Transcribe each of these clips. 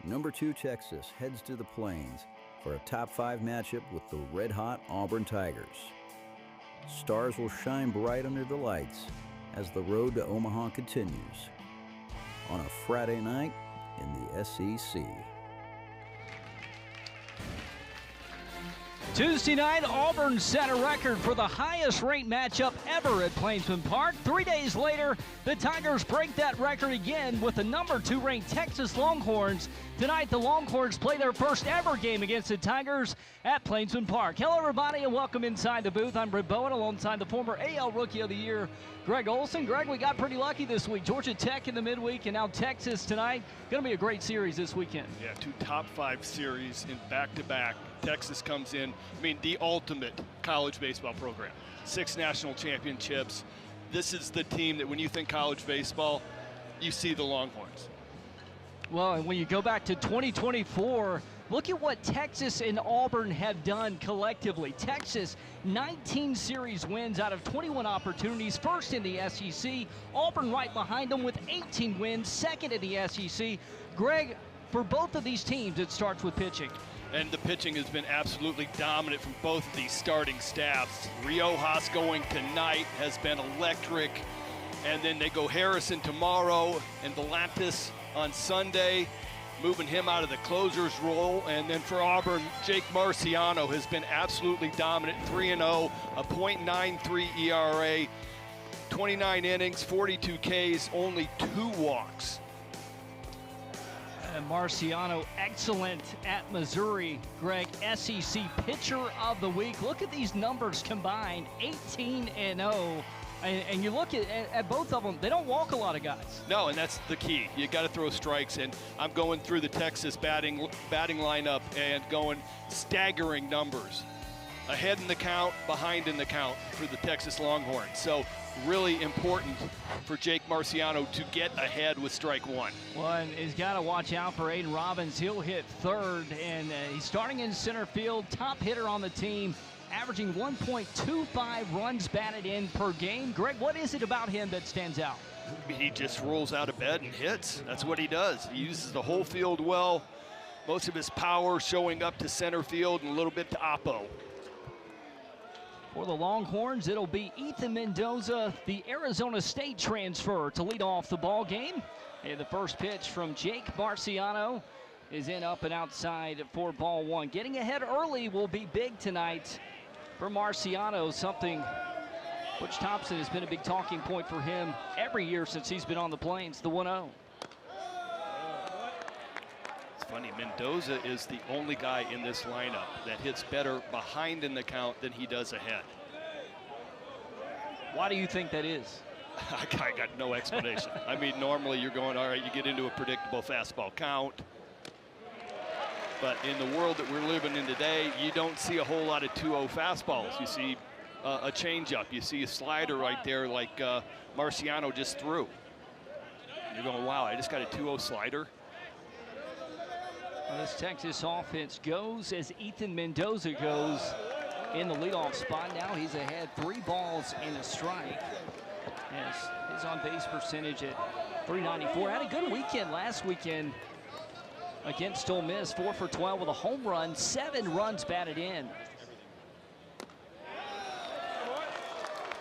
Number 2 Texas heads to the Plains for a top 5 matchup with the red-hot Auburn Tigers. Stars will shine bright under the lights as the road to Omaha continues on a Friday night in the SEC. Tuesday night, Auburn set a record for the highest-ranked matchup ever at Plainsman Park. 3 days later, the Tigers break that record again with the number 2 ranked Texas Longhorns. Tonight, the Longhorns play their first ever game against the Tigers at Plainsman Park. Hello, everybody, and welcome inside the booth. I'm Britt Bowen alongside the former AL Rookie of the Year, Greg Olson. Greg, we got pretty lucky this week. Georgia Tech in the midweek, and now Texas tonight. Going to be a great series this weekend. Yeah, 2 top 5 series in back-to-back. Texas comes in, the ultimate college baseball program. 6 national championships. This is the team that when you think college baseball, you see the Longhorns. Well, and when you go back to 2024, look at what Texas and Auburn have done collectively. Texas, 19 series wins out of 21 opportunities, first in the SEC. Auburn right behind them with 18 wins, second in the SEC. Greg, for both of these teams, it starts with pitching. And the pitching has been absolutely dominant from both of these starting staffs. Riojas going tonight has been electric. And then they go Harrison tomorrow and Volantis on Sunday, moving him out of the closer's role. And then for Auburn, Jake Marciano has been absolutely dominant, 3-0, a .93 ERA, 29 innings, 42 Ks, only 2 walks. Marciano, excellent at Missouri. Greg, SEC Pitcher of the Week. Look at these numbers combined, 18-0. And you look at both of them, they don't walk a lot of guys. No, and that's the key. You got to throw strikes, and I'm going through the Texas batting lineup and going staggering numbers. Ahead in the count, behind in the count for the Texas Longhorns. So really important for Jake Marciano to get ahead with strike 1. Well, and he's got to watch out for Aiden Robbins. He'll hit third, and he's starting in center field, top hitter on the team, averaging 1.25 runs batted in per game. Greg, what is it about him that stands out? He just rolls out of bed and hits. That's what he does. He uses the whole field well. Most of his power showing up to center field and a little bit to oppo. For the Longhorns, it'll be Ethan Mendoza, the Arizona State transfer, to lead off the ball game. And the first pitch from Jake Marciano is in, up and outside for ball 1. Getting ahead early will be big tonight for Marciano, something Butch Thompson has been a big talking point for him every year since he's been on the Plains, the 1-0. It's funny, Mendoza is the only guy in this lineup that hits better behind in the count than he does ahead. Why do you think that is? I got no explanation. Normally you're going, all right, you get into a predictable fastball count. But in the world that we're living in today, you don't see a whole lot of 2-0 fastballs. You see a changeup. You see a slider right there like Marciano just threw. You're going, wow, I just got a 2-0 slider. Well, this Texas offense goes as Ethan Mendoza goes in the leadoff spot. Now he's ahead 3 balls and a strike. Yes, his on-base percentage at .394. Had a good weekend last weekend against Ole Miss, 4 for 12 with a home run, 7 runs batted in.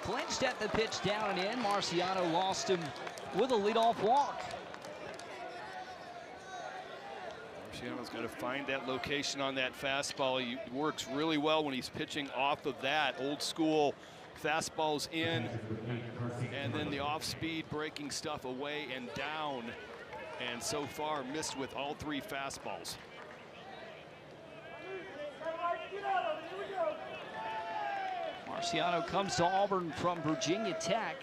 Clinched at the pitch, down and in. Marciano lost him with a leadoff walk. Marciano's got to find that location on that fastball. He works really well when he's pitching off of that old school fastballs in, and then the off-speed breaking stuff away and down. And so far missed with all 3 fastballs. Marciano comes to Auburn from Virginia Tech.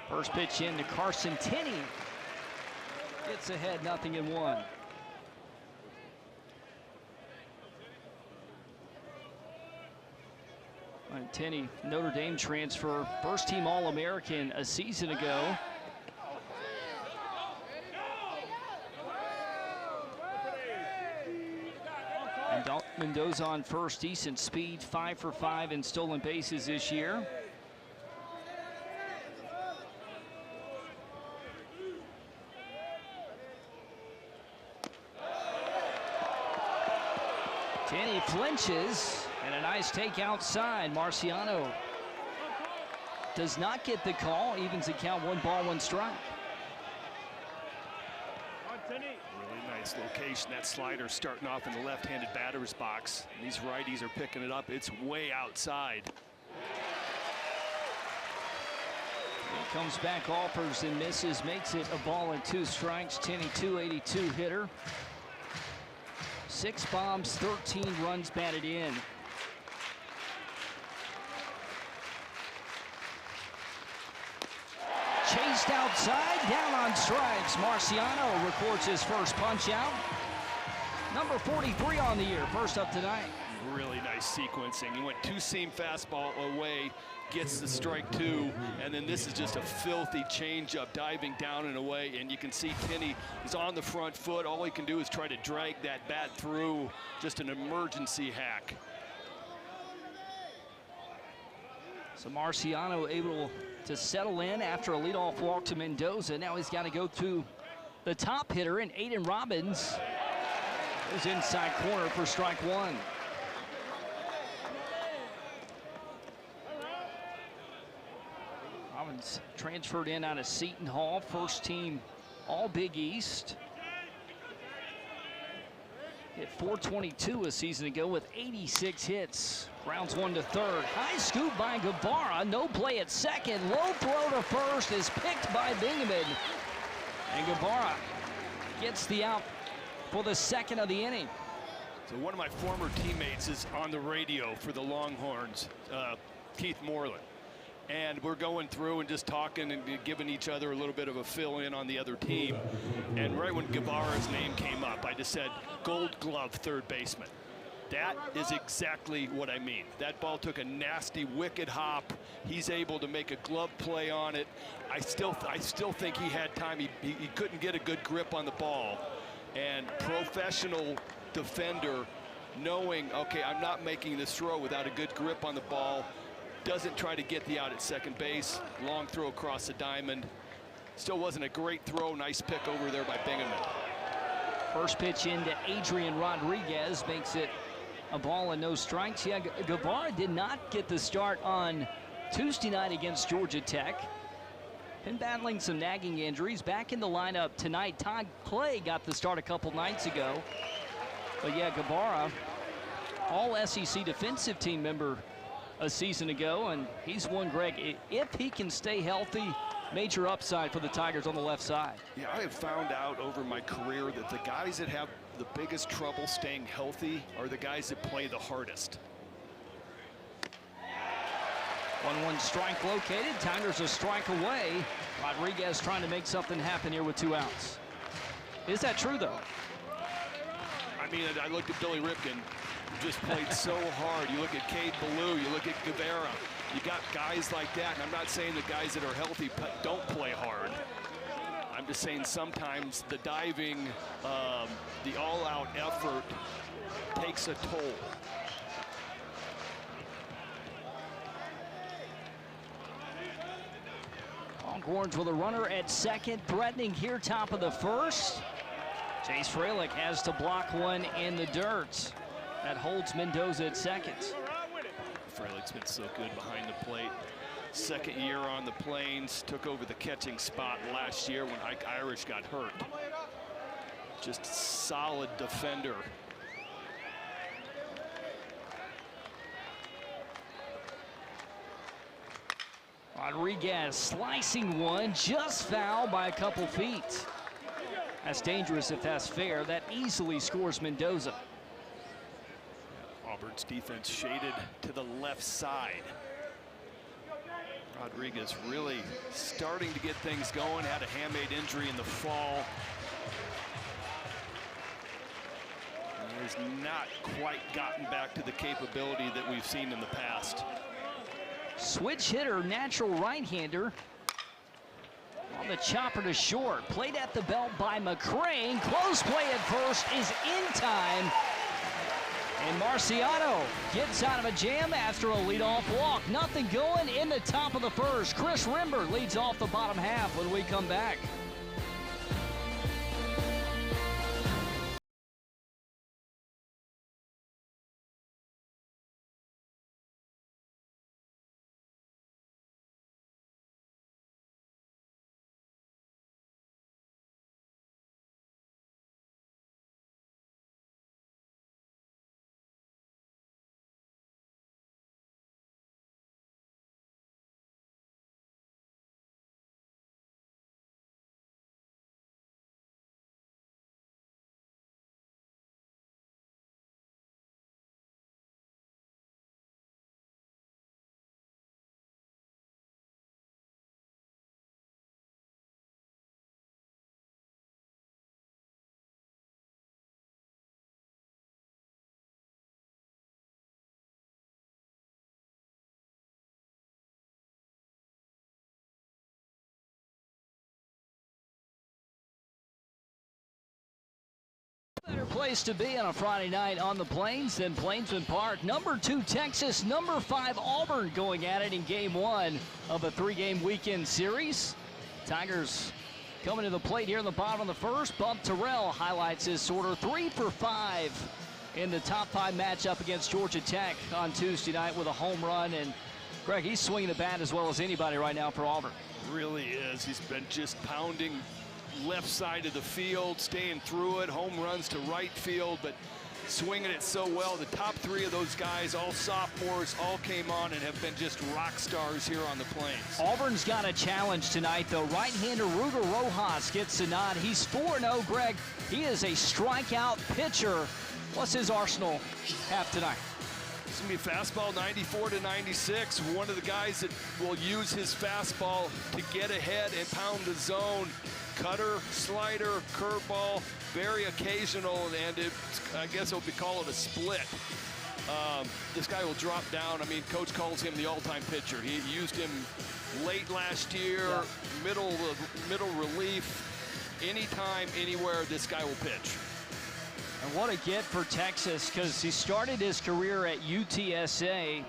First pitch in to Carson Tenney. Gets ahead, 0-1. And Tenney, Notre Dame transfer, first team All-American a season ago. And Mendoza on first, decent speed, 5 for 5 in stolen bases this year. Tenney flinches, and a nice take outside. Marciano does not get the call, evens the count, 1 ball, 1 strike. Really nice location. That slider starting off in the left-handed batter's box. And these righties are picking it up. It's way outside. He comes back, offers and misses, makes it a ball and 2 strikes. Tenney, 282 hitter. 6 bombs, 13 runs batted in. Chased outside, down on strikes. Marciano records his first punch out. Number 43 on the year, first up tonight. Really nice sequencing. He went 2-seam fastball away, gets the strike 2, and then this is just a filthy changeup, diving down and away, and you can see Tenney is on the front foot. All he can do is try to drag that bat through. Just an emergency hack. So Marciano able to settle in after a leadoff walk to Mendoza. Now he's got to go to the top hitter, and Aiden Robbins is inside corner for strike 1. Robbins transferred in out of Seton Hall, first team All Big East. Hit .422 a season ago with 86 hits. Grounds 1 to third. High scoop by Guevara. No play at second. Low throw to first is picked by Bingaman. And Guevara gets the out for the second of the inning. So one of my former teammates is on the radio for the Longhorns, Keith Moreland. And we're going through and just talking and giving each other a little bit of a fill-in on the other team. And right when Guevara's name came up, I just said, Gold Glove third baseman. That is exactly what I mean. That ball took a nasty, wicked hop. He's able to make a glove play on it. I still think he had time. He couldn't get a good grip on the ball. And professional defender, knowing, okay, I'm not making this throw without a good grip on the ball, doesn't try to get the out at second base. Long throw across the diamond. Still wasn't a great throw. Nice pick over there by Bingaman. First pitch into Adrian Rodriguez makes it a ball and no strikes. Yeah, Guevara did not get the start on Tuesday night against Georgia Tech. Been battling some nagging injuries. Back in the lineup tonight. Todd Clay got the start a couple nights ago. But yeah, Guevara, all SEC defensive team member a season ago, and he's one, Greg, if he can stay healthy, major upside for the Tigers on the left side. Yeah, I have found out over my career that the guys that have the biggest trouble staying healthy are the guys that play the hardest. 1-1 strike located. Tigers a strike away. Rodriguez trying to make something happen here with 2 outs. Is that true, though? I mean, I looked at Billy Ripken, just played so hard. You look at Cade Ballou, you look at Guevara. You got guys like that, and I'm not saying the guys that are healthy don't play hard. I'm just saying sometimes the diving, the all-out effort takes a toll. Longhorns with a runner at second, threatening here top of the first. Chase Freilich has to block one in the dirt. That holds Mendoza at second. Freilich's been so good behind the plate. Second year on the Plains, took over the catching spot last year when Ike Irish got hurt. Just solid defender. Rodriguez slicing one, just foul by a couple feet. That's dangerous if that's fair. That easily scores Mendoza. Auburn's defense shaded to the left side. Rodriguez really starting to get things going. Had a hamate injury in the fall. And has not quite gotten back to the capability that we've seen in the past. Switch hitter, natural right-hander. On the chopper to short. Played at the belt by McCrane. Close play at first is in time. And Marciano gets out of a jam after a leadoff walk. Nothing going in the top of the first. Chris Rimber leads off the bottom half when we come back. place to be on a Friday night on the Plains in Plainsman Park. Number 2 Texas, number 5 Auburn going at it in game 1 of a 3-game weekend series. Tigers coming to the plate here in the bottom of the first. Bump Terrell highlights his sorter 3 for 5 in the top 5 matchup against Georgia Tech on Tuesday night with a home run. And Greg, he's swinging the bat as well as anybody right now for Auburn. Really is. He's been just pounding left side of the field, staying through it, home runs to right field, but swinging it so well. The top 3 of those guys, all sophomores, all came on and have been just rock stars here on the Plains. Auburn's got a challenge tonight, though. Right-hander Ruger Rojas gets the nod. He's 4-0, Greg. He is a strikeout pitcher. What's his arsenal have tonight? It's going to be fastball 94 to 96. One of the guys that will use his fastball to get ahead and pound the zone. Cutter, slider, curveball, very occasional, and I guess we'll call it a split. This guy will drop down. I mean, Coach calls him the all-time pitcher. He used him late last year, middle relief. Anytime, anywhere, this guy will pitch. And what a get for Texas, because he started his career at UTSA,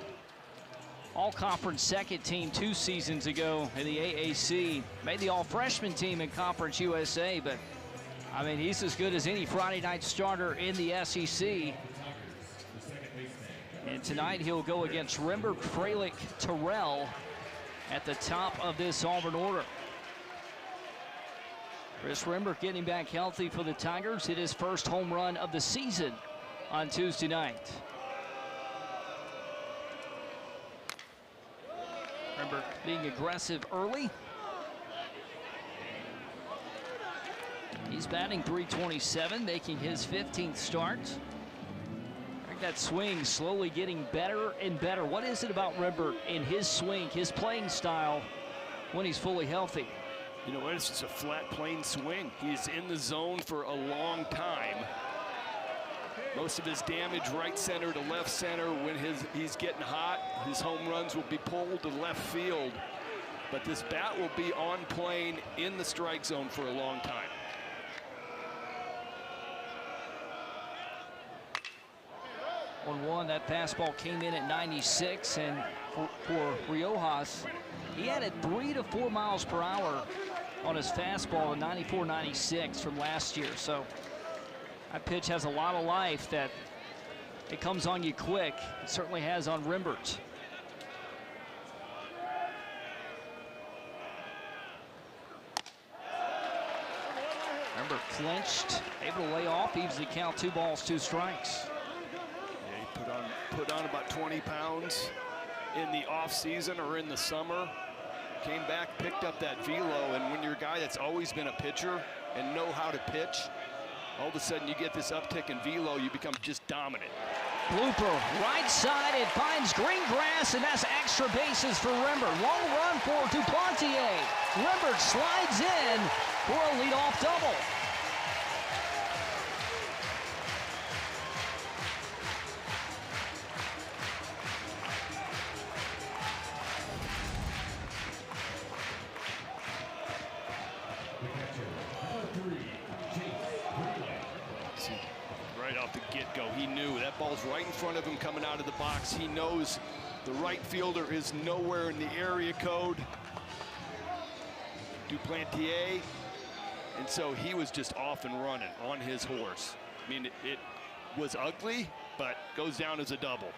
all-conference second team 2 seasons ago in the AAC. Made the all-freshman team in Conference USA, but, I mean, he's as good as any Friday night starter in the SEC. And tonight he'll go against Rembert, Fralick, Terrell at the top of this Auburn order. Chris Rembert getting back healthy for the Tigers. Hit his first home run of the season on Tuesday night. Rembert being aggressive early. He's batting .327, making his 15th start. I think that swing slowly getting better and better. What is it about Rembert in his swing, his playing style, when he's fully healthy? You know what? It's just a flat, plain swing. He's in the zone for a long time. Most of his damage right center to left center. When he's getting hot, his home runs will be pulled to left field. But this bat will be on plane in the strike zone for a long time. On 1, that fastball came in at 96, and for Riojas, he added 3 to 4 miles per hour on his fastball in 94-96 from last year. So that pitch has a lot of life, that it comes on you quick. It certainly has on Rembert. Rembert flinched, able to lay off, evens the count, 2 balls, 2 strikes. Yeah, he put on about 20 pounds in the off season or in the summer. Came back, picked up that velo, and when you're a guy that's always been a pitcher and know how to pitch, all of a sudden you get this uptick in velo, you become just dominant. Blooper, right side, it finds green grass, and that's extra bases for Rembert. Long run for Duplantier. Rembert slides in for a leadoff double. Right off the get-go, he knew that ball's right in front of him coming out of the box. He knows the right fielder is nowhere in the area code. Duplantier, and so he was just off and running on his horse. I mean, it was ugly, but goes down as a double.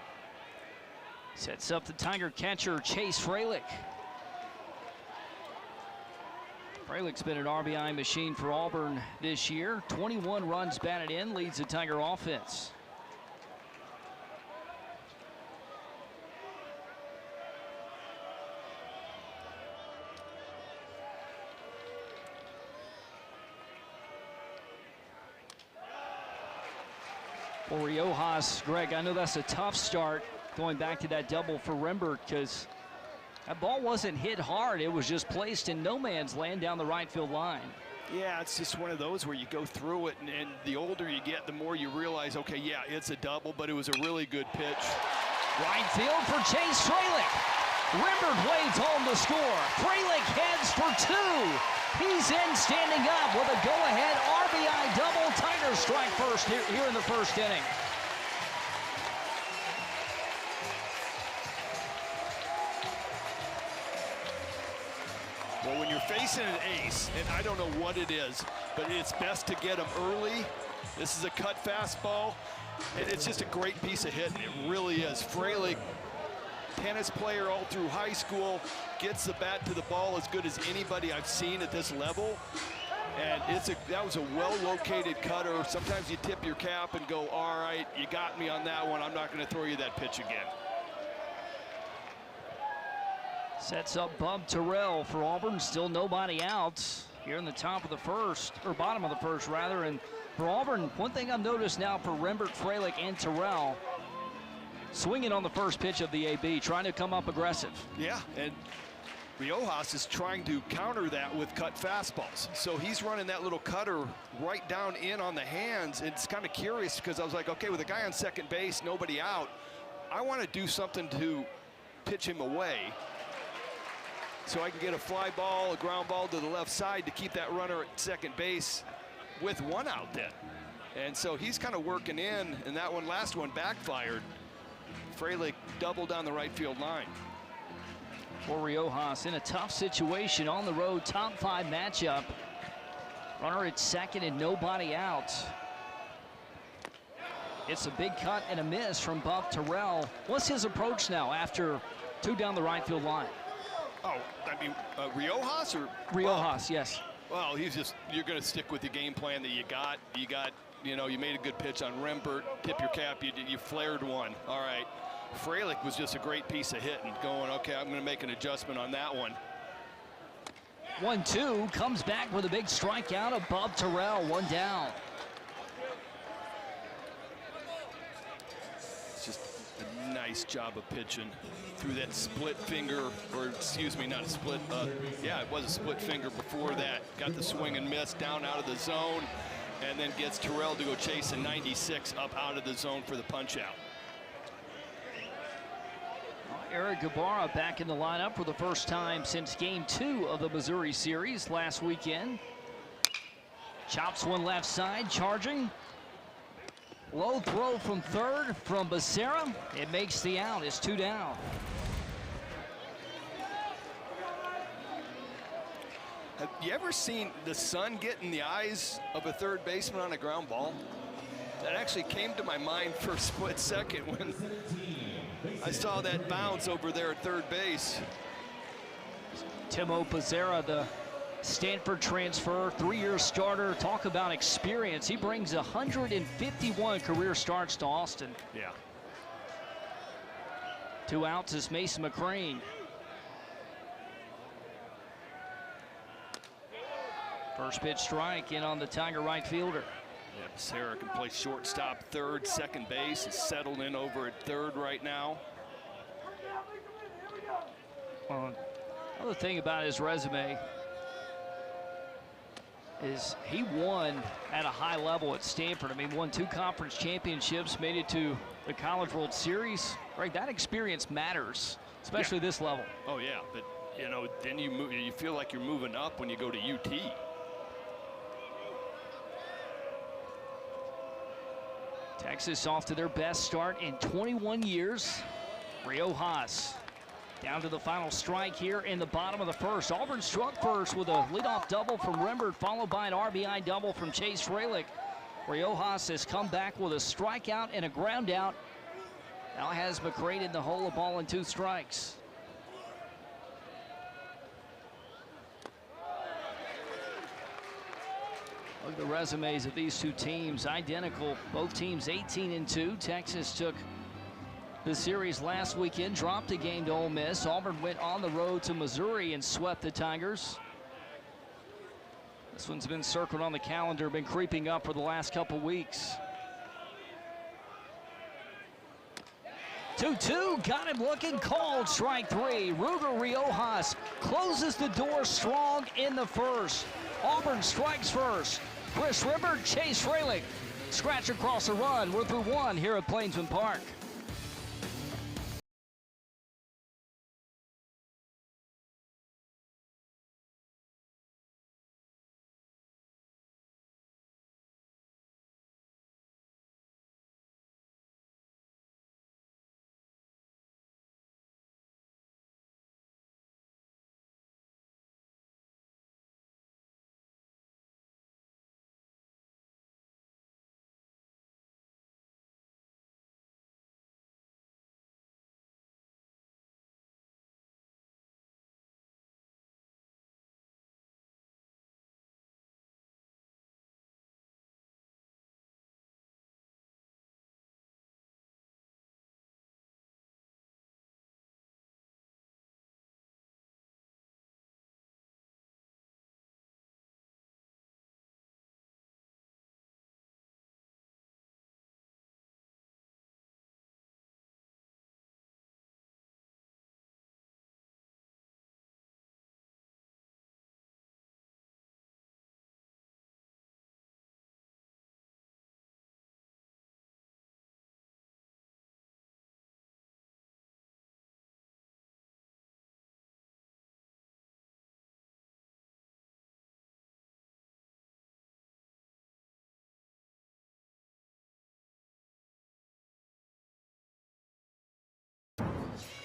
Sets up the Tiger catcher, Chase Fralick. Fralick's been an RBI machine for Auburn this year. 21 runs batted in, leads the Tiger offense. For Riojas, Greg, I know that's a tough start going back to that double for Rembert, because that ball wasn't hit hard. It was just placed in no man's land down the right field line. Yeah, it's just one of those where you go through it, and the older you get, the more you realize, okay, yeah, it's a double, but it was a really good pitch. Right field for Chase Fralick. Rembert waits home to score. Fralick heads for 2. He's in, standing up with a go-ahead RBI double. Tigers strike first here in the first inning. Well, when you're facing an ace, and I don't know what it is, but it's best to get him early. This is a cut fastball, and it's just a great piece of hitting. It really is. Freilich, tennis player all through high school, gets the bat to the ball as good as anybody I've seen at this level. And that was a well-located cutter. Sometimes you tip your cap and go, all right, you got me on that one. I'm not going to throw you that pitch again. Sets up Bub Terrell for Auburn. Still nobody out here in the top of the first, or bottom of the first, rather. And for Auburn, one thing I've noticed now for Rembert, Freilich, and Terrell, swinging on the first pitch of the AB, trying to come up aggressive. Yeah, and Riojas is trying to counter that with cut fastballs. So he's running that little cutter right down in on the hands. It's kind of curious because I was like, okay, with a guy on second base, nobody out, I want to do something to pitch him away so I can get a fly ball, a ground ball to the left side to keep that runner at second base with one out then. And so he's kind of working in, and that last one backfired. Freilich doubled down the right field line. For Riojas in a tough situation on the road, top 5 matchup. Runner at second and nobody out. It's a big cut and a miss from Bub Terrell. What's his approach now after 2 down the right field line? Oh, I mean, Riojas or? Riojas, yes. Well, you're going to stick with the game plan that you got. You made a good pitch on Rembert, tip your cap, you flared one. All right. Freilich was just a great piece of hitting, going, okay, I'm going to make an adjustment on that one. 1-2, comes back with a big strikeout of Bub Terrell, 1 down. It's just a nice job of pitching through that split finger, or excuse me, not a split, yeah, it was a split finger before that. Got the swing and miss down out of the zone, and then gets Terrell to go chase a 96 up out of the zone for the punch out. Eric Guevara back in the lineup for the first time since Game 2 of the Missouri series last weekend. Chops one left side, charging. Low throw from third from Becerra. It makes the out. It's 2 down. Have you ever seen the sun get in the eyes of a third baseman on a ground ball? That actually came to my mind for a split second when I saw that bounce over there at third base. Timo Becerra, the Stanford transfer, 3-year starter. Talk about experience. He brings 151 career starts to Austin. Yeah. 2 outs is Mason McCrane. First pitch strike in on the Tiger right fielder. Yeah, Sarah can play shortstop, third, second base. Is settled in over at third right now. Another thing about his resume is he won at a high level at Stanford. I mean, won 2 conference championships, made it to the College World Series. Right, that experience matters, especially this level. Oh yeah, but then you feel like you're moving up when you go to UT. Texas off to their best start in 21 years. Riojas down to the final strike here in the bottom of the first. Auburn struck first with a leadoff double from Rembert, followed by an RBI double from Chase Freilich. Riojas has come back with a strikeout and a ground out. Now has McCrane in the hole, a ball and 2 strikes. Look at the resumes of these 2 teams, identical. Both teams 18-2. Texas took the series last weekend, dropped a game to Ole Miss. Auburn went on the road to Missouri and swept the Tigers. This one's been circled on the calendar, been creeping up for the last couple weeks. 2-2, got him looking, called strike 3. Ruger Riojas closes the door strong in the first. Auburn strikes first. Chris Rembert, Chase Freilich, scratch across the run. We're through 1 here at Plainsman Park.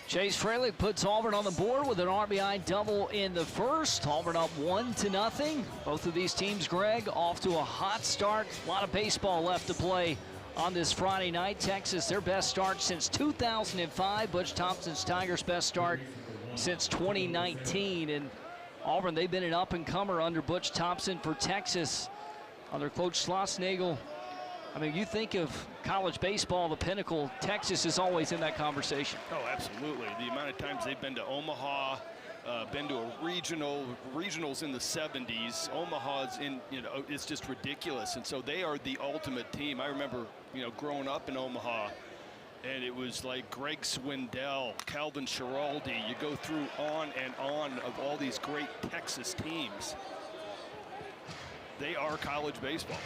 Chase Fralick puts Auburn on the board with an RBI double in the first. Auburn up 1-0. Both of these teams, Greg, off to a hot start. A lot of baseball left to play on this Friday night. Texas, their best start since 2005. Butch Thompson's Tigers' best start since 2019. And Auburn, they've been an up-and-comer under Butch Thompson. For Texas, under Coach Schlossnagle, I mean, you think of college baseball, the pinnacle, Texas is always in that conversation. Oh, absolutely. The amount of times they've been to Omaha, been to a regionals in the 70s. Omaha's in, it's just ridiculous. And so they are the ultimate team. I remember, growing up in Omaha, and it was like Greg Swindell, Calvin Schiraldi. You go through on and on of all these great Texas teams. They are college baseball.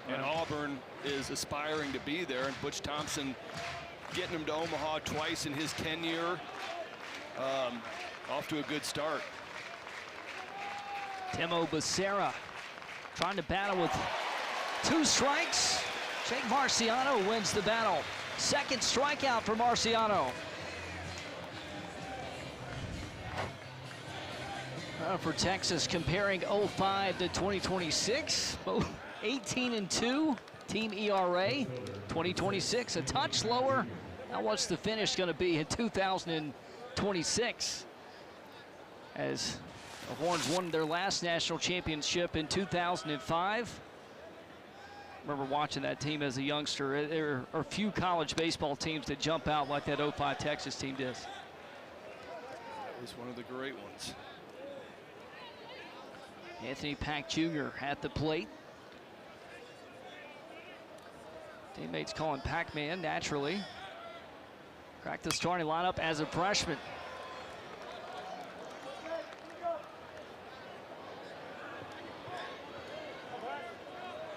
And Auburn is aspiring to be there, and Butch Thompson getting him to Omaha twice in his tenure. Off to a good start. Timo Becerra trying to battle with 2 strikes. Jake Marciano wins the battle. Second strikeout for Marciano. For Texas, comparing 05 to 2026. Both 18-2 team ERA. 2026 a touch lower. Now what's the finish going to be in 2026? As the Horns won their last national championship in 2005. Remember watching that team as a youngster. There are few college baseball teams that jump out like that 05 Texas team does. That was one of the great ones. Anthony Pack Jr. at the plate. Teammates call him Pac-Man naturally. Cracked the starting lineup as a freshman.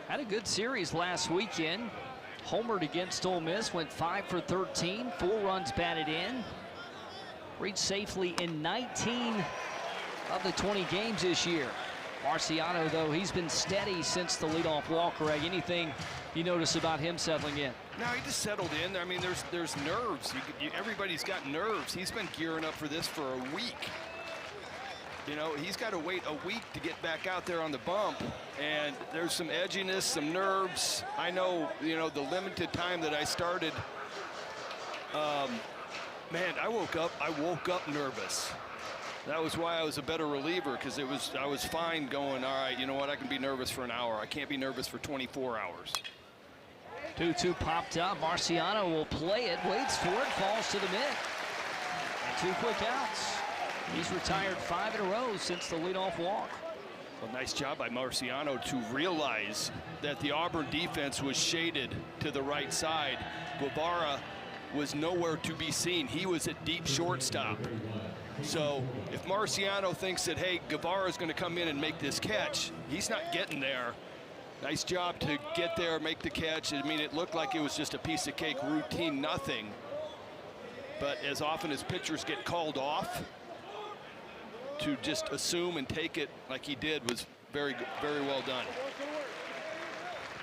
Had a good series last weekend. Homered against Ole Miss, went 5 for 13, 4 runs batted in. Reached safely in 19 of the 20 games this year. Marciano, though, he's been steady since the leadoff walk. Greg, anything you notice about him settling in? No, he just settled in. I mean, there's nerves. Everybody's got nerves. He's been gearing up for this for a week. He's got to wait a week to get back out there on the bump, and there's some edginess, some nerves. I know, the limited time that I started, man, I woke up nervous. That was why I was a better reliever, because I was fine going, all right, you know what, I can be nervous for an hour. I can't be nervous for 24 hours. 2-2 popped up. Marciano will play it, waits for it, falls to the mid. And 2 quick outs. He's retired 5 in a row since the leadoff walk. Well, nice job by Marciano to realize that the Auburn defense was shaded to the right side. Guevara was nowhere to be seen. He was at deep shortstop. So if Marciano thinks that, hey, Guevara is going to come in and make this catch, he's not getting there. Nice job to get there, make the catch. I mean, it looked like it was just a piece of cake, routine, nothing. But as often as pitchers get called off, to just assume and take it like he did was very well done.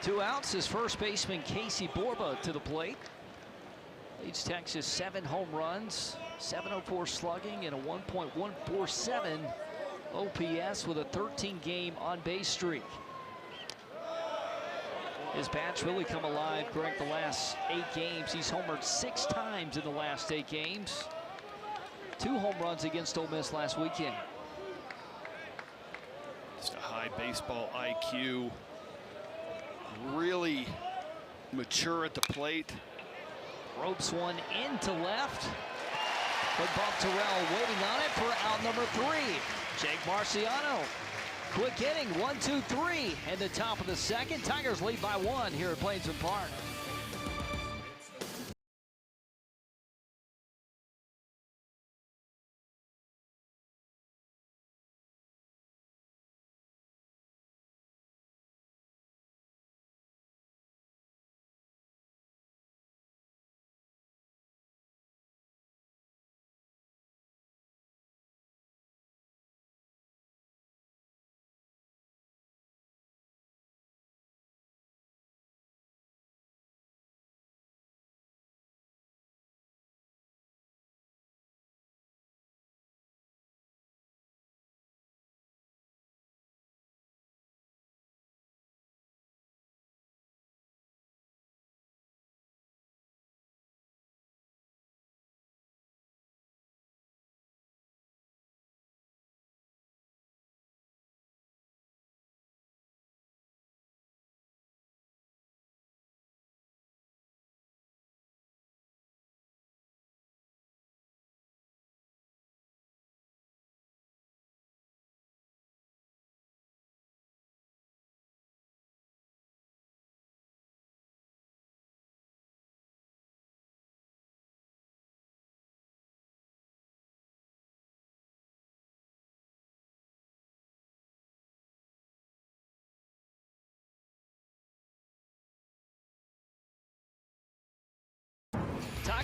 2 outs, his first baseman Casey Borba to the plate. Leads Texas 7 home runs, 704 slugging, and a 1.147 OPS with a 13-game on-base streak. His bat's really come alive, Greg, the last 8 games. He's homered 6 times in the last 8 games. 2 home runs against Ole Miss last weekend. Just a high baseball IQ. Really mature at the plate. Ropes one into left. But Bob Terrell waiting on it for out number 3. Jake Marciano. Quick inning, 1-2-3. And the top of the second. Tigers lead by 1 here at Plainsman Park.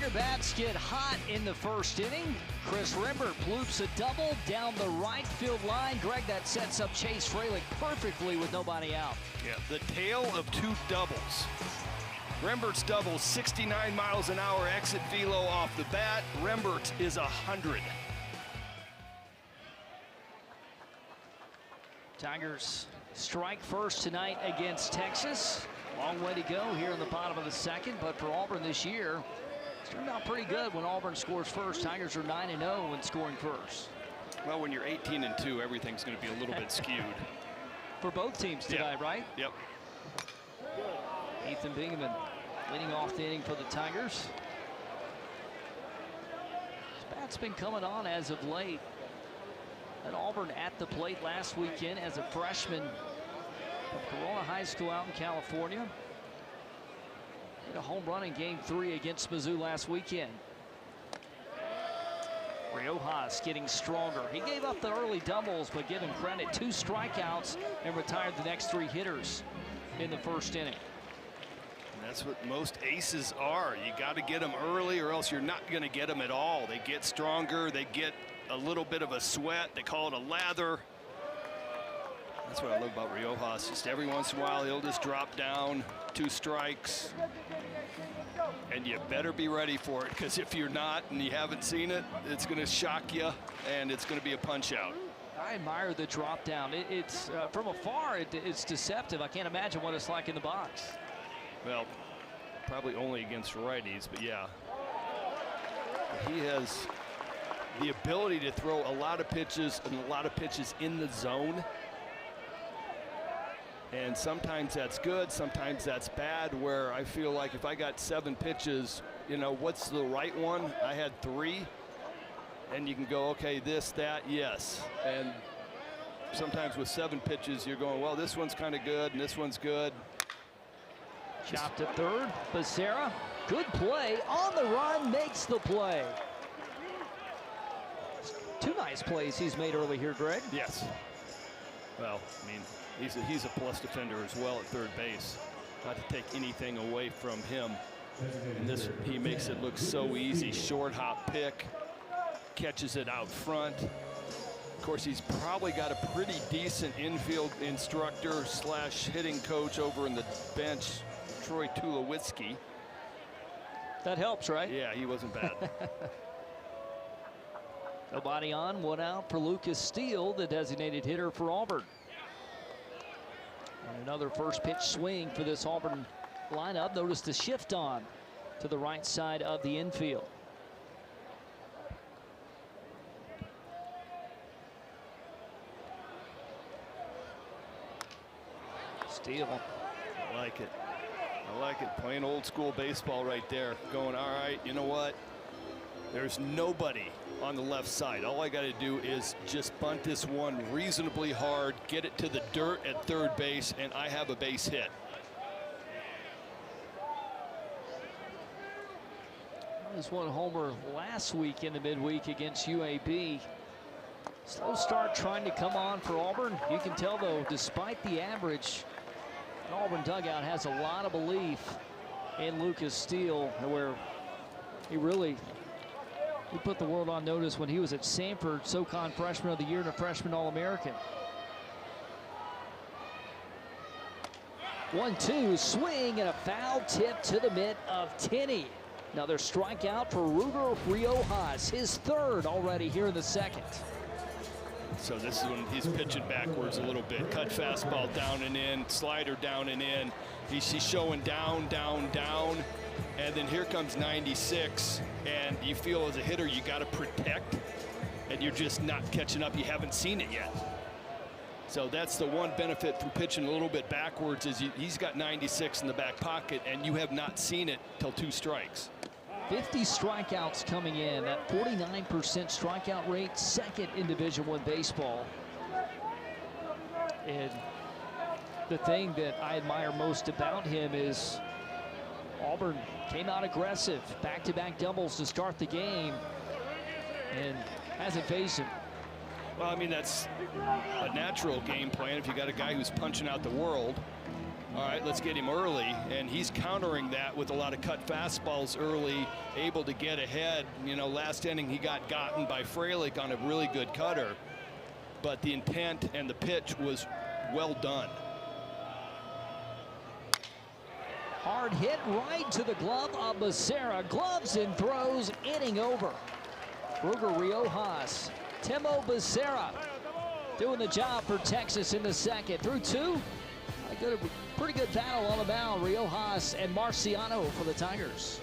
Tiger bats get hot in the first inning. Chris Rembert ploops a double down the right field line. Greg, that sets up Chase Fralick perfectly with nobody out. Yeah, the tale of two doubles. Rembert's double, 69 miles an hour exit velo off the bat. Rembert is 100. Tigers strike first tonight against Texas. Long way to go here in the bottom of the second, but for Auburn this year, it's turned out pretty good when Auburn scores first. Tigers are 9-0 when scoring first. Well, when you're 18-2, everything's going to be a little bit skewed. For both teams tonight, Yep. right? Yep. Ethan Bingaman leading off the inning for the Tigers. His bat's been coming on as of late. At Auburn at the plate last weekend as a freshman from Corona High School out in California. Hit a home run in Game 3 against Mizzou last weekend. Riojas getting stronger. He gave up the early doubles, but give him credit. 2 strikeouts and retired the next 3 hitters in the first inning. And that's what most aces are. You got to get them early or else you're not going to get them at all. They get stronger. They get a little bit of a sweat. They call it a lather. That's what I love about Riojas. Just every once in a while, he'll just drop down, 2 strikes. And you better be ready for it, because if you're not and you haven't seen it, it's going to shock you, and it's going to be a punch out. I admire the drop down. It's from afar, it's deceptive. I can't imagine what it's like in the box. Well, probably only against righties, but yeah. He has the ability to throw a lot of pitches and a lot of pitches in the zone. And sometimes that's good, sometimes that's bad, where I feel like if I got 7 pitches, you know, what's the right one? I had 3. And you can go, okay, this, that, yes. And sometimes with 7 pitches, you're going, well, this one's kind of good and this one's good. Chopped at third. Becerra, good play on the run, makes the play. 2 nice plays he's made early here, Greg. Yes. Well, I mean, he's a plus defender as well at third base. Not to take anything away from him. And this, he makes it look so easy. Short hop pick, catches it out front. Of course, he's probably got a pretty decent infield instructor slash hitting coach over in the bench, Troy Tulowitzki. That helps, right? Yeah, he wasn't bad. Nobody on, 1 out for Lucas Steele, the designated hitter for Auburn. And another first pitch swing for this Auburn lineup. Notice the shift on to the right side of the infield. Steele. I like it. I like it. Playing old school baseball right there. Going, all right, you know what? There's nobody on the left side. All I got to do is just bunt this one reasonably hard, get it to the dirt at third base, and I have a base hit. There's 1 homer last week in the midweek against UAB. Slow start trying to come on for Auburn. You can tell, though, despite the average, the Auburn dugout has a lot of belief in Lucas Steele, where he put the world on notice when he was at Samford, SoCon Freshman of the Year and a Freshman All-American. 1-2, swing and a foul tip to the mitt of Tenney. Another strikeout for Ruger Riojas, his 3rd already here in the second. So this is when he's pitching backwards a little bit. Cut fastball down and in, slider down and in. He's showing down, down, down. And then here comes 96, and you feel as a hitter you got to protect, and you're just not catching up. You haven't seen it yet. So that's the one benefit from pitching a little bit backwards, is he's got 96 in the back pocket, and you have not seen it till 2 strikes. 50 strikeouts coming in, that 49% strikeout rate, 2nd in Division I baseball. And the thing that I admire most about him is Auburn came out aggressive, back-to-back doubles to start the game, and hasn't faced him. Well, I mean, that's a natural game plan if you got a guy who's punching out the world. all right, let's get him early, and he's countering that with a lot of cut fastballs early, able to get ahead. You know, last inning he got gotten by Freilich on a really good cutter, but the intent and the pitch was well done. Hard hit right to the glove of Becerra. Gloves and throws, inning over. Ruger Riojas, Timo Becerra doing the job for Texas in the second. Through two, pretty good battle all about Riojas and Marciano for the Tigers.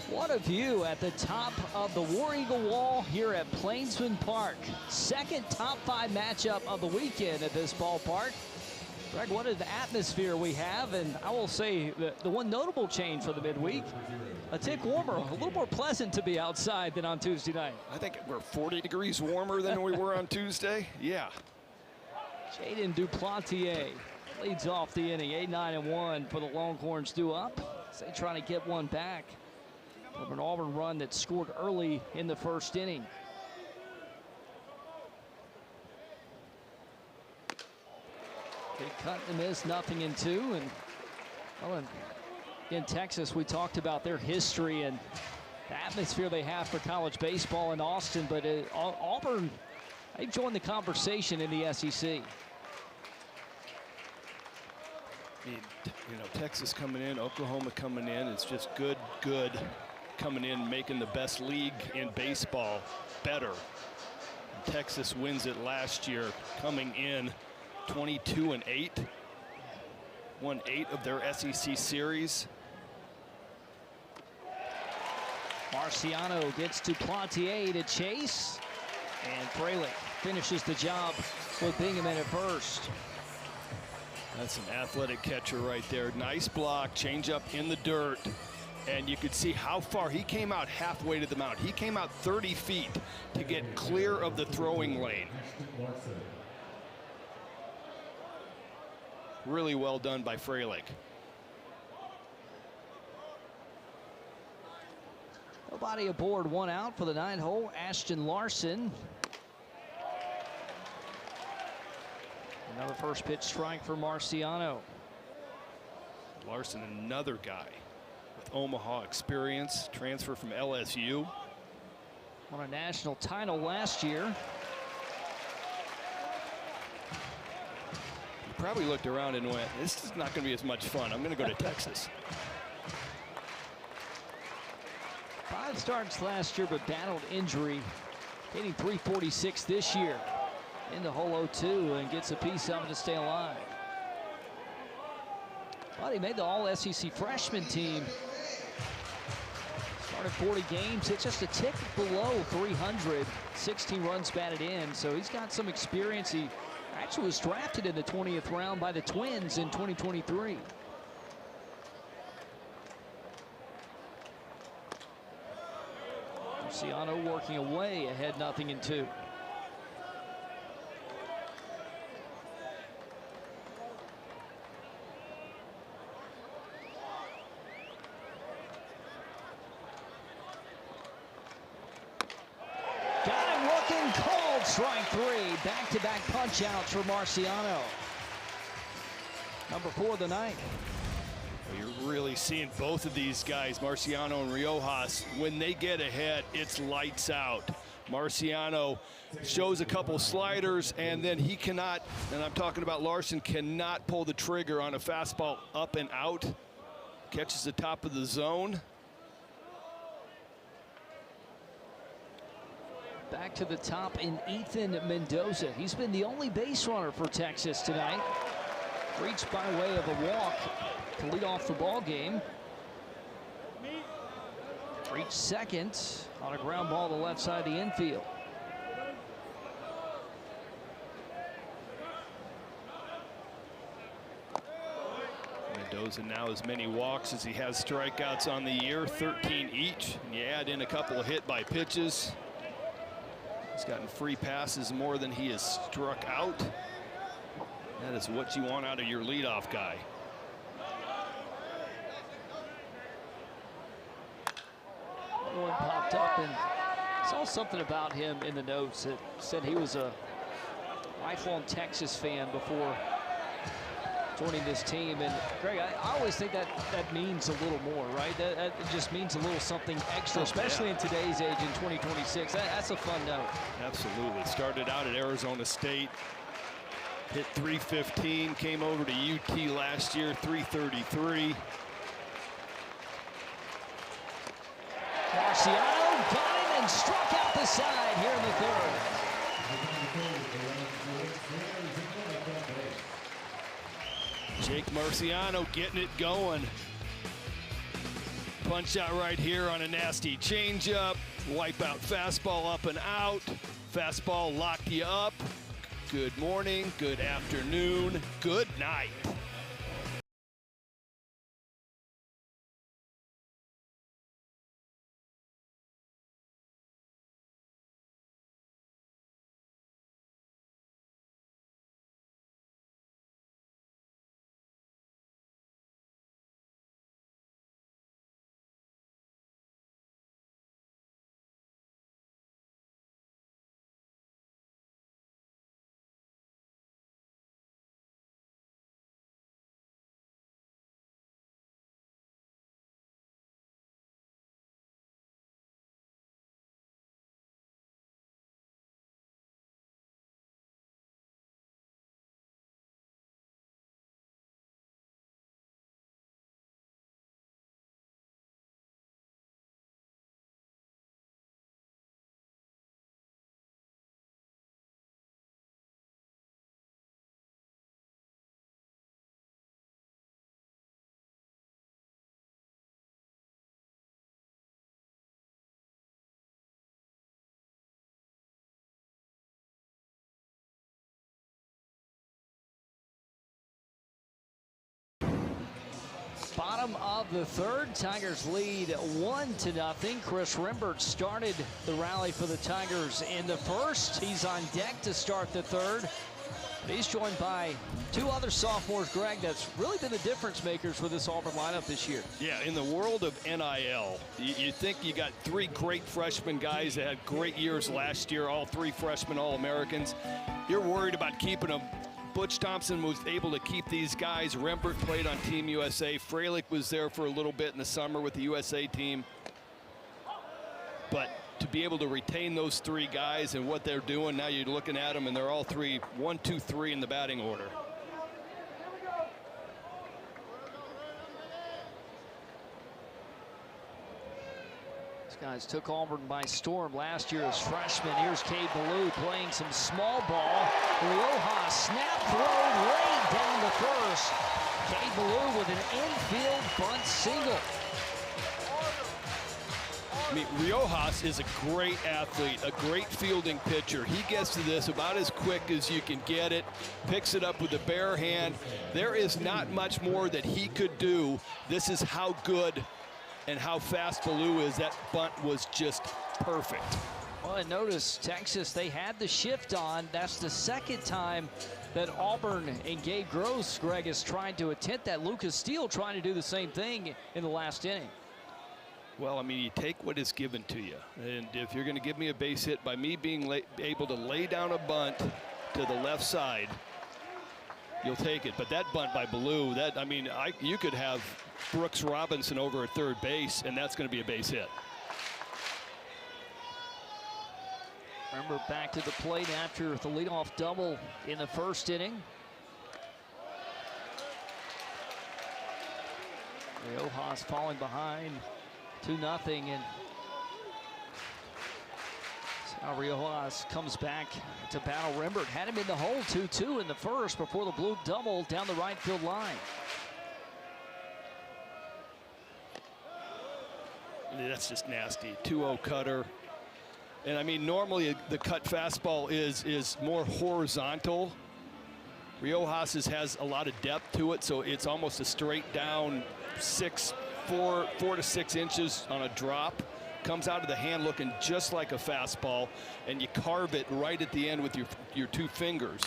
What a view at the top of the War Eagle Wall here at Plainsman Park. Second top 5 matchup of the weekend at this ballpark. Greg, what an atmosphere we have, and I will say the one notable change for the midweek, a tick warmer, a little more pleasant to be outside than on Tuesday night. I think we're 40 degrees warmer than we were on Tuesday. Yeah. Jaden Duplantier leads off the inning, 8-9-1 for the Longhorns due up. They trying to get one back from an Auburn run that scored early in the first inning. Big cut and miss, 0-2. And well, in Texas, we talked about their history and the atmosphere they have for college baseball in Austin, but Auburn, they've joined the conversation in the SEC. You know, Texas coming in, Oklahoma coming in, it's just good coming in, making the best league in baseball better. And Texas wins it last year, coming in 22-8, won 8 of their SEC series. Marciano gets to Duplantier to chase, and Freilich finishes the job with Bingham in at first. That's an athletic catcher right there. Nice block, change up in the dirt. And you could see how far he came out halfway to the mound. He came out 30 feet to get clear of the throwing lane. Really well done by Freilich. Nobody aboard, 1 out for the 9-hole. Ashton Larson. Another first pitch strike for Marciano. Larson, another guy with Omaha experience, transfer from LSU. Won a national title last year. He probably looked around and went, this is not going to be as much fun. I'm going to go to Texas. 5 starts last year, but battled injury. Hitting .346 this year. Into hole 0-2 and gets a piece of it to stay alive. But he made the all-SEC freshman team. Started 40 games. It's just a tick below 300. 16 runs batted in, so he's got some experience. He actually was drafted in the 20th round by the Twins in 2023. Marciano working away ahead, 0-2. strike three. Back-to-back punch-outs for Marciano. Number 4 of the night. You're really seeing both of these guys, Marciano and Riojas, when they get ahead, it's lights out. Marciano shows a couple sliders, and then he cannot, and I'm talking about Larson, cannot pull the trigger on a fastball up and out. Catches the top of the zone. Back to the top in Ethan Mendoza. He's been the only base runner for Texas tonight. Reached by way of a walk to lead off the ball game. Reached second on a ground ball to the left side of the infield. Mendoza now as many walks as he has strikeouts on the year, 13 each. And you add in a couple of hit by pitches. He's gotten free passes more than he has struck out. That is what you want out of your leadoff guy. One popped up, and saw something about him in the notes that said he was a lifelong Texas fan before joining this team. And Greg, I always think that means a little more, right? That just means a little something extra, especially in today's age in 2026. That's a fun note. Absolutely. Started out at Arizona State, hit 315, came over to UT last year, 333. Marciano got him and struck out the side here in the third. Jake Marciano getting it going. Punch out right here on a nasty changeup. Wipe out fastball up and out. Fastball locked you up. Good morning, good afternoon, good night. Bottom of the third, Tigers lead 1-0. Chris Rembert started the rally for the Tigers in the first. He's on deck to start the third. But he's joined by two other sophomores, Greg, that's really been the difference makers for this Auburn lineup this year. Yeah, in the world of NIL, you think you got three great freshman guys that had great years last year, all three freshmen All-Americans. You're worried about keeping them. Butch Thompson was able to keep these guys. Rembert played on Team USA. Fralick was there for a little bit in the summer with the USA team. But to be able to retain those three guys and what they're doing, now you're looking at them and they're all three, 1, 2, 3 in the batting order. Guys took Auburn by storm last year as freshmen. Here's Cade Ballou playing some small ball. Riojas snap throw late down the first. Cade Ballou with an infield bunt single. I mean, Riojas is a great athlete, a great fielding pitcher. He gets to this about as quick as you can get it, picks it up with the bare hand. There is not much more that he could do. This is how good and how fast Ballou is. That bunt was just perfect. Well, and notice Texas, they had the shift on. That's the second time that Auburn and Gabe Gross, Greg, has tried to attempt that. Lucas Steele trying to do the same thing in the last inning. Well, I mean, you take what is given to you. And if you're going to give me a base hit by me being able to lay down a bunt to the left side, you'll take it. But that bunt by Ballou, that, I mean, you could have Brooks Robinson over at third base, and that's going to be a base hit. Remember, back to the plate after the leadoff double in the first inning. Riojas falling behind 2-0, and now Riojas comes back to battle Rembert. Had him in the hole 2-2 in the first before the blue double down the right field line. That's just nasty. 2-0 cutter. And I mean, normally the cut fastball is more horizontal. Riojas has a lot of depth to it, so it's almost a straight down 4 to 6 inches on a drop. Comes out of the hand looking just like a fastball, and you carve it right at the end with your 2 fingers.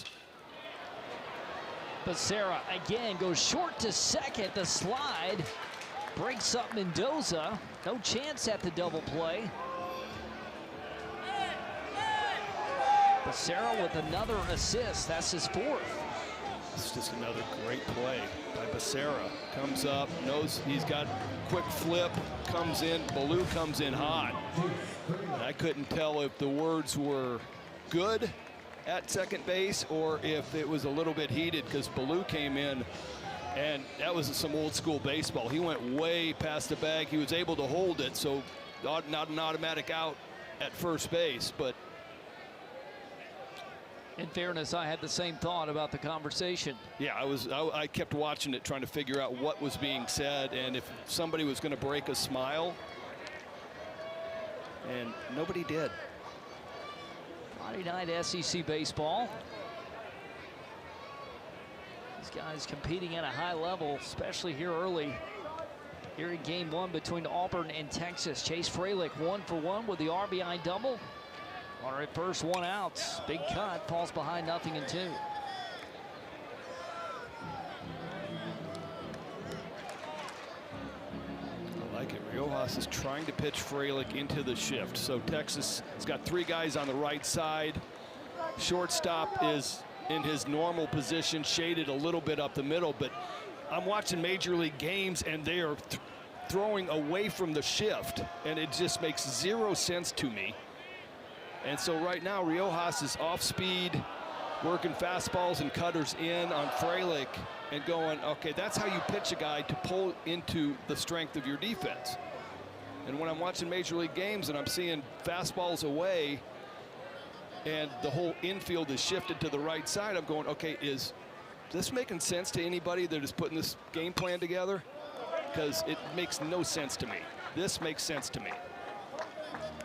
Becerra again goes short to second. The slide breaks up Mendoza. No chance at the double play. Becerra with another assist. That's his 4th. It's just another great play by Becerra. Comes up, knows he's got quick flip, comes in, Ballou comes in hot. And I couldn't tell if the words were good at second base or if it was a little bit heated, because Ballou came in, and that was some old school baseball. He went way past the bag. He was able to hold it, so not an automatic out at first base, but in fairness, I had the same thought about the conversation. Yeah, I kept watching it, trying to figure out what was being said and if somebody was going to break a smile, and nobody did. Friday night SEC baseball. These guys competing at a high level, especially here early. Here in game 1 between Auburn and Texas. Chase Fralick 1 for 1 with the RBI double. Runner at first, 1 out. Big cut, falls behind 0-2. I like it. Riojas is trying to pitch Fralick into the shift. So Texas has got 3 guys on the right side. Shortstop is in his normal position, shaded a little bit up the middle, but I'm watching Major League games and they are throwing away from the shift, and it just makes 0 sense to me. And so right now, Riojas is off speed, working fastballs and cutters in on Fralick and going, okay, that's how you pitch a guy to pull into the strength of your defense. And when I'm watching Major League games and I'm seeing fastballs away and the whole infield is shifted to the right side, I'm going, okay, is this making sense to anybody that is putting this game plan together? Because it makes no sense to me. This makes sense to me.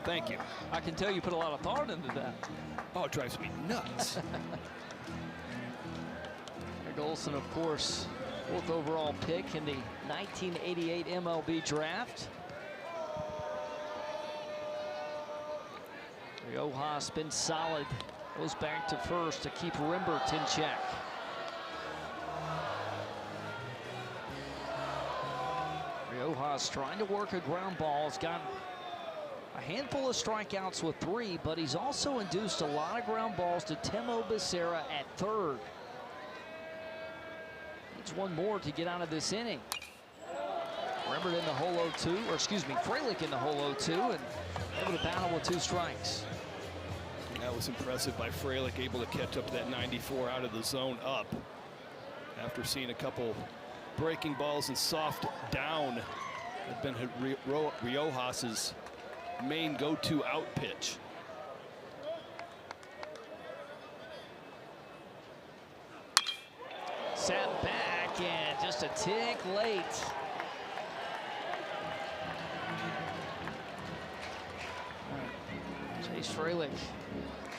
Thank you. I can tell you put a lot of thought into that. Oh, it drives me nuts. Greg Olson, of course, 4th overall pick in the 1988 MLB draft. Riojas been solid. Goes back to first to keep Rembert in check. Riojas trying to work a ground ball. He's got a handful of strikeouts with 3, but he's also induced a lot of ground balls to Temo Becerra at third. Needs 1 more to get out of this inning. Rembert in the hole 0-2, or excuse me, Fralick in the hole 0-2, and able to battle with 2 strikes. That was impressive by Fralick, able to catch up to that 94 out of the zone up after seeing a couple breaking balls and soft down. Had been Riojas's main go-to out pitch. Sat back and just a tick late. Chase Fralick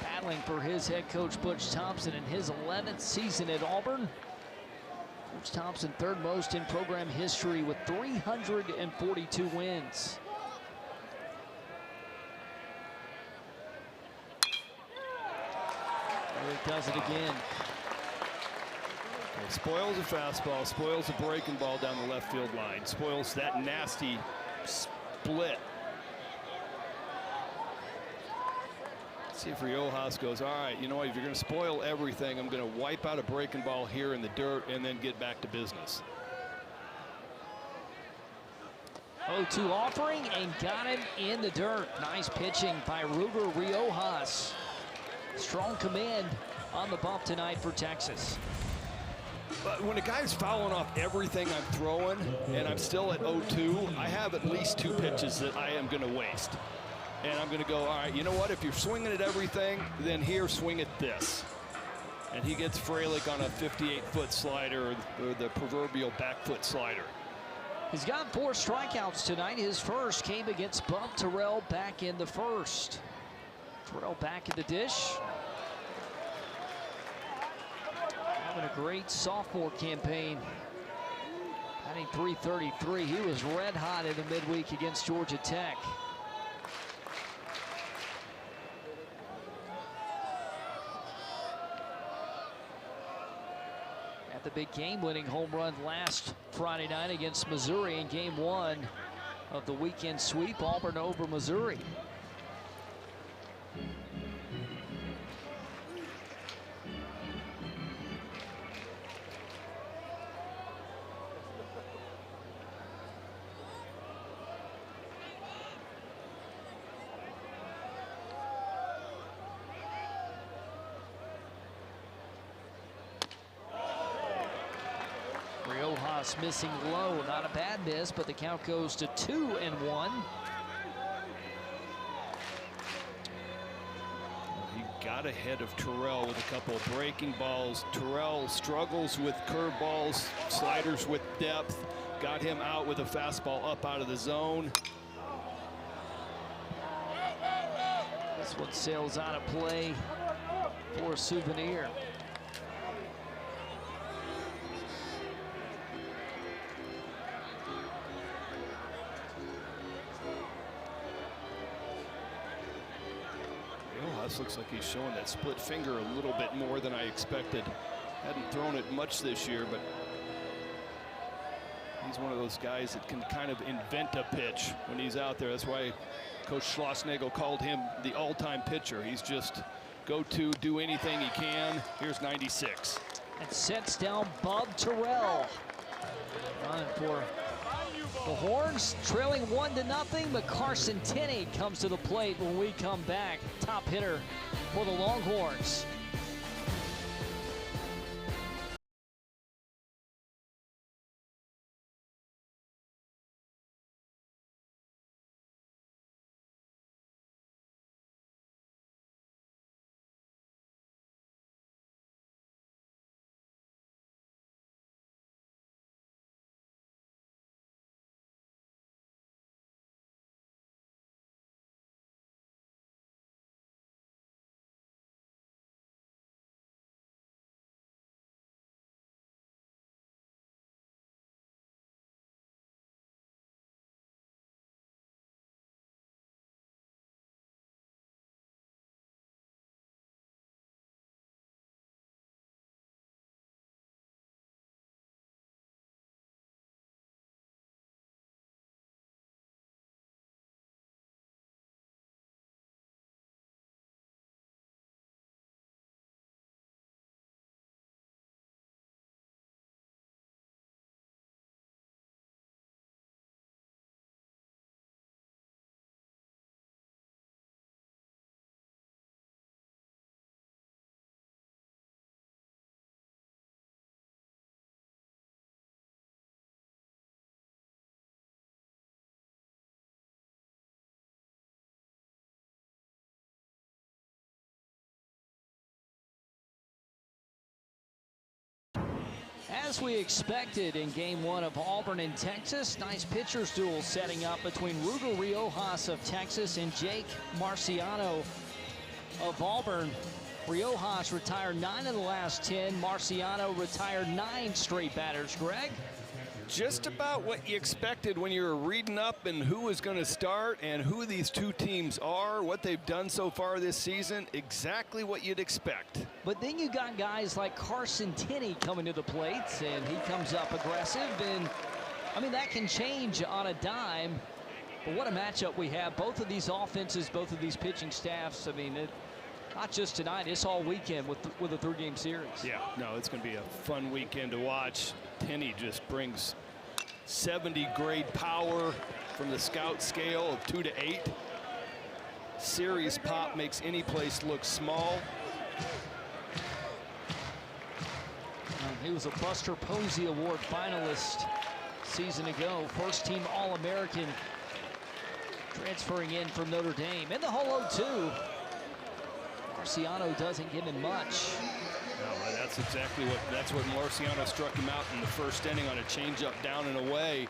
battling for his head coach Butch Thompson in his 11th season at Auburn. Coach Thompson 3rd most in program history with 342 wins. Fralick does it again. Spoils a fastball, spoils a breaking ball down the left field line, spoils that nasty split. Let's see if Riojas goes, all right, you know what, if you're going to spoil everything, I'm going to wipe out a breaking ball here in the dirt and then get back to business. 0-2 offering and got him in the dirt. Nice pitching by Ruger Riojas. Strong command on the bump tonight for Texas. But when a guy's fouling off everything I'm throwing and I'm still at 0-2, I have at least 2 pitches that I am going to waste. And I'm going to go, all right, you know what? If you're swinging at everything, then here, swing at this. And he gets Fralick on a 58-foot slider, or the proverbial back foot slider. He's got 4 strikeouts tonight. His first came against Bub Terrell back in the first. Terrell back in the dish. Having a great sophomore campaign. Batting .333. He was red hot in the midweek against Georgia Tech. At the big game-winning home run last Friday night against Missouri in Game 1 of the weekend sweep, Auburn over Missouri. Riojas missing low, not a bad miss, but the count goes to 2-1. He got ahead of Terrell with a couple of breaking balls. Terrell struggles with curveballs, sliders with depth. Got him out with a fastball up out of the zone. This one sails out of play for a souvenir. This looks like he's showing that split finger a little bit more than I expected. Hadn't thrown it much this year, but he's one of those guys that can kind of invent a pitch when he's out there. That's why Coach Schlossnagle called him the all-time pitcher. He's just go-to, do anything he can. Here's 96. And sets down Bub Terrell. Running for the Horns, trailing 1-0, but Carson Tenney comes to the plate when we come back. Top hitter for the Longhorns. As we expected in Game 1 of Auburn and Texas, nice pitchers duel setting up between Ruger Riojas of Texas and Jake Marciano of Auburn. Riojas retired 9 of the last 10. Marciano retired 9 straight batters. Greg? Just about what you expected when you were reading up and who was going to start and who these two teams are, what they've done so far this season, exactly what you'd expect. But then you got guys like Carson Tenney coming to the plate, and he comes up aggressive, and I mean, that can change on a dime. But what a matchup we have. Both of these offenses, both of these pitching staffs. I mean, not just tonight, it's all weekend with a 3-game series. Yeah, no, it's going to be a fun weekend to watch. Tenney just brings 70 grade power from the scout scale of 2 to 8. Series pop makes any place look small. He was a Buster Posey Award finalist season ago. First team All-American, transferring in from Notre Dame. In the hole 0-2. Marciano doesn't give him much. No, that's exactly what Marciano struck him out in the first inning on a changeup down and away.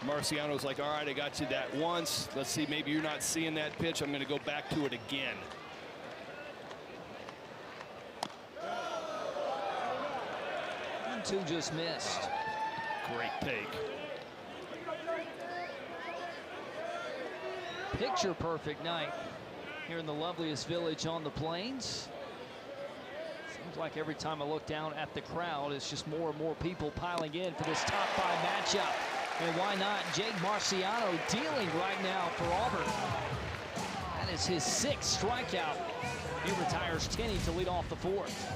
Marciano's like, all right, I got you that once. Let's see, maybe you're not seeing that pitch. I'm going to go back to it again. And 2 just missed. Great take. Picture perfect night here in the loveliest village on the plains. Seems like every time I look down at the crowd, it's just more and more people piling in for this top 5 matchup. And why not? Jake Marciano dealing right now for Auburn. That is his 6th strikeout. He retires Tenney to lead off the 4th.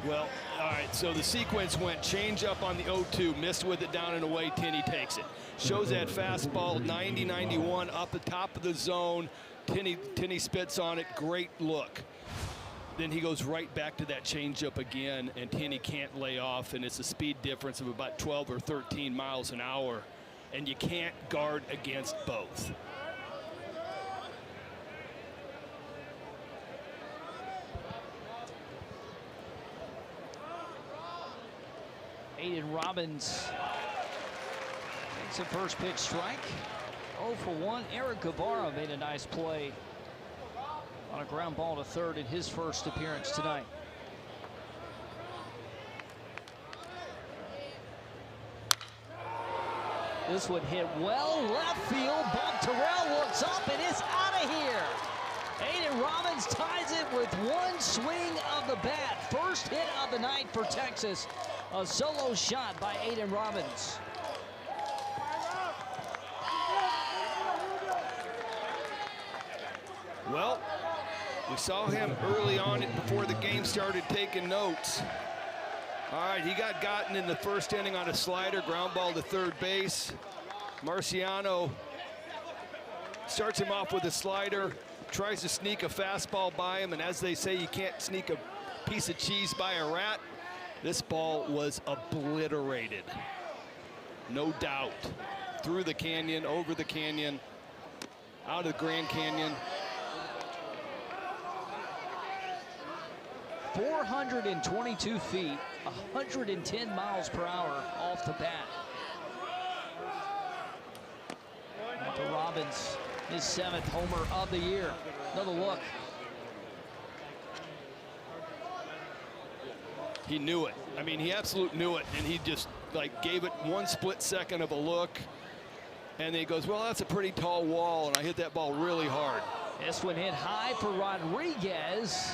Well, all right, so the sequence went change up on the 0-2, missed with it down and away, Tenney takes it. Shows that fastball, 90-91, up the top of the zone. Tenney spits on it, great look. Then he goes right back to that changeup again, and Tenney can't lay off, and it's a speed difference of about 12 or 13 miles an hour, and you can't guard against both. Aiden Robbins makes a first pitch strike. 0 for 1. Eric Guevara made a nice play on a ground ball to third in his first appearance tonight. This would hit well left field. Bob Terrell looks up and it's out of here. Aiden Robbins ties it with one swing of the bat. First hit of the night for Texas. A solo shot by Aiden Robbins. Well, we saw him early on before the game started taking notes. All right, he got gotten in the first inning on a slider, ground ball to third base. Marciano starts him off with a slider, tries to sneak a fastball by him, and as they say, you can't sneak a piece of cheese by a rat. This ball was obliterated. No doubt. Through the canyon, over the canyon, out of the Grand Canyon. 422 feet, 110 miles per hour off the bat. And to Robbins, his 7th homer of the year. Another look. He knew it. I mean, he absolutely knew it, and he just like gave it one split second of a look, and then he goes, well, that's a pretty tall wall, and I hit that ball really hard. This one hit high for Rodriguez.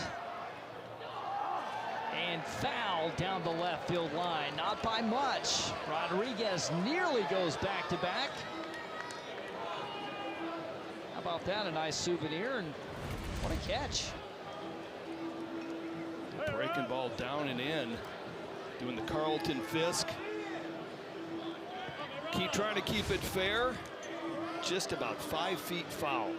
And foul down the left field line. Not by much. Rodriguez nearly goes back to back. How about that? A nice souvenir, and what a catch. Breaking ball down and in. Doing the Carlton Fisk. Trying to keep it fair. Just about 5 feet foul.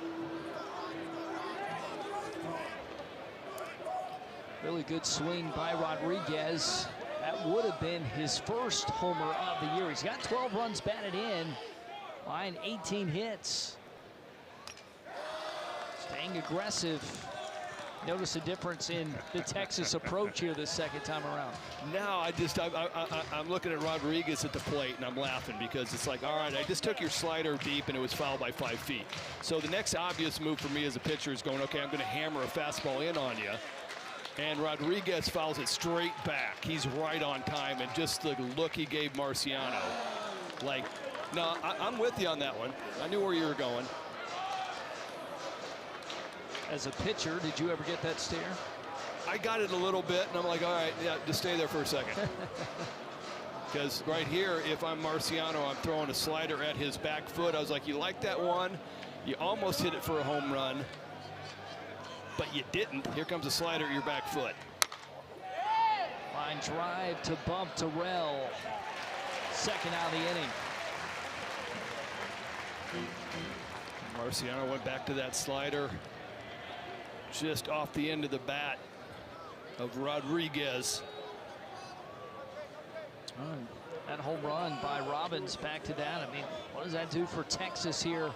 Really good swing by Rodriguez. That would have been his first homer of the year. He's got 12 runs batted in, line 18 hits. Staying aggressive. Notice a difference in the Texas approach here the second time around. Now I'm looking at Rodriguez at the plate and I'm laughing because it's like, all right, I just took your slider deep and it was fouled by 5 feet. So the next obvious move for me as a pitcher is going, okay, I'm going to hammer a fastball in on you. And Rodriguez fouls it straight back. He's right on time, and just the look he gave Marciano. Like, no, I'm with you on that one. I knew where you were going. As a pitcher, did you ever get that stare? I got it a little bit, and I'm like, all right, yeah, just stay there for a second. Because right here, if I'm Marciano, I'm throwing a slider at his back foot. I was like, you like that one? You almost hit it for a home run, but you didn't. Here comes a slider at your back foot. Line drive to bump Terrell. Second out of the inning. Marciano went back to that slider just off the end of the bat of Rodriguez. That home run by Robbins, back to that. I mean, what does that do for Texas here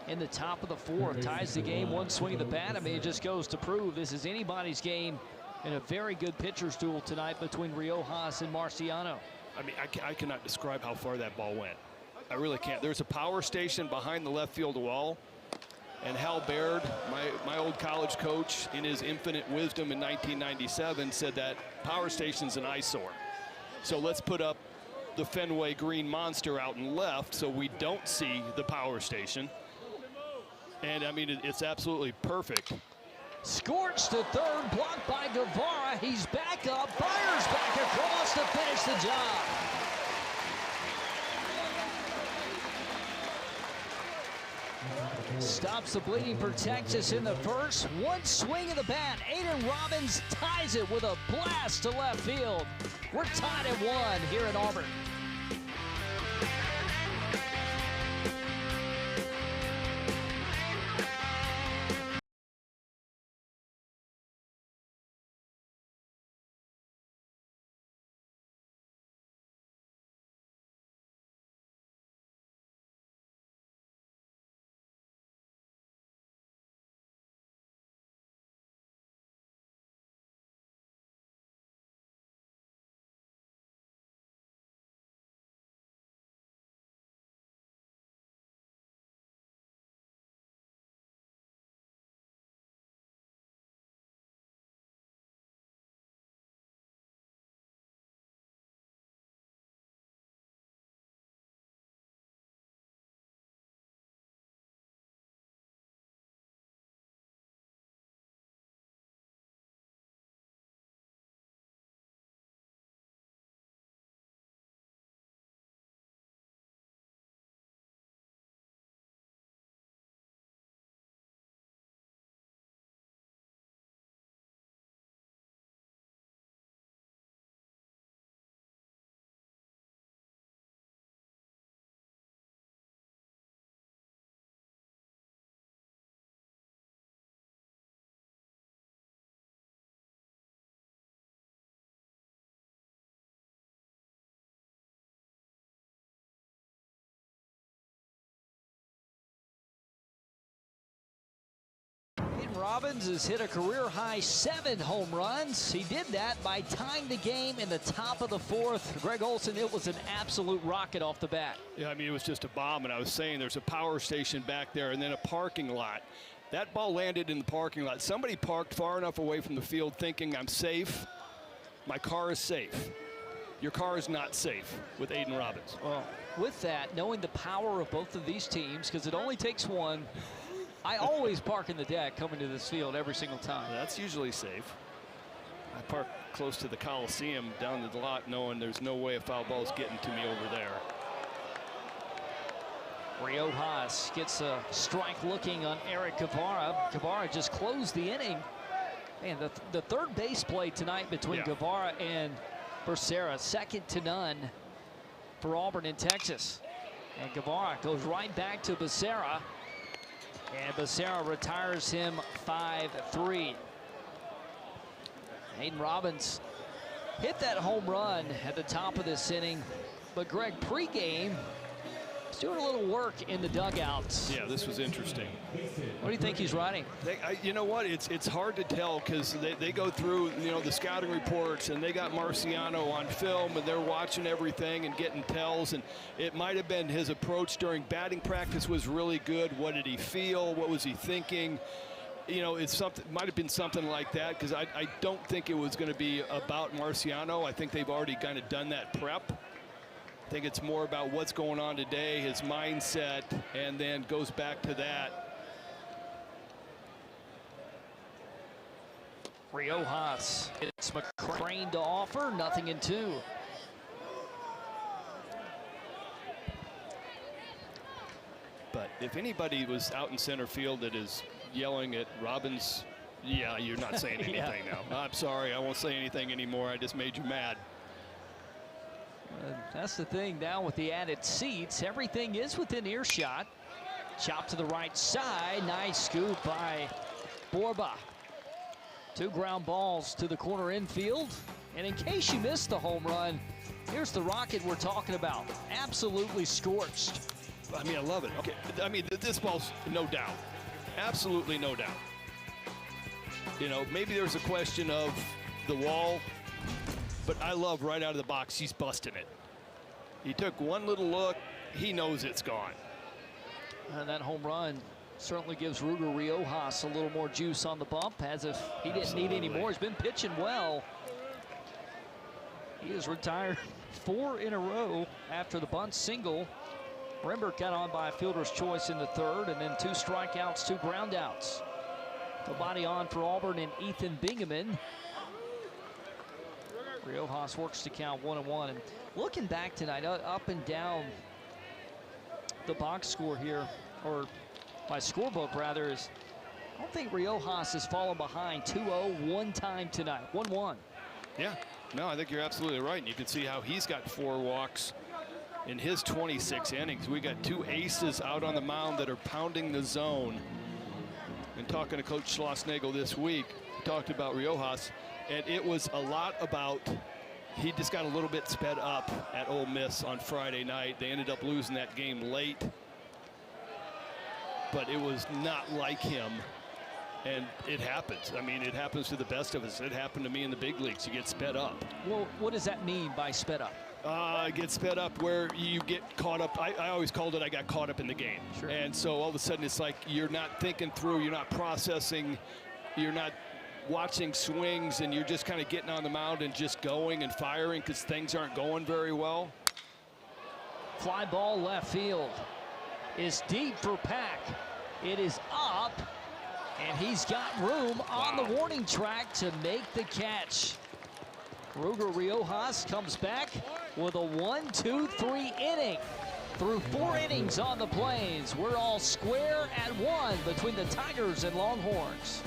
in the top of the fourth? Ties the game, one swing of the bat. I mean, it just goes to prove this is anybody's game, and a very good pitcher's duel tonight between Riojas and Marciano. I mean, I cannot describe how far that ball went. I really can't. There's a power station behind the left field wall, and Hal Baird, my old college coach, in his infinite wisdom in 1997, said that power station's an eyesore. So let's put up the Fenway Green Monster out in left so we don't see the power station. And I mean, it's absolutely perfect. Scorched to third, blocked by Guevara. He's back up, fires back across to finish the job. Stops the bleeding for Texas in the first. One swing of the bat. Aiden Robbins ties it with a blast to left field. We're tied at 1 here in Auburn. Robbins has hit a career-high 7 home runs. He did that by tying the game in the top of the fourth. Greg Olson, it was an absolute rocket off the bat. Yeah, I mean, it was just a bomb, and I was saying there's a power station back there and then a parking lot. That ball landed in the parking lot. Somebody parked far enough away from the field thinking, I'm safe. My car is safe. Your car is not safe with Aiden Robbins. Well, with that, knowing the power of both of these teams, because it only takes one, I always park in the deck coming to this field every single time. That's usually safe. I park close to the Coliseum down the lot knowing there's no way a foul ball is getting to me over there. Riojas gets a strike looking on Eric Guevara. Guevara just closed the inning. Man, the third base play tonight between Guevara and Becerra, second to none for Auburn in Texas. And Guevara goes right back to Becerra. And Becerra retires him 5-3. Aiden Robbins hit that home run at the top of this inning. But Greg, pregame, is doing a little work in the dugouts. Yeah, this was interesting. What do you think he's riding? You know what? It's hard to tell because they go through, the scouting reports, and they got Marciano on film, and they're watching everything and getting tells. And it might have been his approach during batting practice was really good. What did he feel? What was he thinking? It's something. Might have been something like that because I don't think it was going to be about Marciano. I think they've already kind of done that prep. I think it's more about what's going on today, his mindset, and then goes back to that. Riojas hits McCrane to offer, 0-2. But if anybody was out in center field that is yelling at Robbins, yeah, you're not saying anything now. I'm sorry, I won't say anything anymore. I just made you mad. That's the thing now with the added seats. Everything is within earshot. Chop to the right side. Nice scoop by Borba. 2 ground balls to the corner infield. And in case you missed the home run, here's the rocket we're talking about. Absolutely scorched. I mean, I love it. Okay, I mean, this ball's no doubt. Absolutely no doubt. You know, maybe there's a question of the wall, but I love right out of the box, he's busting it. He took one little look, he knows it's gone. And that home run certainly gives Ruger Riojas a little more juice on the bump, as if he didn't need any more. He's been pitching well. He has retired 4 in a row after the bunt single. Rembert got on by a fielder's choice in the 3rd, and then 2 strikeouts, 2 groundouts. Nobody on for Auburn and Ethan Bingaman. Riojas works to count 1-1. And looking back tonight, up and down the box score here, or my scorebook rather, is I don't think Riojas has fallen behind 2-0 one time tonight. 1-1. Yeah, no, I think you're absolutely right. And you can see how he's got 4 walks in his 26 innings. We got 2 aces out on the mound that are pounding the zone. And talking to Coach Schlossnagel this week, talked about Riojas, and it was a lot about he just got a little bit sped up at Ole Miss on Friday night. They ended up losing that game late, but it was not like him. And it happens. I mean, it happens to the best of us. It happened to me in the big leagues. You get sped up. Well, what does that mean by sped up? Get sped up where you get caught up. I always called it I got caught up in the game. Sure. And so all of a sudden it's like you're not thinking through, you're not processing, you're not watching swings, and you're just kind of getting on the mound and just going and firing because things aren't going very well. Fly ball left field is deep for Pack. It is up, and he's got room on the warning track to make the catch. Ruger Riojas comes back with a 1-2-3 inning. Through 4 innings on the Plains, we're all square at 1 between the Tigers and Longhorns.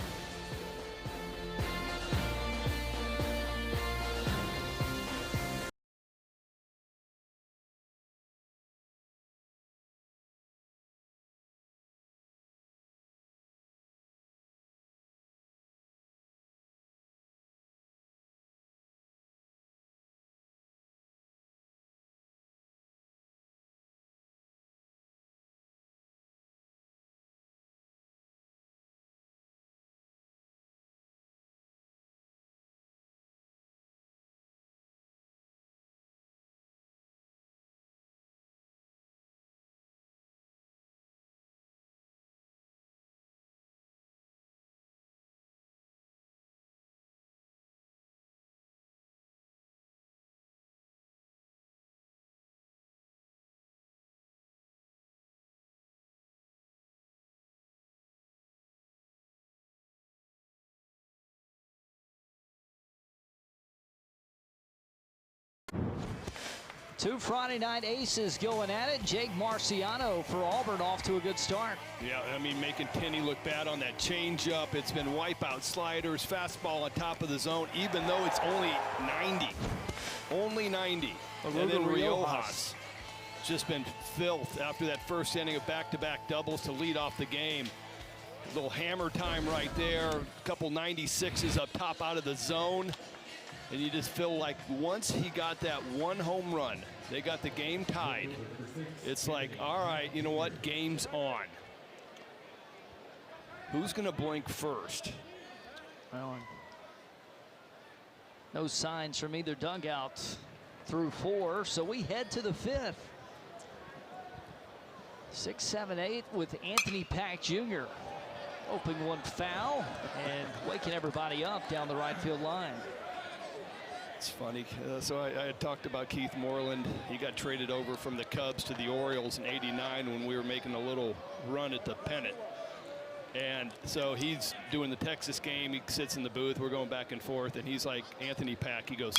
Two Friday night aces going at it. Jake Marciano for Auburn off to a good start. Yeah, I mean, making Tenney look bad on that changeup. It's been wipeout sliders, fastball on top of the zone, even though it's only 90. Only 90. And then Riojas just been filth after that first inning of back-to-back doubles to lead off the game. A little hammer time right there. A couple 96s up top out of the zone. And you just feel like once he got that one home run, they got the game tied. It's like, all right, you know what? Game's on. Who's going to blink first? Well, no signs from either dugout through 4, so we head to the 5th. 6, 7, 8 with Anthony Pack Jr. Opening one foul and waking everybody up down the right field line. It's funny. So I had talked about Keith Moreland. He got traded over from the Cubs to the Orioles in '89 when we were making a little run at the pennant. And so he's doing the Texas game. He sits in the booth. We're going back and forth. And he's like, Anthony Pack, he goes,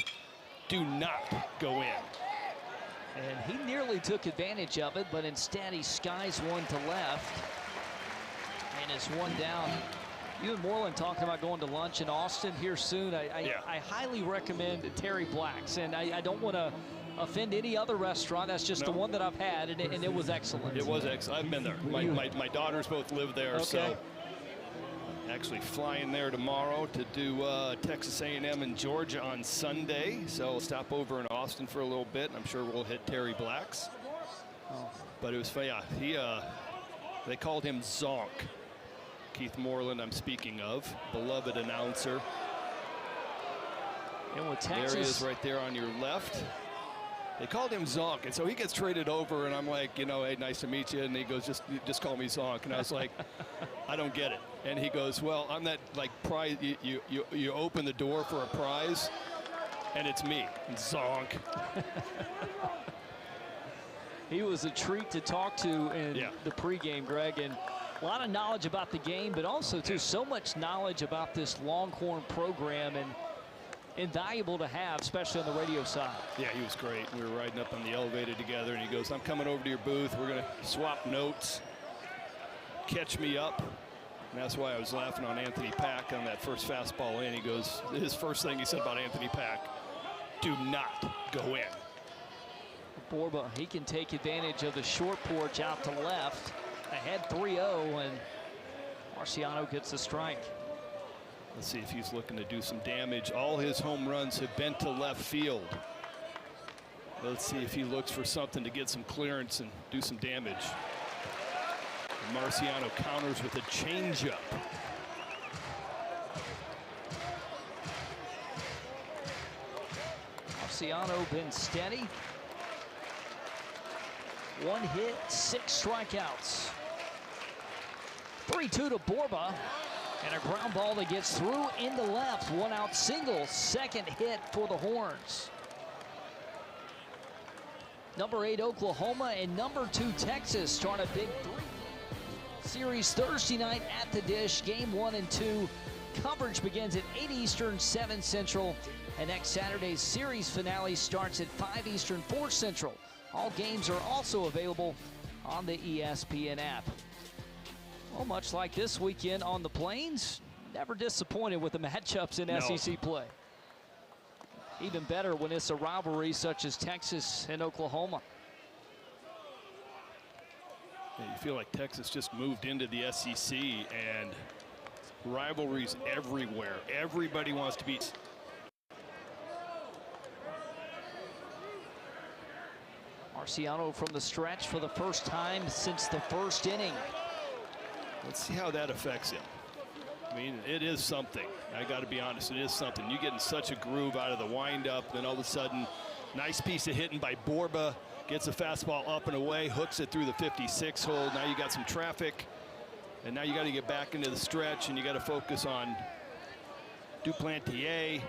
do not go in. And he nearly took advantage of it, but instead he skies one to left. And it's one down. You and Moreland talking about going to lunch in Austin here soon. I highly recommend Terry Black's, and I don't want to offend any other restaurant. That's just the one that I've had, and it was excellent. It was excellent. I've been there. My daughters both live there, so actually flying there tomorrow to do Texas A&M and Georgia on Sunday. So I'll stop over in Austin for a little bit. I'm sure we'll hit Terry Black's. But it was fun. Yeah, they called him Zonk. Keith Moreland, I'm speaking of, beloved announcer. And with Texas, there he is right there on your left. They called him Zonk, and so he gets traded over, and I'm like, you know, hey, nice to meet you. And he goes, just call me Zonk. And I was like, I don't get it. And he goes, well, I'm that like prize. You open the door for a prize, and it's me, Zonk. He was a treat to talk to in the pregame, Greg, and a lot of knowledge about the game, but also too so much knowledge about this Longhorn program, and invaluable to have, especially on the radio side. Yeah, he was great. We were riding up on the elevator together, and he goes, I'm coming over to your booth. We're going to swap notes. Catch me up. And that's why I was laughing on Anthony Pack on that first fastball in. He goes, his first thing he said about Anthony Pack, do not go in. Borba, he can take advantage of the short porch out to left. Ahead 3-0, and Marciano gets the strike. Let's see if he's looking to do some damage. All his home runs have been to left field. Let's see if he looks for something to get some clearance and do some damage. And Marciano counters with a changeup. Marciano been steady. 1 hit, 6 strikeouts. 3-2 to Borba. And a ground ball that gets through into left. 1 out single. Second hit for the Horns. Number 8 Oklahoma and number 2 Texas start a big 3 series Thursday night at the Dish. Game 1 and 2. Coverage begins at 8 Eastern, 7 Central. And next Saturday's series finale starts at 5 Eastern, 4 Central. All games are also available on the ESPN app. Well, much like this weekend on the Plains, never disappointed with the matchups in SEC play. Even better when it's a rivalry such as Texas and Oklahoma. Yeah, you feel like Texas just moved into the SEC, and rivalries everywhere. Everybody wants to beat. Marciano from the stretch for the first time since the first inning. Let's see how that affects him. I mean, it is something. I got to be honest, it is something. You get in such a groove out of the windup, then all of a sudden, nice piece of hitting by Borba, gets a fastball up and away, hooks it through the 56 hole. Now you got some traffic, and now you got to get back into the stretch, and you got to focus on Duplantier.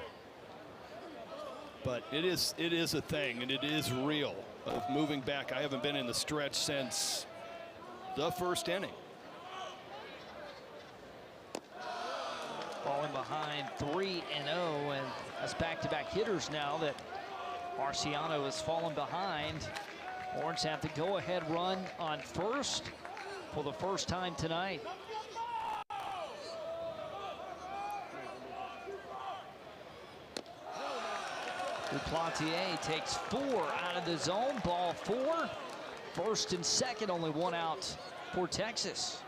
But it is a thing, and it is real of moving back. I haven't been in the stretch since the first inning. Falling behind 3-0, and that's back-to-back hitters now that Marciano has fallen behind. Horns have the go-ahead run on first for the first time tonight. Duplantier takes 4 out of the zone. Ball 4. First and second, only 1 out for Texas.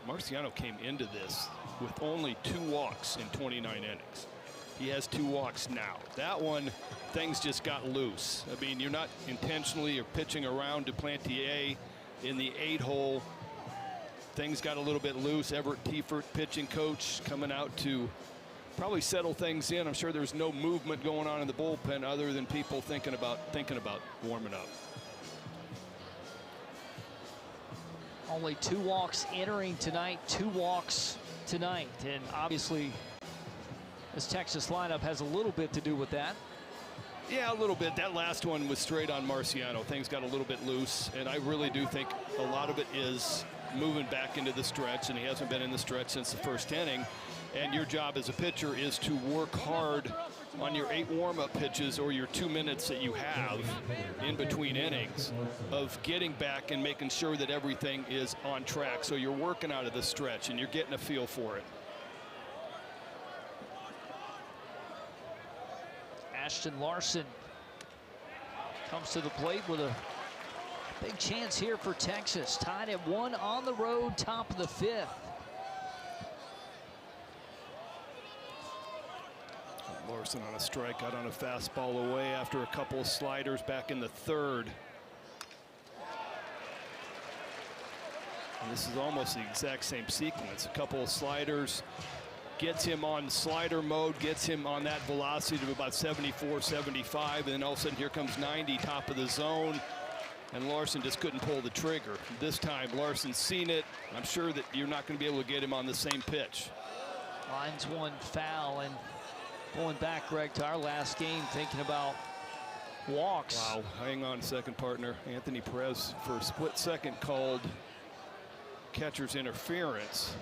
Marciano came into this with only 2 walks in 29 innings. He has 2 walks now. That one, things just got loose. I mean, you're not intentionally or pitching around Duplantier in the 8-hole. Things got a little bit loose. Everett Tiefert, pitching coach, coming out to probably settle things in. I'm sure there's no movement going on in the bullpen other than people thinking about warming up. Only 2 walks entering tonight, 2 walks tonight, and obviously this Texas lineup has a little bit to do with that. Yeah, a little bit. That last one was straight on Marciano. Things got a little bit loose, and I really do think a lot of it is moving back into the stretch, and he hasn't been in the stretch since the first inning. And your job as a pitcher is to work hard on your 8 warm-up pitches or your 2 minutes that you have in between innings of getting back and making sure that everything is on track. So you're working out of the stretch and you're getting a feel for it. Ashton Larson comes to the plate with a big chance here for Texas. Tied at 1 on the road, top of the 5th. Larson on a strikeout on a fastball away after a couple of sliders back in the 3rd. And this is almost the exact same sequence. A couple of sliders, gets him on slider mode, gets him on that velocity of about 74, 75, and then all of a sudden here comes 90, top of the zone, and Larson just couldn't pull the trigger. This time Larson's seen it. I'm sure that you're not going to be able to get him on the same pitch. Lines one foul, and going back, Greg, to our last game, thinking about walks. Wow, hang on a second, partner. Anthony Perez for a split second called catcher's interference.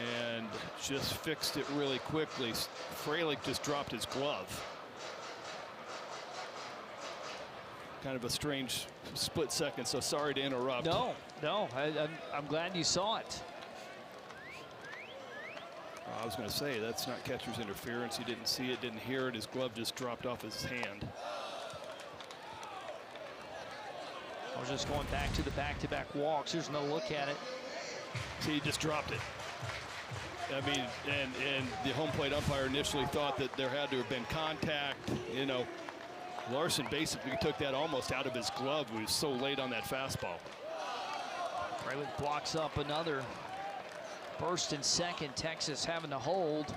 And just fixed it really quickly. Fralick just dropped his glove. Kind of a strange split second, so sorry to interrupt. No, I'm glad you saw it. I was going to say, that's not catcher's interference. He didn't see it, didn't hear it. His glove just dropped off his hand. I was just going back to the back-to-back walks. Here's no look at it. See, he just dropped it. I mean, and the home plate umpire initially thought that there had to have been contact. You know, Larson basically took that almost out of his glove. He was so late on that fastball. Fralick blocks up another. First and second, Texas having to hold.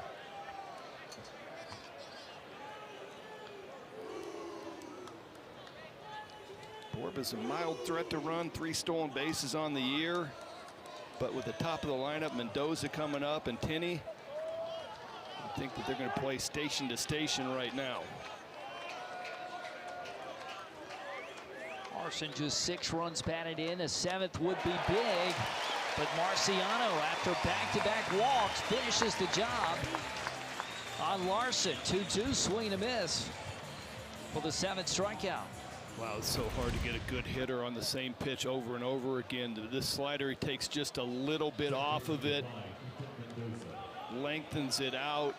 Borb is a mild threat to run, 3 stolen bases on the year. But with the top of the lineup, Mendoza coming up and Tinney, I think that they're going to play station to station right now. Larson just 6 runs batted in. A 7th would be big. But Marciano, after back-to-back walks, finishes the job on Larson. 2-2, swing and a miss for the 7th strikeout. Wow, it's so hard to get a good hitter on the same pitch over and over again. This slider, he takes just a little bit off of it, lengthens it out,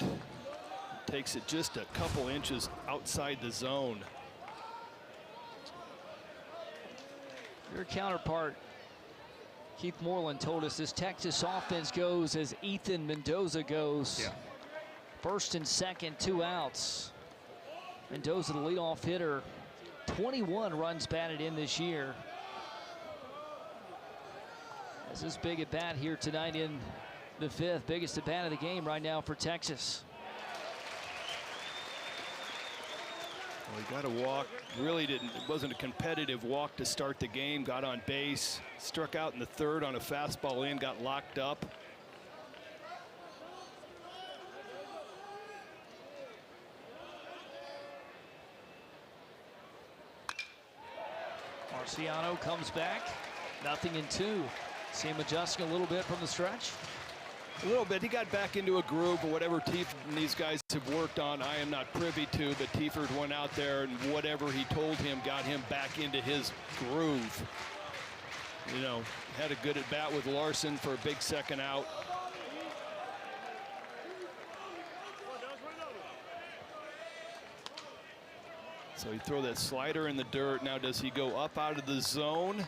takes it just a couple inches outside the zone. Your counterpart, Keith Moreland, told us this Texas offense goes as Ethan Mendoza goes. Yeah. First and second, 2 outs. Mendoza, the leadoff hitter. 21 runs batted in this year. This is big at bat here tonight in the 5th. Biggest at bat of the game right now for Texas. Well, he got a walk. Really didn't. It wasn't a competitive walk to start the game. Got on base. Struck out in the 3rd on a fastball in. Got locked up. Marciano comes back. Nothing in 2. See him adjusting a little bit from the stretch. A little bit. He got back into a groove, but whatever Tiefert and these guys have worked on, I am not privy to. But Tiefert went out there, and whatever he told him got him back into his groove. You know, had a good at bat with Larson for a big second out. So he throw that slider in the dirt. Now does he go up out of the zone?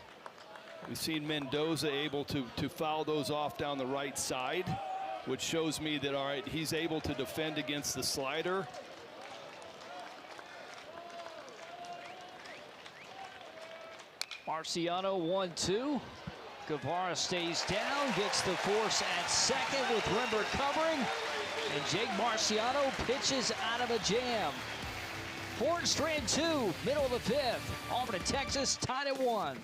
We've seen Mendoza able to foul those off down the right side, which shows me that, all right, he's able to defend against the slider. Marciano 1-2. Guevara stays down, gets the force at second with Rimber covering. And Jake Marciano pitches out of a jam. 4 strand 2, middle of the 5th. Auburn and Texas tied at 1.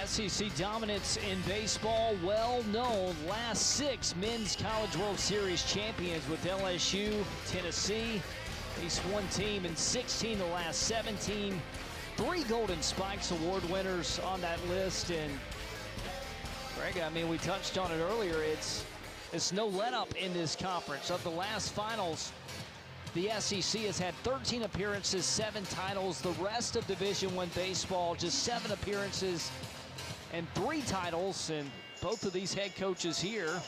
SEC dominance in baseball, well known. Last 6 men's College World Series champions with LSU, Tennessee. At least one team in 16 the last 17. 3 Golden Spikes Award winners on that list. And Greg, I mean, we touched on it earlier. It's no let-up in this conference. Of the last finals, the SEC has had 13 appearances, 7 titles. The rest of Division I baseball, just 7 appearances and 3 titles. And both of these head coaches here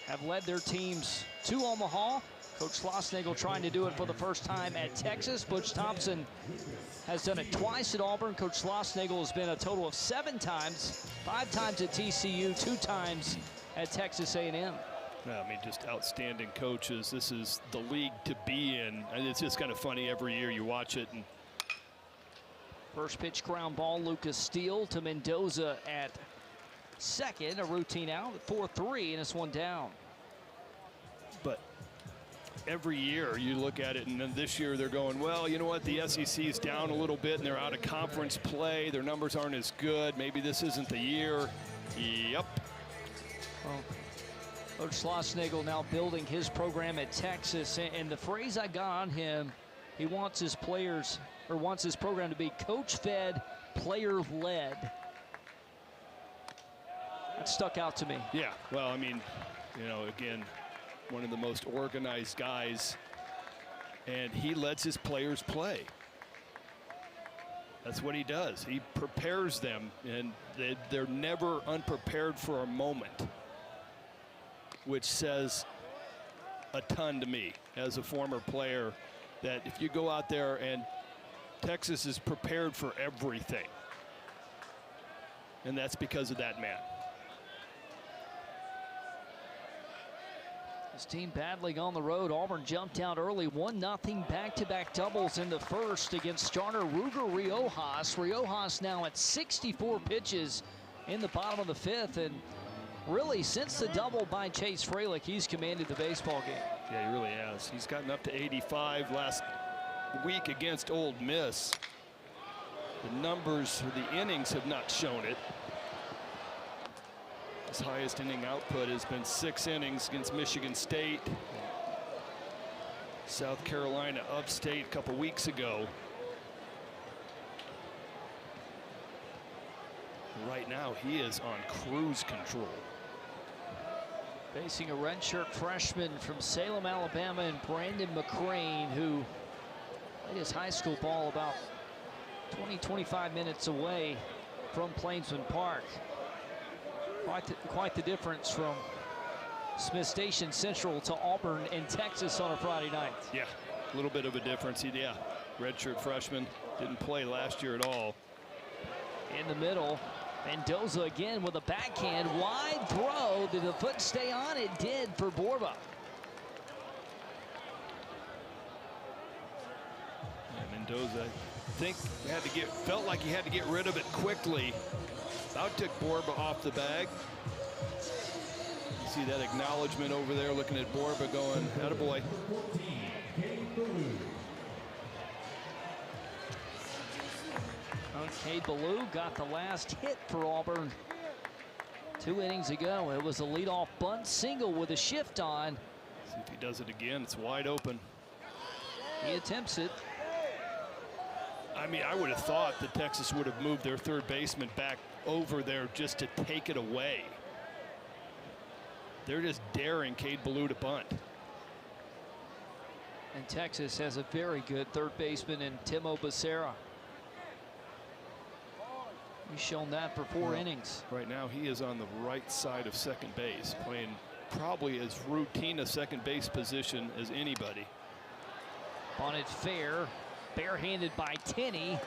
have led their teams to Omaha. Coach Schlossnagle trying to do it for the first time at Texas. Butch Thompson has done it twice at Auburn. Coach Schlossnagle has been a total of 7 times, 5 times at TCU, 2 times at Texas A&M. I mean, just outstanding coaches. This is the league to be in. And it's just kind of funny every year you watch it. And first pitch ground ball, Lucas Steele to Mendoza at second. A routine out at 4-3, and it's one down. But every year you look at it, and then this year they're going, well, you know what, the SEC is down a little bit and they're out of conference play. Their numbers aren't as good. Maybe this isn't the year. Yep. Well, Coach Schlossnagle now building his program at Texas, and the phrase I got on him, he wants his players, or wants his program to be coach-fed, player-led. That stuck out to me. Yeah, well, I mean, you know, again, one of the most organized guys, and he lets his players play. That's what he does. He prepares them, and they're never unprepared for a moment, which says a ton to me as a former player, that if you go out there and Texas is prepared for everything, and that's because of that man. His team battling on the road. Auburn jumped out early, 1-0 back-to-back doubles in the first against starter Ruger Riojas. Riojas now at 64 pitches in the bottom of the 5th, and really, since the double by Chase Freilich, he's commanded the baseball game. Yeah, he really has. He's gotten up to 85 last week against Ole Miss. The numbers, the innings have not shown it. His highest inning output has been 6 innings against Michigan State, South Carolina upstate a couple weeks ago. Right now, he is on cruise control. Facing a redshirt freshman from Salem, Alabama, and Brandon McCrane, who played his high school ball about 20-25 minutes away from Plainsman Park. Quite the difference from Smith Station Central to Auburn and Texas on a Friday night. Yeah, a little bit of a difference. Yeah, redshirt freshman, didn't play last year at all. In the middle, Mendoza again with a backhand, wide throw. Did the foot stay on? It did for Borba. Yeah, Mendoza, I think felt like he had to get rid of it quickly. About took Borba off the bag. You see that acknowledgement over there, looking at Borba going, attaboy. Cade Ballou got the last hit for Auburn 2 innings ago. It was a leadoff bunt single with a shift on. See if he does it again. It's wide open. He attempts it. I mean, I would have thought that Texas would have moved their third baseman back over there just to take it away. They're just daring Cade Ballou to bunt. And Texas has a very good third baseman in Timo Becerra. He's shown that for 4 innings. Right now, he is on the right side of second base, playing probably as routine a second base position as anybody. Bunted fair, barehanded by Tenney.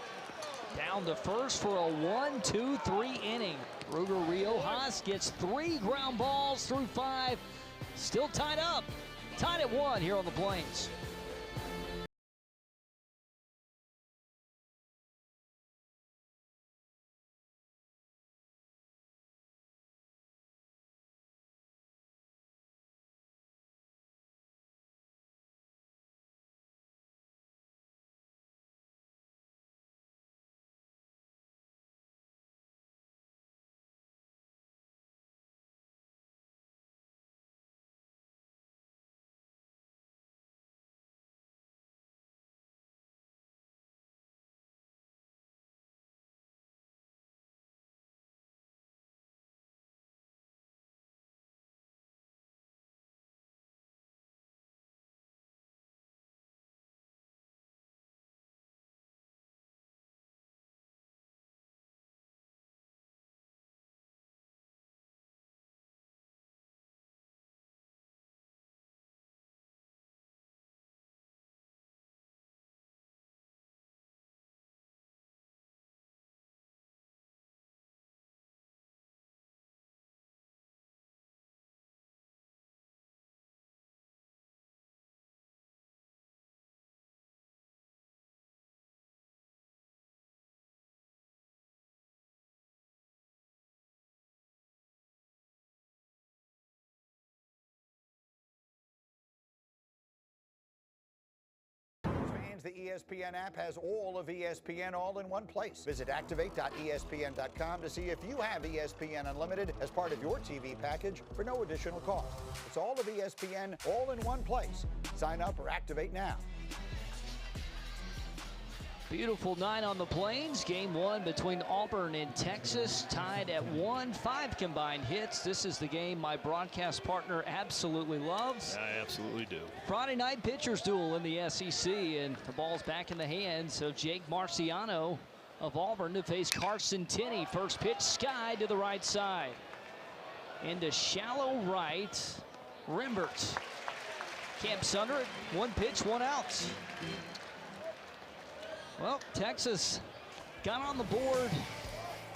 Down to first for a 1-2-3 inning. Ruger Riojas gets 3 ground balls through 5. Still tied up. Tied at 1 here on the Plains. The ESPN app has all of ESPN all in one place. Visit activate.espn.com to see if you have ESPN Unlimited as part of your TV package for no additional cost. It's all of ESPN all in one place. Sign up or activate now. Beautiful night on the Plains. Game one between Auburn and Texas, tied at 1, 5 combined hits. This is the game my broadcast partner absolutely loves. I absolutely do. Friday night pitchers duel in the SEC, and the ball's back in the hands of Jake Marciano of Auburn to face Carson Tenney. First pitch, sky to the right side. Into shallow right, Rimbert. Camps under it, one pitch, one out. Well, Texas got on the board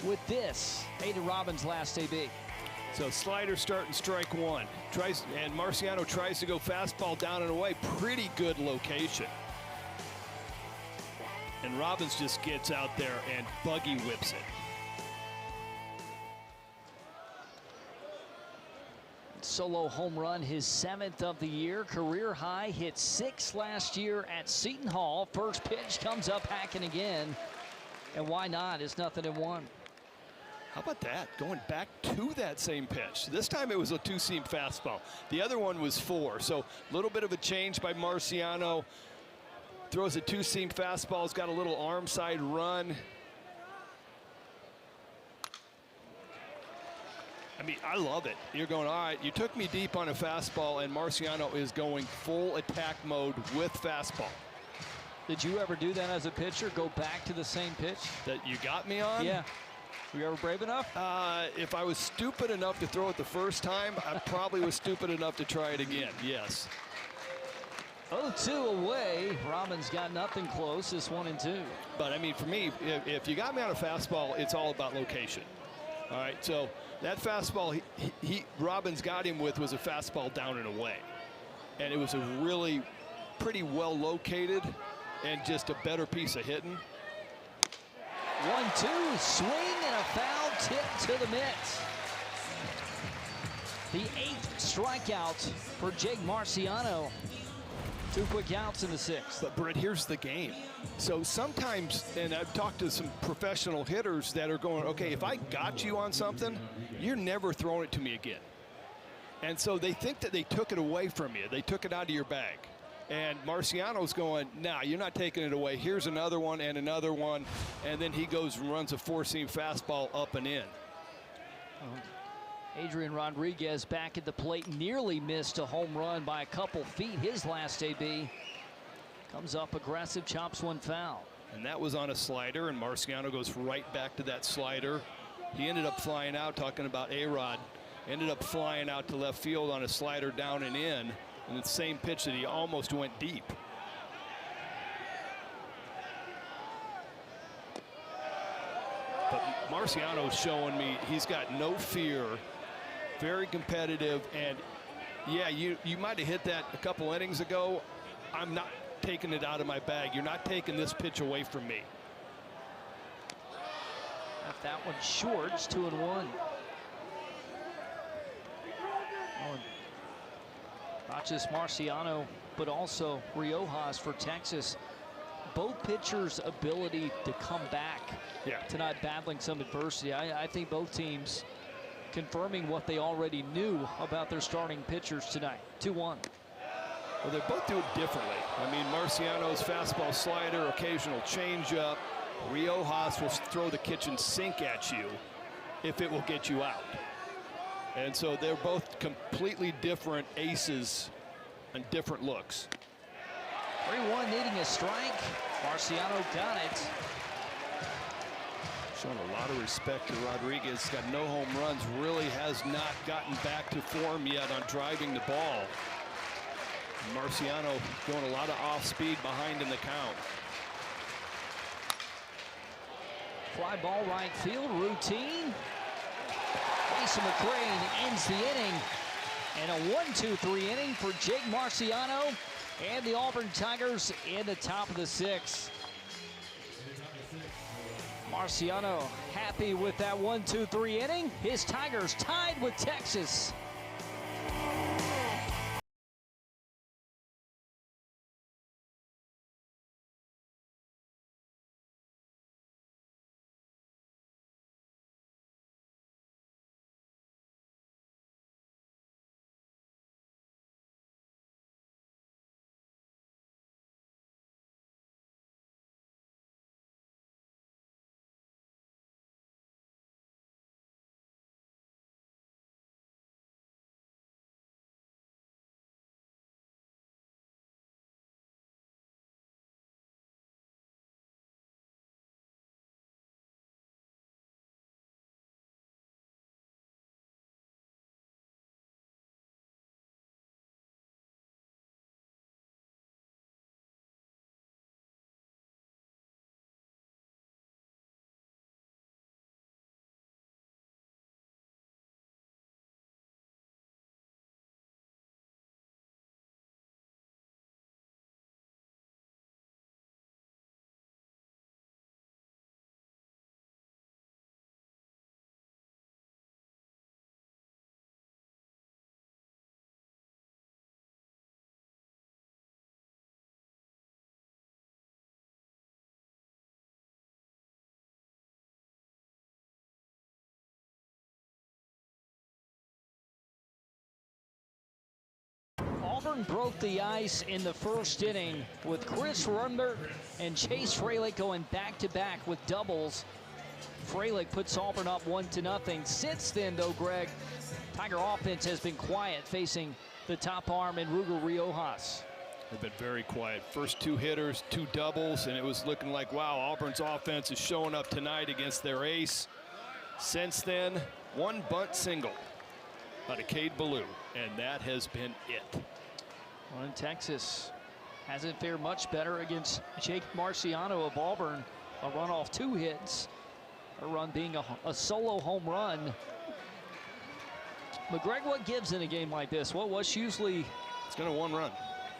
with this. Hayden Robbins' last AB. So slider starting strike one. And Marciano tries to go fastball down and away. Pretty good location. And Robbins just gets out there and buggy whips it. Solo home run, his 7th of the year. Career high, hit 6 last year at Seton Hall. First pitch comes up hacking again. And why not? It's 0-1. How about that? Going back to that same pitch. This time it was a two-seam fastball. The other one was 4. So a little bit of a change by Marciano. Throws a two-seam fastball. He's got a little arm side run. I mean, I love it. You're going, all right, you took me deep on a fastball, and Marciano is going full attack mode with fastball. Did you ever do that as a pitcher, go back to the same pitch? That you got me on? Yeah. Were you ever brave enough? If I was stupid enough to throw it the first time, I probably was stupid enough to try it again, yes. 0-2 away. Robbins got nothing close, this 1-2. But, I mean, for me, if you got me on a fastball, it's all about location. All right, so that fastball Robbins got him with was a fastball down and away. And it was a really pretty well located and just a better piece of hitting. 1-2, swing and a foul tip to the mitt. The 8th strikeout for Jake Marciano. 2 quick outs in the 6th. But Brett, here's the game. So sometimes, and I've talked to some professional hitters that are going, okay, if I got you on something, you're never throwing it to me again. And so they think that they took it away from you. They took it out of your bag. And Marciano's going, nah, you're not taking it away. Here's another one and another one. And then he goes and runs a 4-seam fastball up and in. Adrian Rodriguez back at the plate, nearly missed a home run by a couple feet. His last AB comes up aggressive, chops one foul. And that was on a slider, and Marciano goes right back to that slider. He ended up flying out, talking about A-Rod, ended up flying out to left field on a slider down and in, and the same pitch that he almost went deep. But Marciano's showing me he's got no fear, very competitive, and yeah, you might have hit that a couple innings ago. I'm not taking it out of my bag. You're not taking this pitch away from me. Left that one short. It's 2-1. Not just Marciano, but also Riojas for Texas. Both pitchers' ability to come back tonight, battling some adversity. I think both teams confirming what they already knew about their starting pitchers tonight. 2-1. Well, they both do it differently. I mean, Marciano's fastball, slider, occasional changeup. Riojas will throw the kitchen sink at you if it will get you out. And so they're both completely different aces and different looks. 3-1 needing a strike. Marciano got it. Showing a lot of respect to Rodriguez. Got no home runs. Really has not gotten back to form yet on driving the ball. Marciano going a lot of off speed behind in the count. Fly ball right field, routine. Mason McCrane ends the inning. And a 1-2-3 inning for Jake Marciano and the Auburn Tigers in the top of the 6th. Marciano happy with that 1-2-3 inning. His Tigers tied with Texas. Auburn broke the ice in the first inning with Chris Rembert and Chase Freilich going back-to-back with doubles. Freilich puts Auburn up 1-0. Since then, though, Greg, Tiger offense has been quiet facing the top arm in Ruger Riojas. They've been very quiet. First 2 hitters, 2 doubles, and it was looking like, wow, Auburn's offense is showing up tonight against their ace. Since then, 1 bunt single out of Cade Ballou, and that has been it. Well, in Texas hasn't fared much better against Jake Marciano of Auburn. A run off 2 hits, a run being a solo home run. But Greg, what gives in a game like this? What's usually? It's going to 1 run.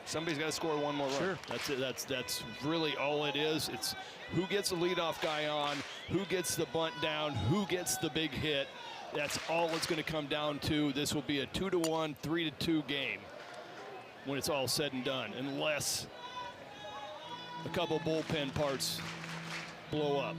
Somebody's got to score 1 more run. Sure. That's it. That's really all it is. It's who gets the leadoff guy on, who gets the bunt down, who gets the big hit. That's all it's going to come down to. This will be a 2-1, 3-2 game when it's all said and done, unless a couple bullpen parts blow up.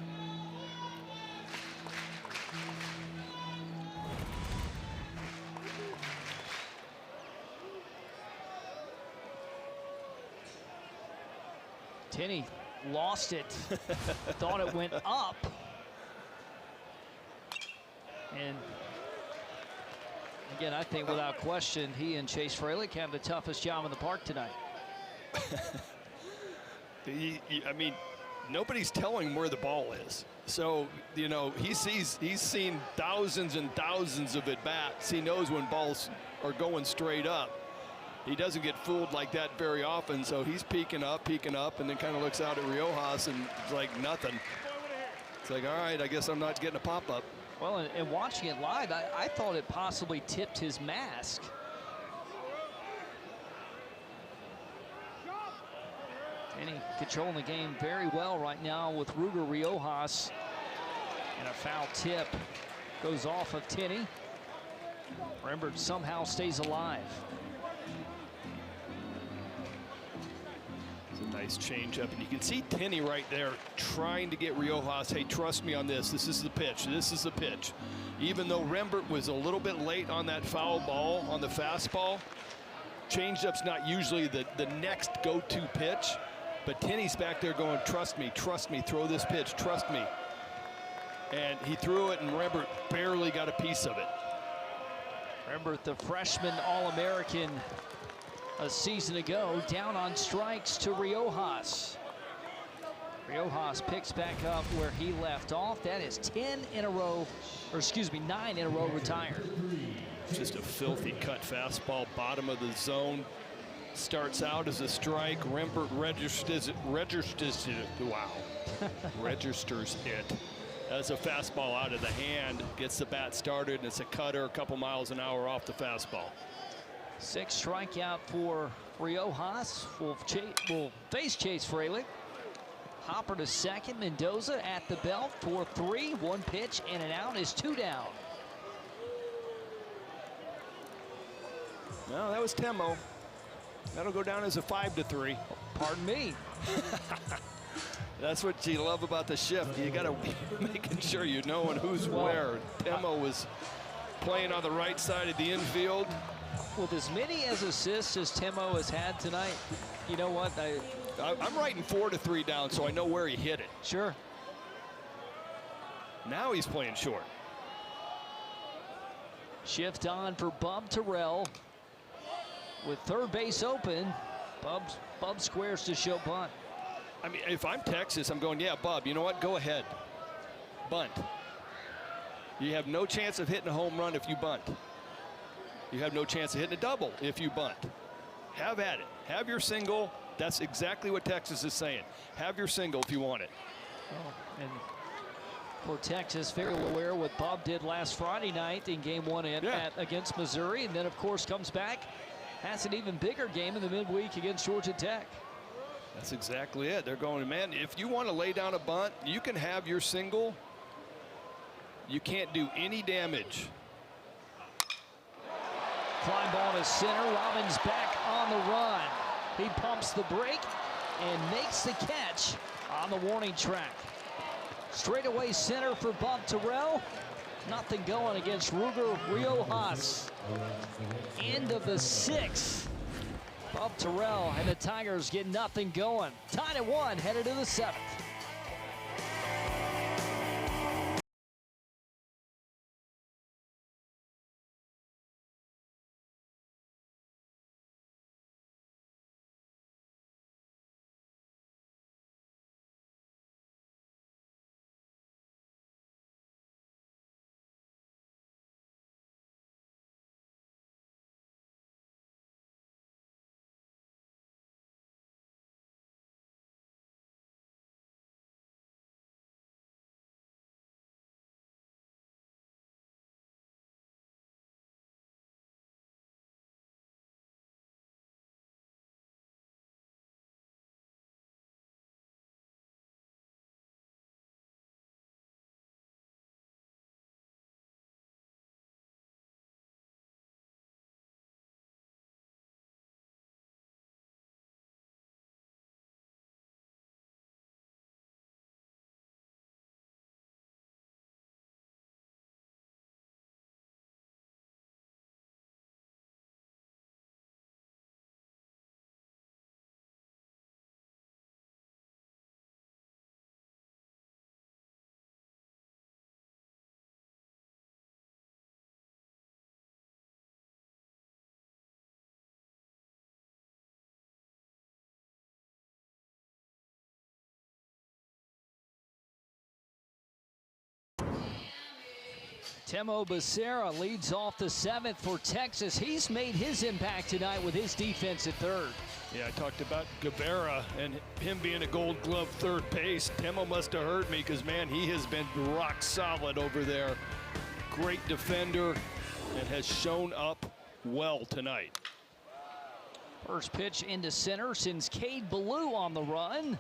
Tenney lost it, thought it went up. And again, I think without question, he and Chase Freilich have the toughest job in the park tonight. I mean, nobody's telling him where the ball is. So, you know, he's seen thousands and thousands of at-bats. He knows when balls are going straight up. He doesn't get fooled like that very often, so he's peeking up, and then kind of looks out at Riojas and it's like nothing. It's like, all right, I guess I'm not getting a pop-up. Well, and watching it live, I thought it possibly tipped his mask. Tenney controlling the game very well right now with Ruger Riojas. And a foul tip goes off of Tenney. Rembert somehow stays alive. Nice change-up, and you can see Tenney right there trying to get Riojas, hey, trust me on this. This is the pitch. This is the pitch. Even though Rembert was a little bit late on that foul ball on the fastball, change-up's not usually the next go-to pitch, but Tenney's back there going, trust me, throw this pitch, trust me. And he threw it, and Rembert barely got a piece of it. Rembert, the freshman All-American a season ago, down on strikes to Riojas. Riojas picks back up where he left off. That is 9 in a row retired. Just a filthy cut fastball, bottom of the zone. Starts out as a strike. Rembert registers it. Wow. Registers it as a fastball out of the hand. Gets the bat started, and it's a cutter a couple miles an hour off the fastball. 6 strikeout for Riojas. Will face Chase Freilich. Hopper to second. Mendoza at the belt for 3. 1 pitch and an out is 2 down. No, that was Temo. That'll go down as a 5-3. Pardon me. That's what you love about the shift. You got to be making sure you know who's where. Temo was playing on the right side of the infield. With as many assists as Temo has had tonight, you know what? I'm writing 4-3 down, so I know where he hit it. Sure. Now he's playing short. Shift on for Bub Terrell. With third base open, Bub squares to show bunt. I mean, if I'm Texas, I'm going, yeah, Bub, you know what? Go ahead. Bunt. You have no chance of hitting a home run if you bunt. You have no chance of hitting a double if you bunt. Have at it. Have your single. That's exactly what Texas is saying. Have your single if you want it. Oh, and for Texas, very aware what Bob did last Friday night in game 1 against Missouri, and then of course comes back, has an even bigger game in the midweek against Georgia Tech. That's exactly it. They're going, man, if you want to lay down a bunt, you can have your single. You can't do any damage. Fly ball to center. Robbins back on the run. He pumps the brake and makes the catch on the warning track. Straightaway center for Bob Terrell. Nothing going against Ruger Riojas. End of the 6th. Bob Terrell and the Tigers get nothing going. Tied at 1, headed to the 7th. Temo Becerra leads off the 7th for Texas. He's made his impact tonight with his defense at 3rd. Yeah, I talked about Guevara and him being a Gold Glove 3rd base. Temo must have heard me because, man, he has been rock solid over there. Great defender and has shown up well tonight. First pitch into center sends Cade Ballou on the run.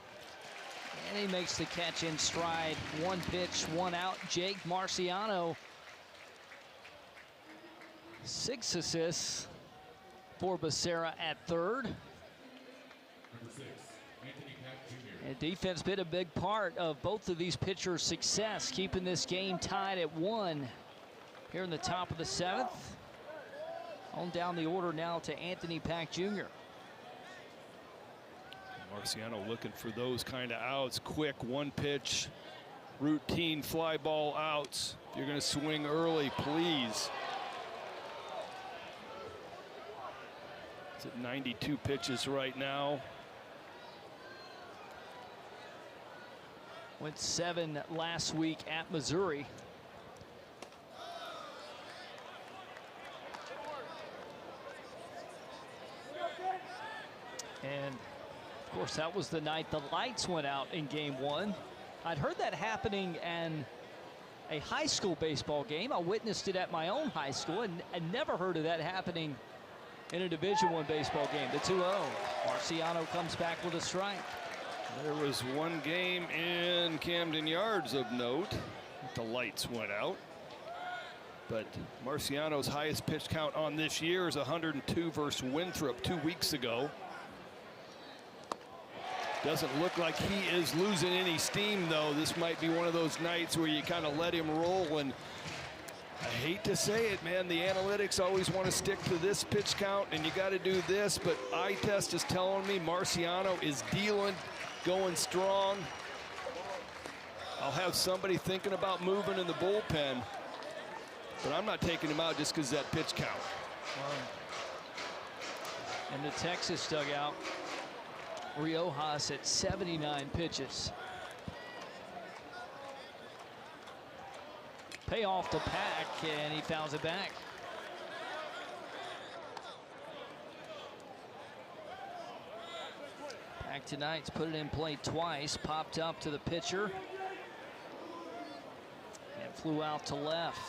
And he makes the catch in stride. 1 pitch, 1 out. Jake Marciano. 6 assists for Becerra at 3rd. And defense been a big part of both of these pitchers' success, keeping this game tied at 1 here in the top of the 7th. On down the order now to Anthony Pack Jr. Marciano looking for those kind of outs. Quick 1 pitch, routine fly ball outs. If you're going to swing early, please. It's at 92 pitches right now. Went 7 last week at Missouri. And of course, that was the night the lights went out in game 1. I'd heard that happening in a high school baseball game. I witnessed it at my own high school, and I never heard of that happening in a Division I baseball game. The 2-0. Marciano comes back with a strike. There was 1 game in Camden Yards of note. The lights went out. But Marciano's highest pitch count on this year is 102 versus Winthrop 2 weeks ago. Doesn't look like he is losing any steam, though. This might be one of those nights where you kind of let him roll. And I hate to say it, man, the analytics always want to stick to this pitch count, and you got to do this, but eye test is telling me Marciano is dealing, going strong. I'll have somebody thinking about moving in the bullpen, but I'm not taking him out just because that pitch count. In the Texas dugout, Riojas at 79 pitches. Payoff to Pack, and he fouls it back. Pack tonight's put it in play twice, popped up to the pitcher, and flew out to left.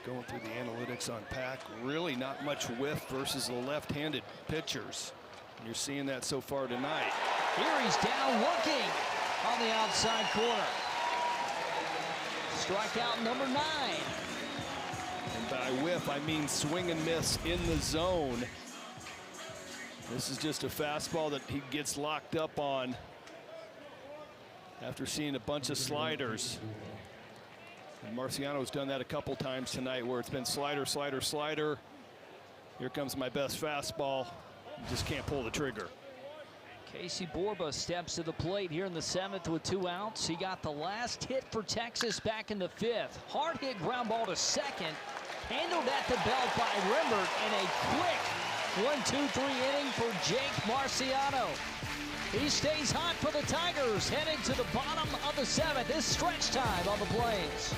Going through the analytics on Pack, really not much whiff versus the left-handed pitchers. And you're seeing that so far tonight. Here he's down looking on the outside corner. Strikeout number 9. And by whiff, I mean swing and miss in the zone. This is just a fastball that he gets locked up on after seeing a bunch of sliders. And Marciano's done that a couple times tonight where it's been slider, slider, slider. Here comes my best fastball. You just can't pull the trigger. Casey Borba steps to the plate here in the 7th with 2 outs. He got the last hit for Texas back in the 5th. Hard hit ground ball to second. Handled at the belt by Rembert, and a quick 1-2-3 inning for Jake Marciano. He stays hot for the Tigers, headed to the bottom of the 7th. It's stretch time on the Plains.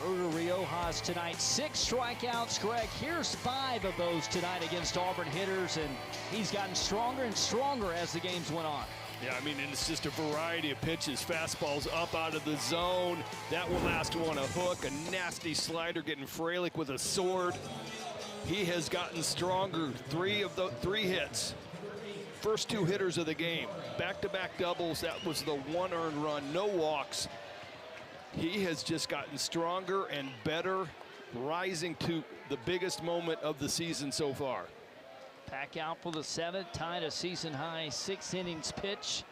Riojas tonight, 6 strikeouts. Greg, here's 5 of those tonight against Auburn hitters, and he's gotten stronger and stronger as the games went on. Yeah, I mean, it's just a variety of pitches. Fastballs up out of the zone. That one last one, a hook, a nasty slider, getting Fralick with a sword. He has gotten stronger. 3 of the 3 hits. First 2 hitters of the game. Back-to-back doubles. That was the 1 earned run, no walks. He has just gotten stronger and better, rising to the biggest moment of the season so far. Pack out for the 7th, tied a season-high 6 innings pitch.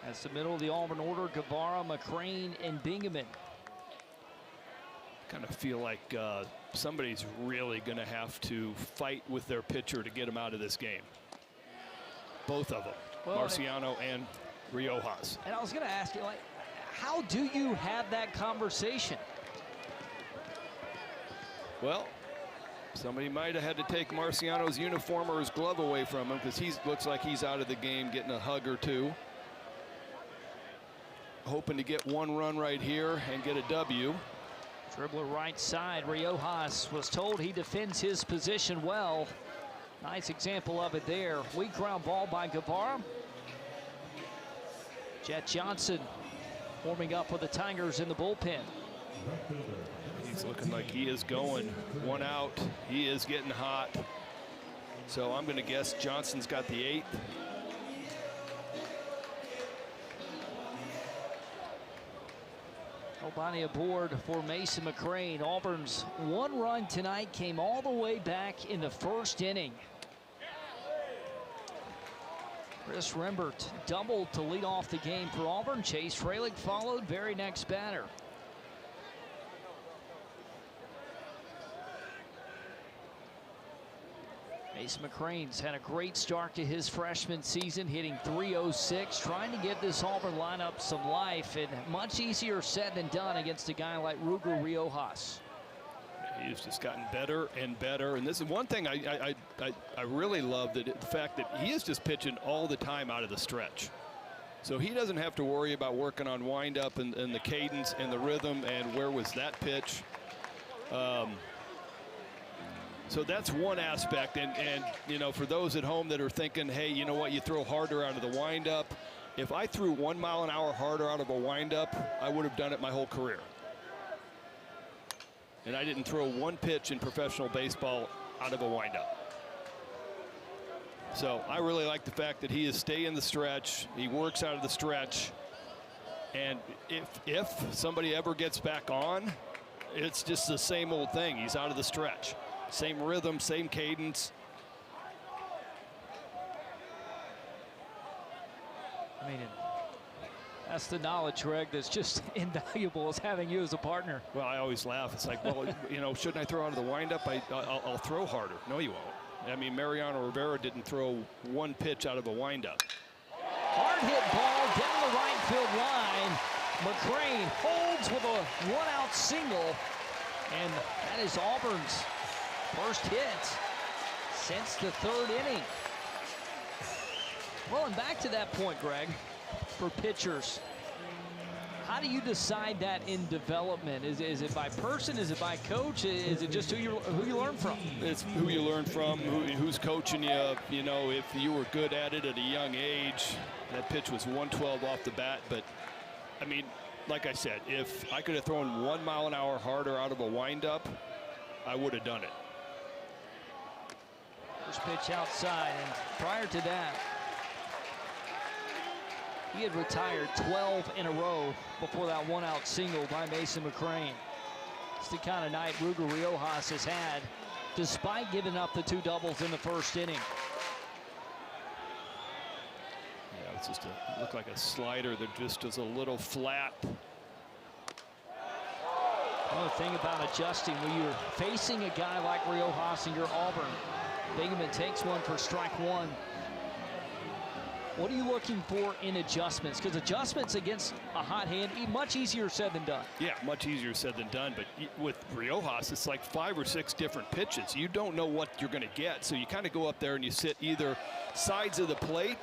That's the middle of the Auburn order, Guevara, McCrane, and Bingaman. Kind of feel like somebody's really going to have to fight with their pitcher to get him out of this game. Both of them, well, Marciano and Riojas. And I was going to ask you, like, how do you have that conversation? Well, somebody might have had to take Marciano's uniform or his glove away from him, because he looks like he's out of the game, getting a hug or 2. Hoping to get 1 run right here and get a W. Dribbler right side. Riojas was told he defends his position well. Nice example of it there. Weak ground ball by Guevara. Jet Johnson warming up with the Tigers in the bullpen. He's looking like he is going 1 out. He is getting hot. So I'm going to guess Johnson's got the 8th. Nobody aboard for Mason McCrane. Auburn's 1 run tonight came all the way back in the 1st inning. Chris Rembert doubled to lead off the game for Auburn. Chase Fralick followed, very next batter. Mason McCrane's had a great start to his freshman season, hitting .306, trying to give this Auburn lineup some life, and much easier said than done against a guy like Ruger Riojas. He's just gotten better and better, and this is one thing I really love, that the fact that he is just pitching all the time out of the stretch. So he doesn't have to worry about working on windup and the cadence and the rhythm and where was that pitch. So that's one aspect, and you know, for those at home that are thinking, hey, you know what, you throw harder out of the windup. If I threw 1 mile an hour harder out of a windup, I would have done it my whole career. And I didn't throw 1 pitch in professional baseball out of a windup. So I really like the fact that he is staying in the stretch. He works out of the stretch. And if somebody ever gets back on, it's just the same old thing. He's out of the stretch. Same rhythm, same cadence. I mean, that's the knowledge, Greg, that's just invaluable, as having you as a partner. Well, I always laugh. It's like, well, you know, shouldn't I throw out of the windup? I'll throw harder. No, you won't. I mean, Mariano Rivera didn't throw one pitch out of a windup. Hard hit ball down the right field line. McCrane holds with a one-out single, and that is Auburn's first hit since the third inning. Well, and back to that point, Greg, for pitchers, how do you decide that in development? Is it by person? Is it by coach? Is it just who you learn from? It's who you learn from, who's coaching you. You know, if you were good at it at a young age, that pitch was 112 off the bat. But, I mean, like I said, if I could have thrown 1 mile an hour harder out of a windup, I would have done it. First pitch outside, and prior to that, he had retired 12 in a row before that one-out single by Mason McCrane. It's the kind of night Ruger Riojas has had, despite giving up the 2 doubles in the first inning. Yeah, it's just looked like a slider that just is a little flat. Another thing about adjusting, when you're facing a guy like Riojas and you're Auburn, Bingaman takes one for strike 1. What are you looking for in adjustments? Because adjustments against a hot hand, much easier said than done. Yeah, much easier said than done. But with Riojas, it's like 5 or 6 different pitches. You don't know what you're going to get. So you kind of go up there and you sit either sides of the plate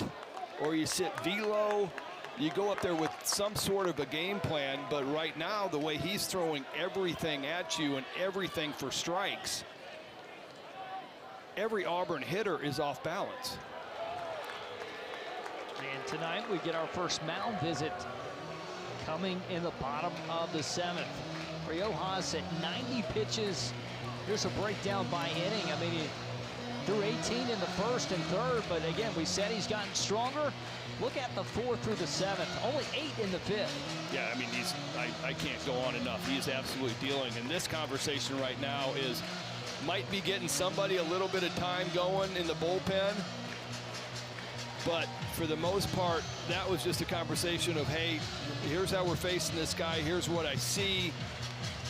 or you sit velo. You go up there with some sort of a game plan. But right now, the way he's throwing everything at you and everything for strikes, every Auburn hitter is off balance. And tonight we get our first mound visit coming in the bottom of the 7th. Riojas at 90 pitches. Here's a breakdown by inning. I mean, he threw 18 in the first and third, but again, we said he's gotten stronger. Look at the 4th through the 7th. Only 8 in the 5th. Yeah, I mean, I can't go on enough. He is absolutely dealing. And this conversation right now might be getting somebody a little bit of time going in the bullpen. But for the most part, that was just a conversation of, hey, here's how we're facing this guy. Here's what I see,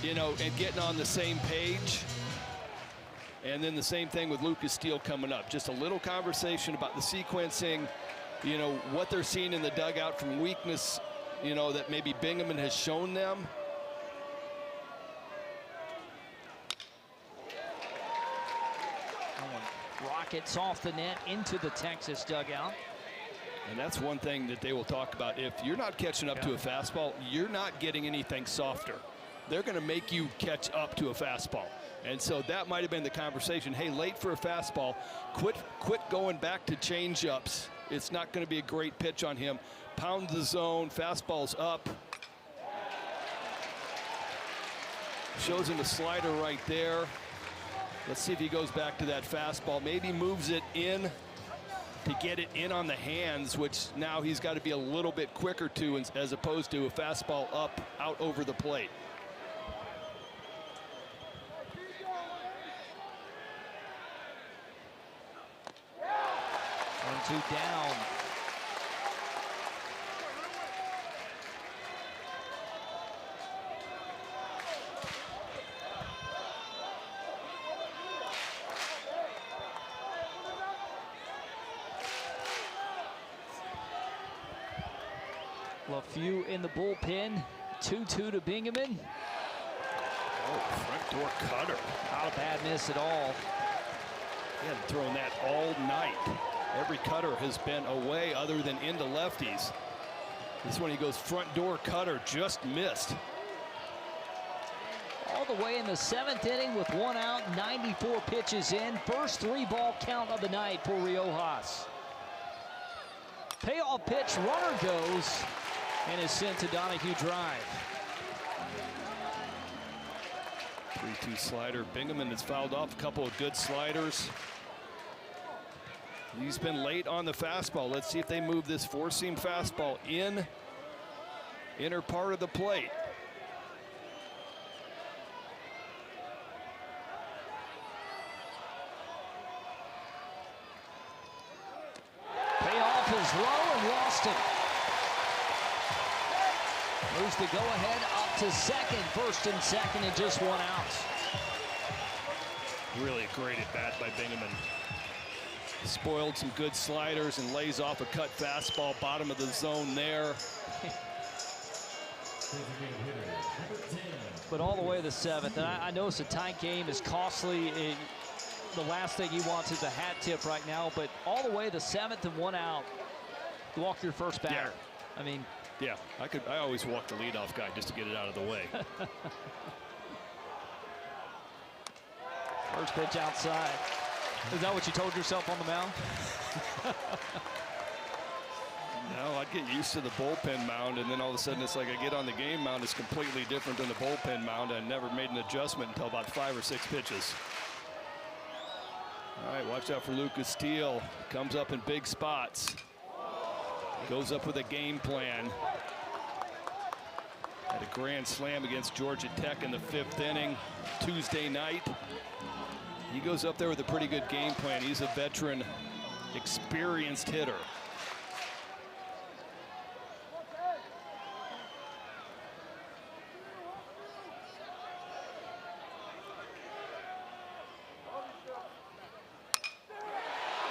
you know, and getting on the same page. And then the same thing with Lucas Steele coming up. Just a little conversation about the sequencing, you know, what they're seeing in the dugout from weakness, you know, that maybe Bingaman has shown them. Rockets off the net into the Texas dugout. And that's one thing that they will talk about. If you're not catching up to a fastball, you're not getting anything softer. They're going to make you catch up to a fastball. And so that might have been the conversation. Hey, late for a fastball. Quit going back to changeups. It's not going to be a great pitch on him. Pound the zone. Fastball's up. Shows him a slider right there. Let's see if he goes back to that fastball. Maybe moves it in to get it in on the hands, which now he's got to be a little bit quicker to, as opposed to a fastball up, out over the plate. 1-2 down. LaFew in the bullpen. 2-2 to Bingaman. Oh, front door cutter. Not a bad miss at all. He hadn't thrown that all night. Every cutter has been away other than into lefties. This one he goes front door cutter, just missed. All the way in the 7th inning with 1 out, 94 pitches in. First 3-ball count of the night for Riojas. Payoff pitch, runner goes, and is sent to Donahue Drive. 3-2 slider. Bingaman has fouled off a couple of good sliders. He's been late on the fastball. Let's see if they move this 4-seam fastball in inner part of the plate. is low and lost him. Moves the go-ahead up to second. First and second and just one out. Really a great at-bat by Bingaman. Spoiled some good sliders and lays off a cut fastball, bottom of the zone there. But all the way to the seventh, and I know it's a tight game, it's costly. The last thing he wants is a hat tip right now, but all the way to the seventh and one out, walk your first batter. Yeah. I mean, yeah, I always walk the leadoff guy just to get it out of the way. First pitch outside. Is that what you told yourself on the mound? No, I'd get used to the bullpen mound, and then all of a sudden it's like I get on the game mound. It's completely different than the bullpen mound. I never made an adjustment until about 5 or 6 pitches. All right, watch out for Lucas Steele. Comes up in big spots. Goes up with a game plan. Had a grand slam against Georgia Tech in the 5th inning Tuesday night. He goes up there with a pretty good game plan. He's a veteran, experienced hitter.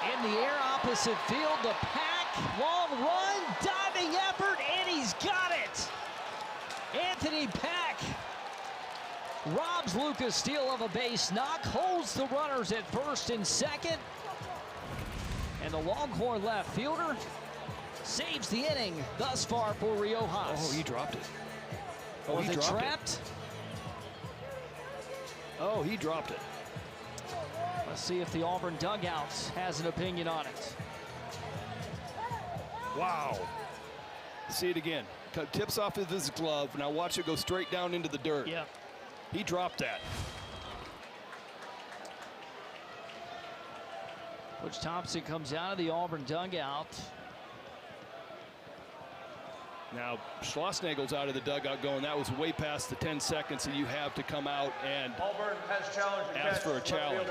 In the air, opposite field, the Pack, long run, diving effort, and he's got it. Anthony Pack robs Lucas Steele of a base knock, holds the runners at first and second, and the Longhorn left fielder saves the inning thus far for Riojas. Oh, he dropped it. Oh, Was he it dropped trapped? it. Oh, he dropped it. Let's see if the Auburn dugouts has an opinion on it. Wow. See it again. Tips off of his glove. Now watch it go straight down into the dirt. Yep. He dropped that. Coach Thompson comes out of the Auburn dugout. Now Schlossnagel's out of the dugout going, that was way past the 10 seconds that you have to come out and Auburn has challenged the ask for a challenge.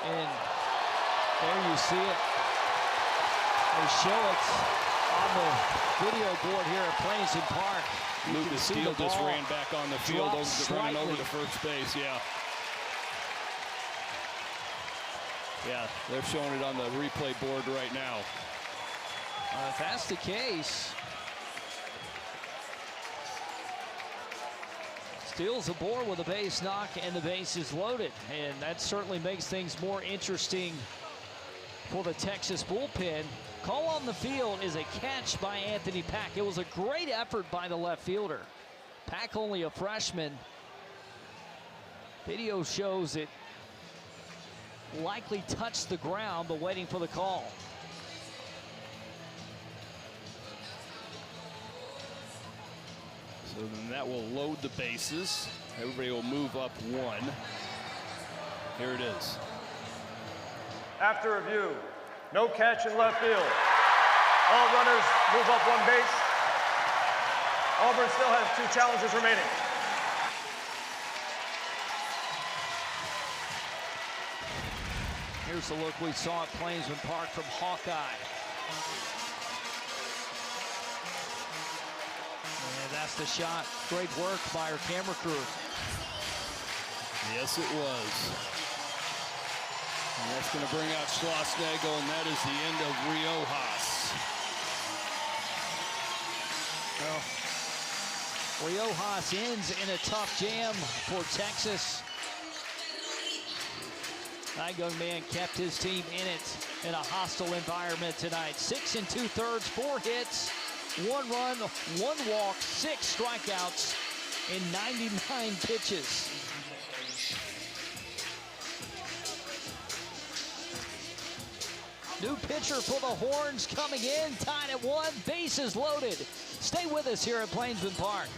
And there you see it. They show it on the video board here at Plains and Park. You can Lucas see Steele the just ball ran back on the field, running over to first base. Yeah. Yeah, they're showing it on the replay board right now. If that's the case, Steele's aboard with a base knock and the base is loaded, and that certainly makes things more interesting for the Texas bullpen. Call on the field is a catch by Anthony Pack. It was a great effort by the left fielder. Pack only a freshman. Video shows it likely touched the ground, but waiting for the call. So then that will load the bases. Everybody will move up 1. Here it is. After review, no catch in left field. All runners move up 1 base. Auburn still has 2 challenges remaining. Here's the look we saw at Plainsman Park from Hawkeye. And that's the shot. Great work by our camera crew. Yes, it was. And that's going to bring out Schlossnagel, and that is the end of Riojas. Well, Riojas ends in a tough jam for Texas. That young man kept his team in it in a hostile environment tonight. 6 2/3, 4 hits, 1 run, 1 walk, 6 strikeouts in 99 pitches. New pitcher for the Horns coming in, tied at 1, bases loaded. Stay with us here at Plainsman Park.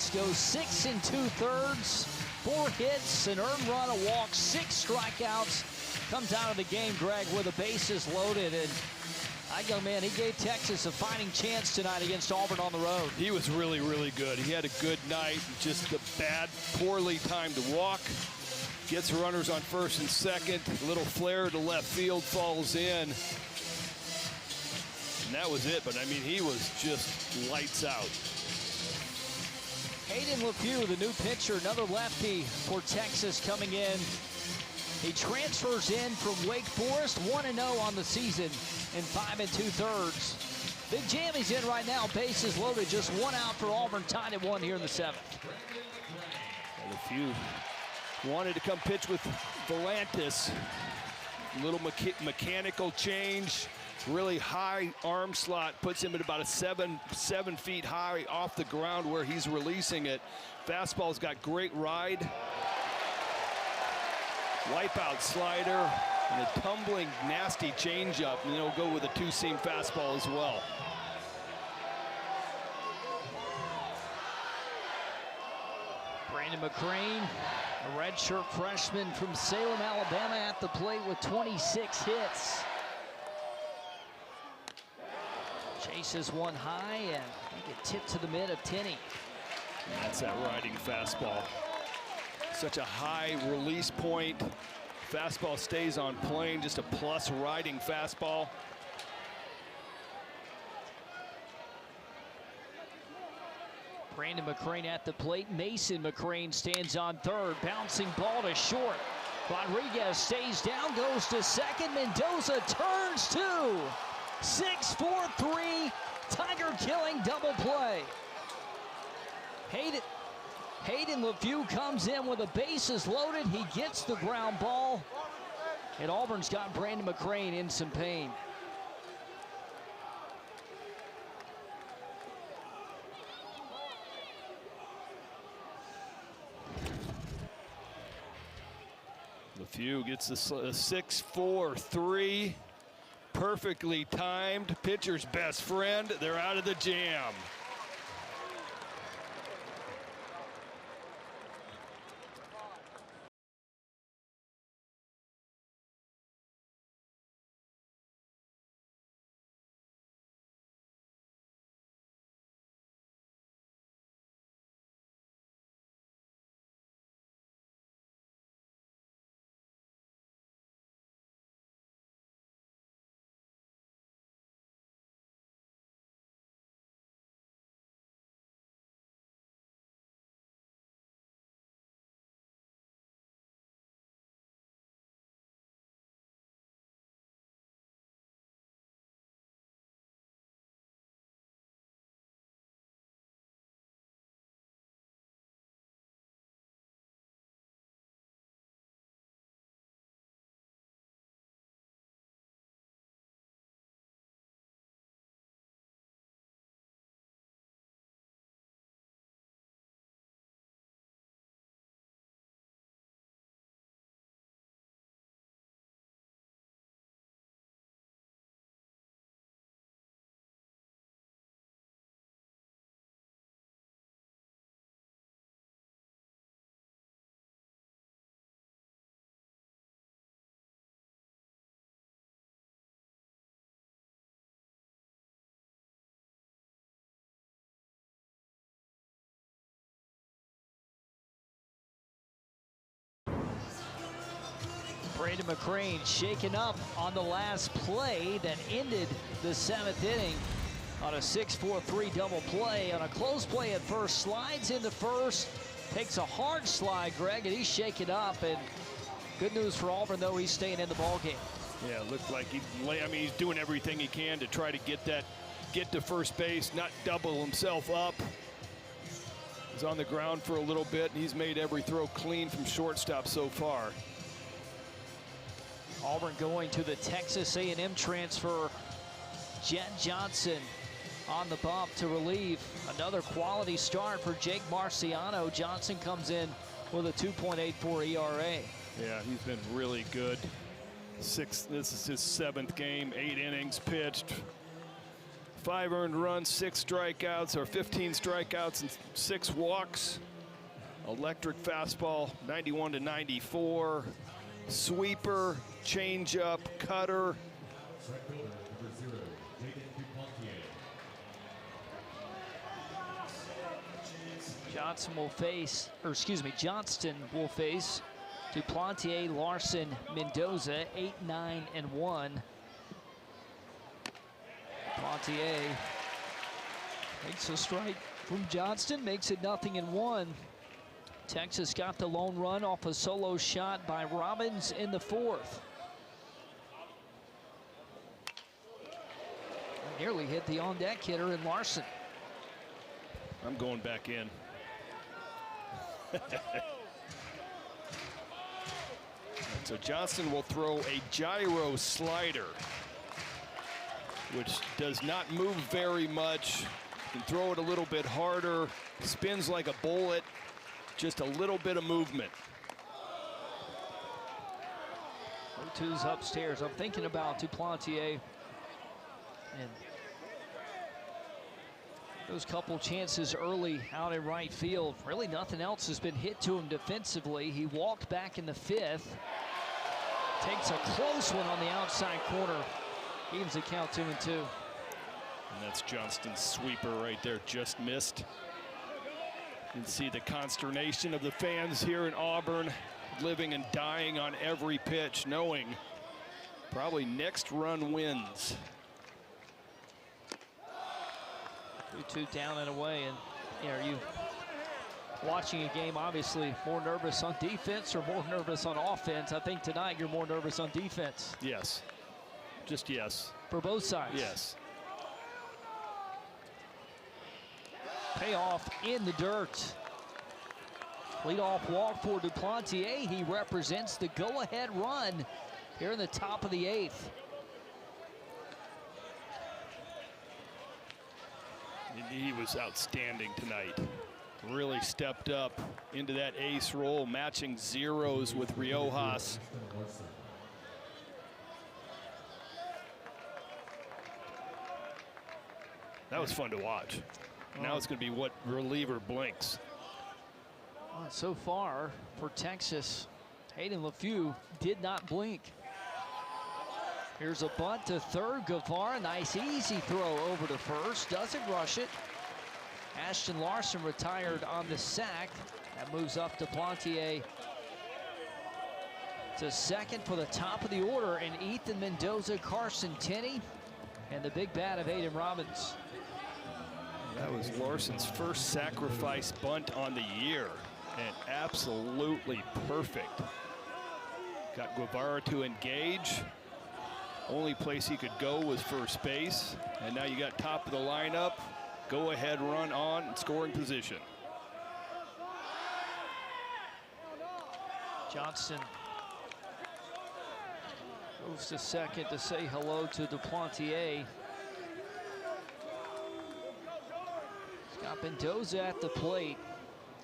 pass goes 6 2/3, 4 hits, an earned run, a walk, 6 strikeouts. Comes out of the game, Greg, with the bases loaded. And I go, man, he gave Texas a fighting chance tonight against Auburn on the road. He was really, really good. He had a good night, just a poorly timed walk. Gets runners on first and second. A little flare to left field, falls in. And that was it, but I mean, he was just lights out. Hayden LeFew, the new pitcher, another lefty for Texas coming in. He transfers in from Wake Forest, 1-0 on the season in 5 2/3. Big Jammy's in right now, bases loaded, just 1 out for Auburn, tied at 1 here in the 7th. LeFew wanted to come pitch with Volantis. Little mechanical change. Really high arm slot, puts him at about a 7 feet high off the ground where he's releasing it. Fastball's got great ride. Wipeout slider and a tumbling, nasty changeup, and he'll go with a 2-seam fastball as well. Brandon McCrane, a redshirt freshman from Salem, Alabama, at the plate with 26 hits. Chases one high, and they get tipped to the mid of Tinney. That's that riding fastball. Such a high release point. Fastball stays on plane, just a plus riding fastball. Brandon McCrane at the plate. Mason McCrane stands on third. Bouncing ball to short. Rodriguez stays down, goes to second. Mendoza turns two. 6-4-3, Tiger killing double play. Hayden LeFew comes in with the bases loaded. He gets the ground ball. And Auburn's got Brandon McCrane in some pain. LeFew gets a 6-4-3. Perfectly timed. Pitcher's best friend. They're out of the jam. Brandon McCrane shaken up on the last play that ended the 7th inning on a 6-4-3 double play. On a close play at first, slides into first, takes a hard slide, Greg, and he's shaken up. And good news for Auburn, though, he's staying in the ballgame. Yeah, it looked like he's doing everything he can to try to get to first base, not double himself up. He's on the ground for a little bit, and he's made every throw clean from shortstop so far. Auburn going to the Texas A&M transfer, Jet Johnson, on the bump to relieve. Another quality start for Jake Marciano. Johnson comes in with a 2.84 ERA. Yeah, he's been really good. This is his 7th game, 8 innings pitched, 5 earned runs, 6 strikeouts, or 15 strikeouts and 6 walks. Electric fastball, 91 to 94. Sweeper, changeup, cutter. Johnston will face Duplantier, Larson, Mendoza, 8, 9, and 1. Duplantier takes a strike from Johnston, makes it 0-1. Texas got the lone run off a solo shot by Robbins in the 4th. Nearly hit the on-deck hitter in Larson. I'm going back in. So Johnston will throw a gyro slider, which does not move very much. Can throw it a little bit harder, spins like a bullet, just a little bit of movement. 0-2's upstairs. I'm thinking about Duplantier and those couple chances early out in right field. Really nothing else has been hit to him defensively. He walked back in the 5th. Takes a close one on the outside corner. Evens the count 2-2. And that's Johnston's sweeper right there, just missed. You can see the consternation of the fans here in Auburn, living and dying on every pitch, knowing probably next run wins. 2-2 down and away. And are you watching a game obviously more nervous on defense or more nervous on offense? I think tonight you're more nervous on defense. Yes. Just yes. For both sides. Yes. Payoff in the dirt. Leadoff walk for Duplantier. He represents the go-ahead run here in the top of the 8th. He was outstanding tonight. Really stepped up into that ace role, matching zeros with Riojas. That was fun to watch. Now it's going to be what reliever blinks. So far for Texas, Hayden LaFew did not blink. Here's a bunt to third. Guevara, nice easy throw over to first. Doesn't rush it. Ashton Larson retired on the sack. That moves up to Duplantier to second for the top of the order. And Ethan Mendoza, Carson Tenney, and the big bat of Aiden Robbins. That was Larson's first sacrifice bunt on the year, and absolutely perfect. Got Guevara to engage. Only place he could go was first base, and now you got top of the lineup. Go ahead, run on, scoring position. Johnston goes to second to say hello to Duplantier. Got Mendoza at the plate.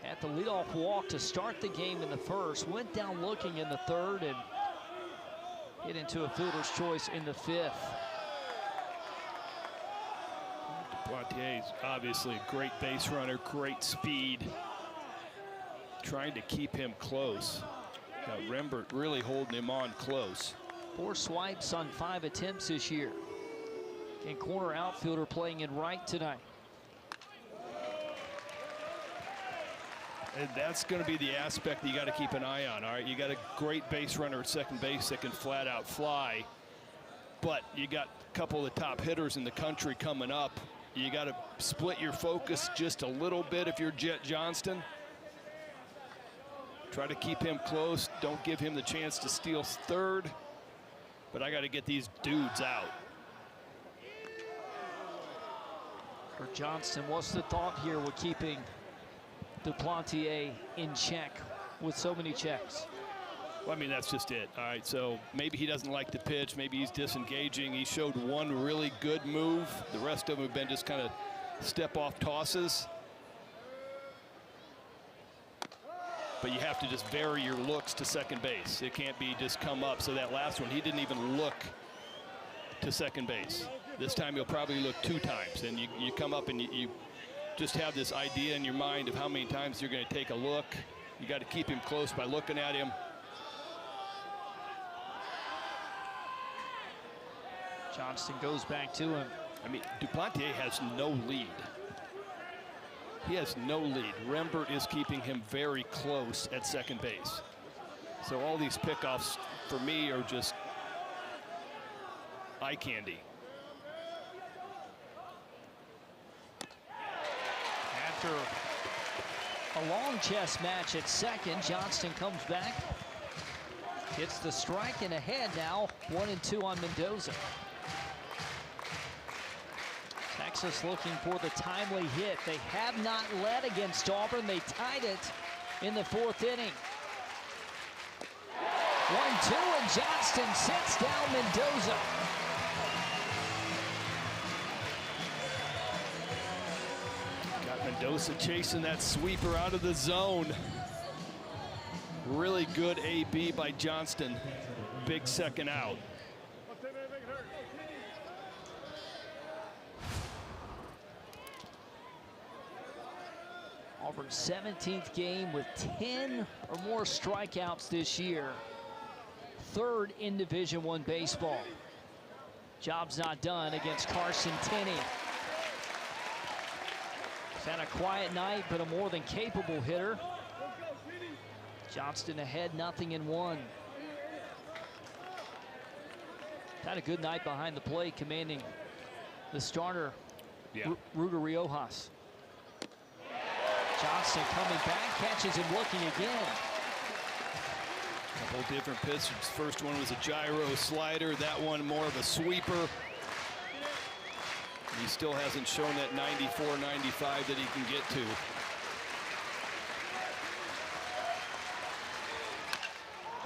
At the leadoff walk to start the game in the first. Went down looking in the third and hit into a fielder's choice in the 5th. Duplantier is obviously a great base runner, great speed. Trying to keep him close. Got Rembert really holding him on close. 4 swipes on 5 attempts this year. And corner outfielder playing in right tonight. And that's going to be the aspect that you got to keep an eye on. All right, you got a great base runner at second base that can flat out fly, but you got a couple of the top hitters in the country coming up. You got to split your focus just a little bit if you're Jet Johnston. Try to keep him close. Don't give him the chance to steal third, but I got to get these dudes out. For Johnston, what's the thought here with keeping Duplantier in check with so many checks? Well, I mean, that's just it. All right, so maybe he doesn't like the pitch. Maybe he's disengaging. He showed one really good move. The rest of them have been just kind of step-off tosses. But you have to just vary your looks to second base. It can't be just come up. So that last one, he didn't even look to second base. This time he'll probably look 2 times, and you come up and you just have this idea in your mind of how many times you're going to take a look. You got to keep him close by looking at him. Johnston goes back to him. I mean, Duplantier has no lead. He has no lead. Rembert is keeping him very close at second base. So all these pickoffs for me are just eye candy. After a long chess match at second, Johnston comes back, hits the strike, and ahead now, 1-2 on Mendoza. Texas looking for the timely hit. They have not led against Auburn. They tied it in the 4th inning. 1-2, and Johnston sits down Mendoza. Got Mendoza chasing that sweeper out of the zone. Really good AB by Johnston. Big second out. Auburn's 17th game with 10 or more strikeouts this year. 3rd in Division I baseball. Job's not done against Carson Tenney. He's had a quiet night, but a more than capable hitter. Johnston ahead, 0-1. Had a good night behind the plate, commanding the starter, Ruger Riojas. Johnston coming back, catches him looking again. Couple different pitches. First one was a gyro slider. That one more of a sweeper. He still hasn't shown that 94, 95 that he can get to.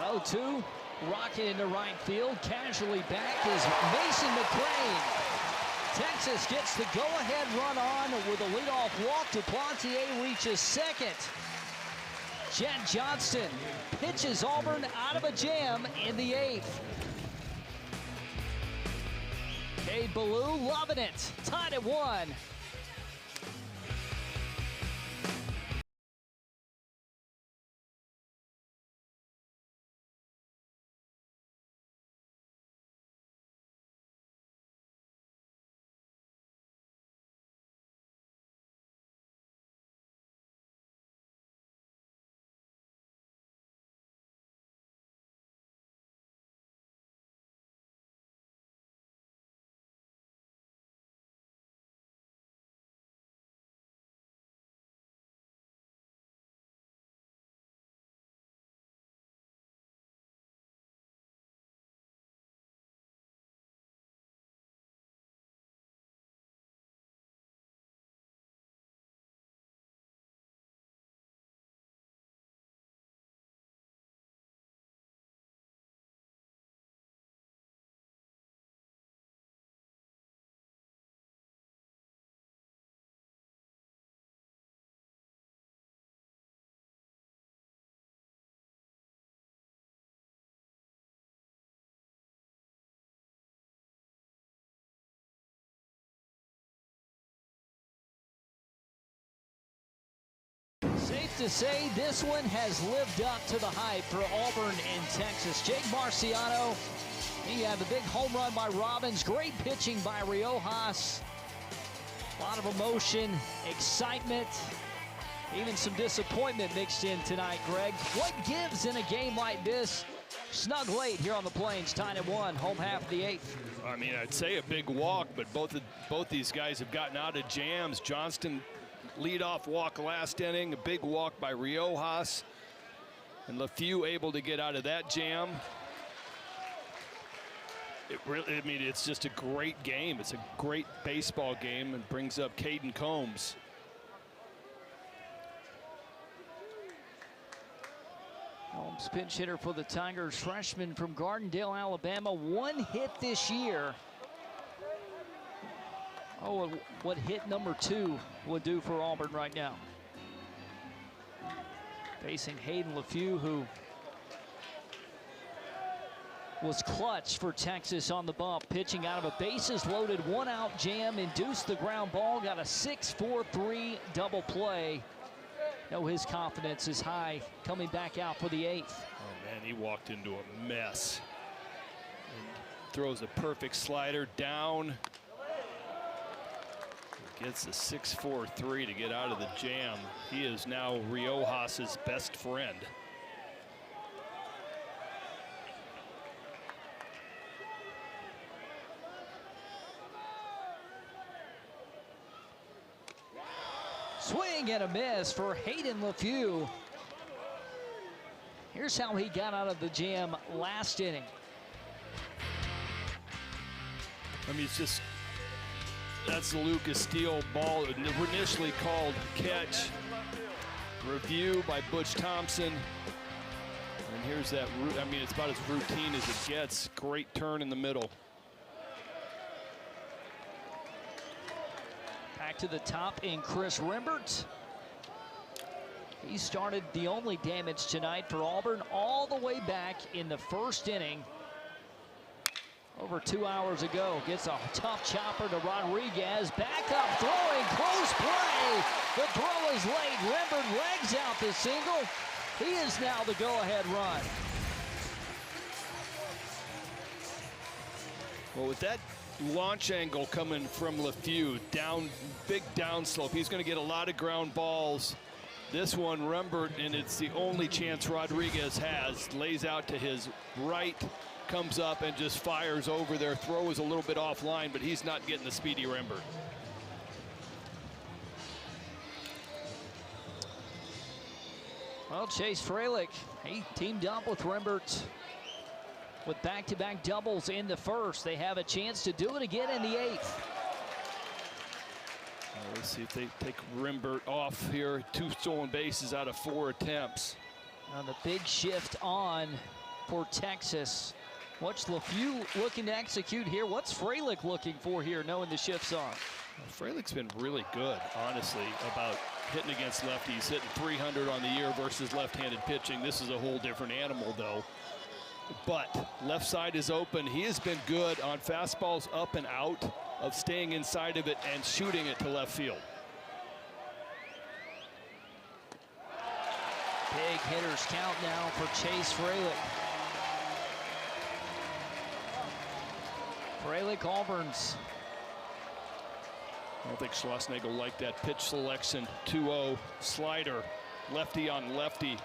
Oh, 2, rocket into right field. Casually back is Mason McCrane. Texas gets the go-ahead run on with a leadoff walk. Duplantier reaches second. Jet Johnston pitches Auburn out of a jam in the 8th. Cade Ballou loving it. Tied at 1. Safe to say this one has lived up to the hype for Auburn and Texas. Jake Marciano, he had the big home run by Robbins. Great pitching by Riojas. A lot of emotion, excitement, even some disappointment mixed in tonight, Greg. What gives in a game like this? Snug late here on the Plains, tied at 1, home half of the 8th. I mean, I'd say a big walk, but both these guys have gotten out of jams. Johnston leadoff walk last inning, a big walk by Riojas, and LeFew able to get out of that jam. I mean, it's just a great game. It's a great baseball game, and brings up Caden Combs. Holmes, pinch hitter for the Tigers, freshman from Gardendale, Alabama. 1 hit this year. Oh, what hit number 2 would do for Auburn right now. Facing Hayden LeFew, who was clutch for Texas on the bump, pitching out of a bases-loaded one-out jam, induced the ground ball, got a 6-4-3 double play. No, his confidence is high coming back out for the 8th. Oh, man, he walked into a mess. And throws a perfect slider down. Gets the 6-4-3 to get out of the jam. He is now Riojas's best friend. Swing and a miss for Hayden LeFew. Here's how he got out of the jam last inning. I mean, it's just, that's the Lucas Steele ball, initially called catch. Review by Butch Thompson. And here's that, I mean, it's about as routine as it gets. Great turn in the middle. Back to the top in Chris Rembert. He started the only damage tonight for Auburn all the way back in the first inning. Over 2 hours ago, gets a tough chopper to Rodriguez. Back up, throwing, close play. The throw is late. Rembert legs out the single. He is now the go-ahead run. Well, with that launch angle coming from LeFew, down, big downslope, he's going to get a lot of ground balls. This one, Rembert, and it's the only chance Rodriguez has, lays out to his right, comes up and just fires over there. Throw is a little bit offline, but he's not getting the speedy Rembert. Well, Chase Freilich, he teamed up with Rembert with back-to-back doubles in the first. They have a chance to do it again in the 8th. Let's see if they take Rembert off here. 2 stolen bases out of 4 attempts. Now the big shift on for Texas. What's LeFew looking to execute here? What's Freilich looking for here, knowing the shift's on? Well, Freilich's been really good, honestly, about hitting against lefties, hitting 300 on the year versus left-handed pitching. This is a whole different animal, though. But left side is open. He has been good on fastballs up and out, of staying inside of it and shooting it to left field. Big hitters count now for Chase Freilich. Freilich, Auburn's. I don't think Schlossnagle liked that pitch selection. 2-0 slider, lefty on lefty.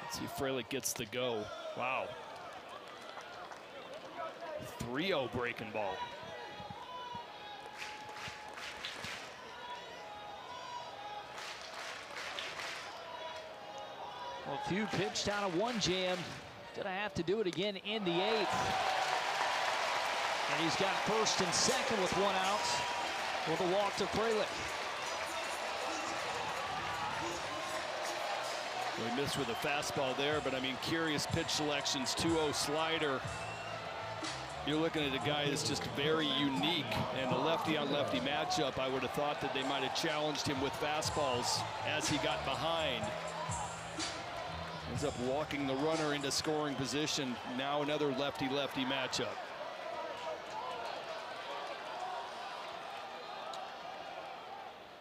Let's see if Freilich gets the go. Wow. 3-0 breaking ball. Well, Few pitched out of one jam. Gonna have to do it again in the 8th. And he's got first and second with 1 out with a walk to Freilich. We missed with a fastball there, but I mean, curious pitch selections. 2-0 slider. You're looking at a guy that's just very unique, and a lefty on lefty matchup. I would have thought that they might have challenged him with fastballs as he got behind. Ends up walking the runner into scoring position. Now another lefty-lefty matchup.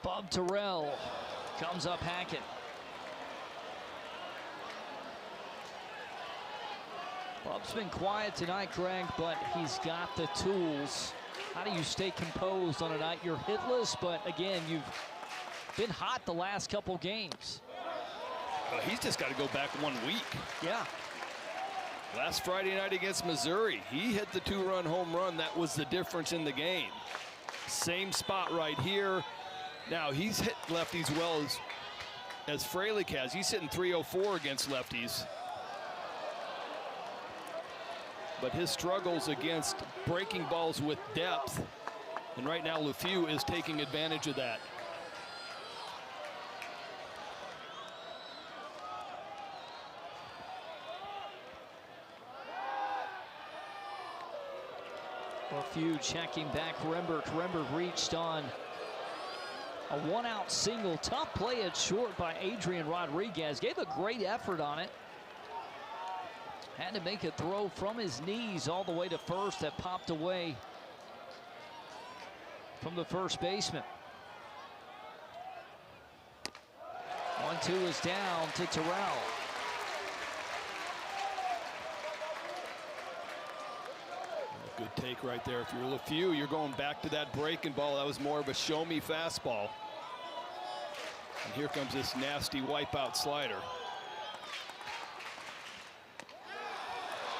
Bob Terrell comes up Hackett. Bob's been quiet tonight, Greg, but he's got the tools. How do you stay composed on a night you're hitless, but again, you've been hot the last couple games? He's just got to go back 1 week. Yeah. Last Friday night against Missouri, he hit the 2-run home run. That was the difference in the game. Same spot right here. Now, he's hit lefties well as Freilich has. He's hitting 304 against lefties. But his struggles against breaking balls with depth, and right now LeFew is taking advantage of that. LeFew checking back Rembert. Rembert reached on a 1-out single. Tough play at short by Adrian Rodriguez. Gave a great effort on it. Had to make a throw from his knees all the way to first that popped away from the first baseman. 1-2 is down to Terrell. Good take right there. If you're LeFew, you're going back to that breaking ball. That was more of a show-me fastball. And here comes this nasty wipeout slider.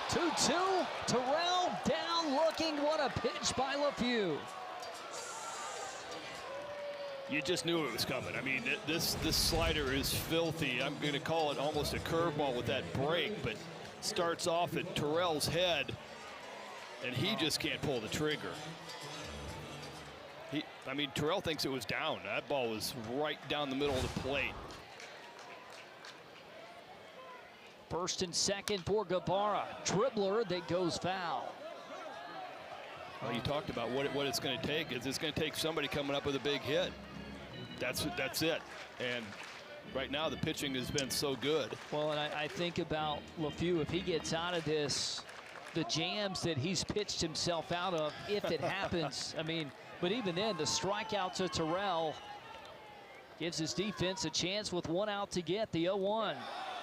2-2. Terrell down looking. What a pitch by LeFew. You just knew it was coming. I mean, this slider is filthy. I'm going to call it almost a curveball with that break, but starts off at Terrell's head, and he just can't pull the trigger. I mean, Terrell thinks it was down. That ball was right down the middle of the plate. First and second for Guevara. Dribbler that goes foul. Well, you talked about what it's going to take. It's going to take somebody coming up with a big hit. That's it. And right now the pitching has been so good. Well, and I think about LeFew, if he gets out of this, the jams that he's pitched himself out of, if it happens. I mean, but even then, the strikeout to Terrell gives his defense a chance with one out to get the 0-1.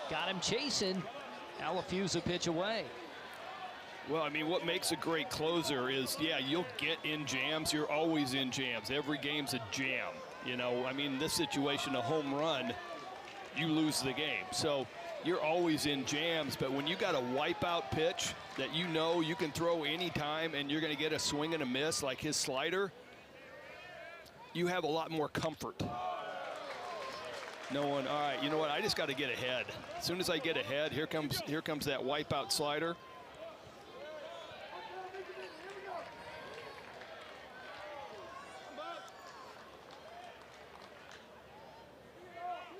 Got him chasing. Now LeFew's a pitch away. Well, I mean, what makes a great closer is, yeah, you'll get in jams. You're always in jams. Every game's a jam. You know, I mean, in this situation, a home run, you lose the game. So you're always in jams, but when you got a wipeout pitch that you know you can throw any time and you're going to get a swing and a miss like his slider, you have a lot more comfort. All right, you know what? I just got to get ahead. As soon as I get ahead, here comes that wipeout slider.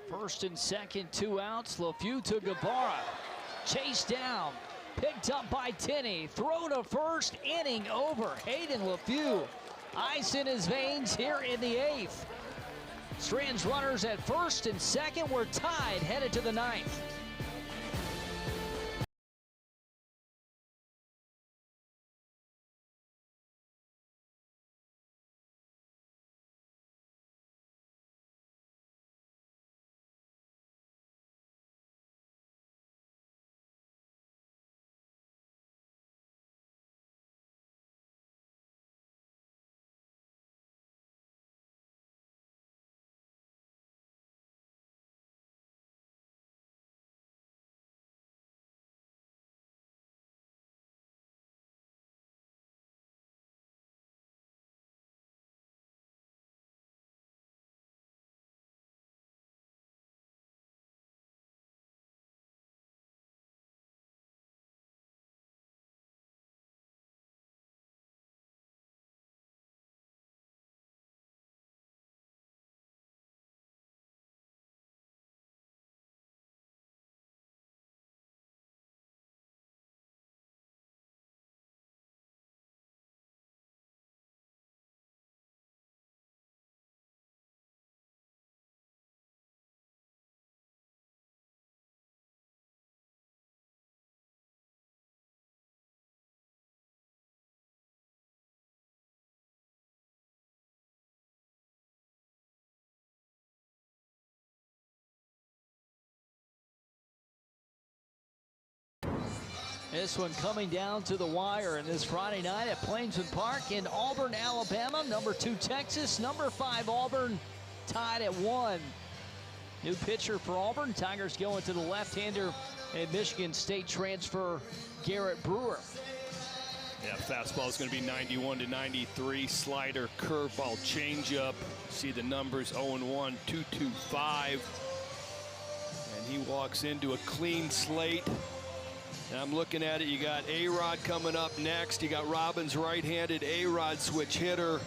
First and second, 2 outs. LeFew to Guevara. Chased down. Picked up by Tenney. Throw to first. Inning over. Hayden LeFew. Ice in his veins here in the 8th. Strands runners at first and second. We're tied, headed to the 9th. This one coming down to the wire, and this Friday night at Plainsman Park in Auburn, Alabama. Number 2 Texas, number 5 Auburn, tied at 1. New pitcher for Auburn. Tigers going to the left-hander and Michigan State transfer Garrett Brewer. Yeah, fastball is going to be 91 to 93. Slider, curveball, changeup. See the numbers: 0-1, 2-2-5. And he walks into a clean slate. And I'm looking at it. You got A-Rod coming up next. You got Robbins right-handed, A-Rod switch hitter.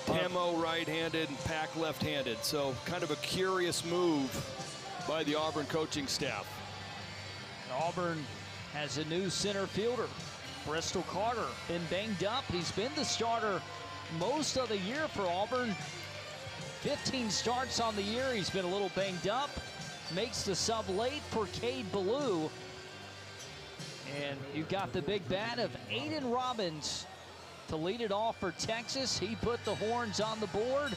Temo right-handed and Pack left-handed. So kind of a curious move by the Auburn coaching staff. Auburn has a new center fielder, Bristol Carter. Been banged up. He's been the starter most of the year for Auburn. 15 starts on the year. He's been a little banged up. makes the sub late for Cade Ballou. And you've got the big bat of Aiden Robbins to lead it off for Texas. He put the Horns on the board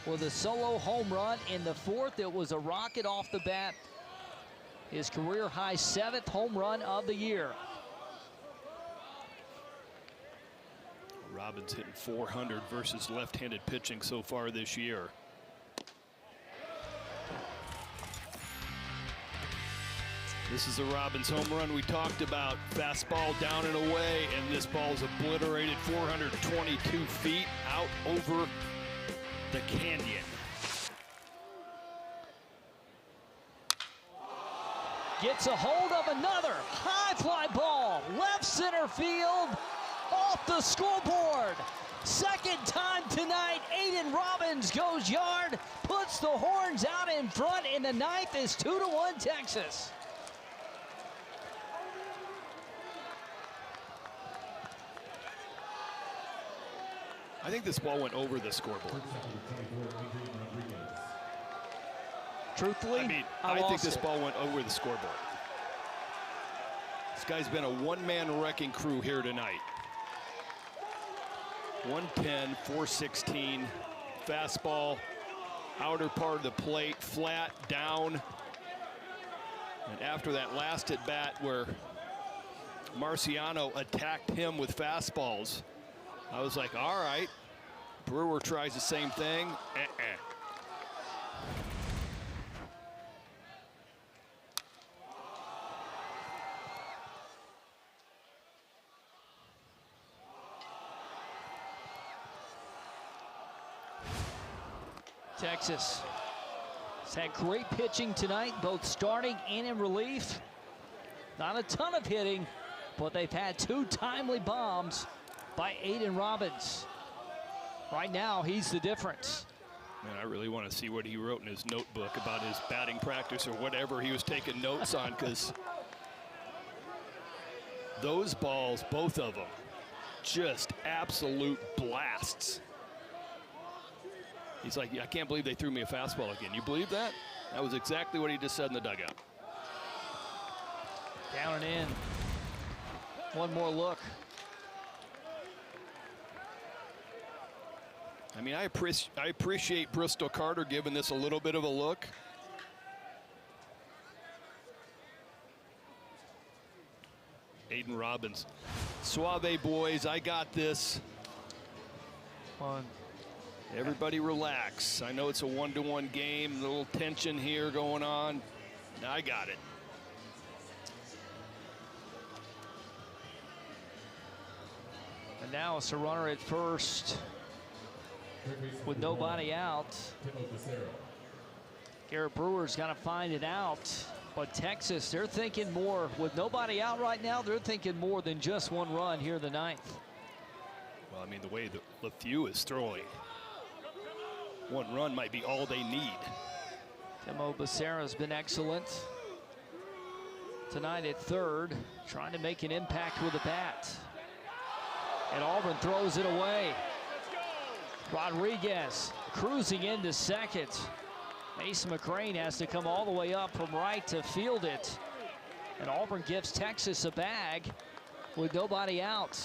with a solo home run in the fourth. It was a rocket off the bat. His career high 7th home run of the year. Robbins hitting 400 versus left-handed pitching so far this year. This is the Robbins home run we talked about. Fastball down and away, and this ball's obliterated 422 feet out over the canyon. Gets a hold of another high fly ball, left center field, off the scoreboard. Second time tonight, Aiden Robbins goes yard, puts the Horns out in front in the ninth. It's 2-1 Texas. I think this ball went over the scoreboard. Truthfully, I think this ball went over the scoreboard. This guy's been a one-man wrecking crew here tonight. 110, 416, fastball, outer part of the plate, flat, down. And after that last at bat where Marciano attacked him with fastballs, I was like, all right, Brewer tries the same thing. Texas has had great pitching tonight, both starting and in relief. Not a ton of hitting, but they've had 2 timely bombs by Aiden Robbins. Right now, he's the difference. Man, I really want to see what he wrote in his notebook about his batting practice or whatever he was taking notes on, because those balls, both of them, just absolute blasts. He's like, I can't believe they threw me a fastball again. You believe that? That was exactly what he just said in the dugout. Down and in. One more look. I mean, I appreciate Bristol Carter giving this a little bit of a look. Aiden Robbins. Suave boys, I got this. One. Everybody relax. I know it's a 1-to-1 game, a little tension here going on. I got it. And now it's a runner at first with nobody out. Garrett Brewer's got to find it out. But Texas, they're thinking more. With nobody out right now, they're thinking more than just one run here in the ninth. Well, I mean, the way that LeFew is throwing, one run might be all they need. Timo Becerra's been excellent tonight at third, trying to make an impact with the bat. And Auburn throws it away. Rodriguez cruising into second. Mason McCrane has to come all the way up from right to field it. And Auburn gives Texas a bag with nobody out.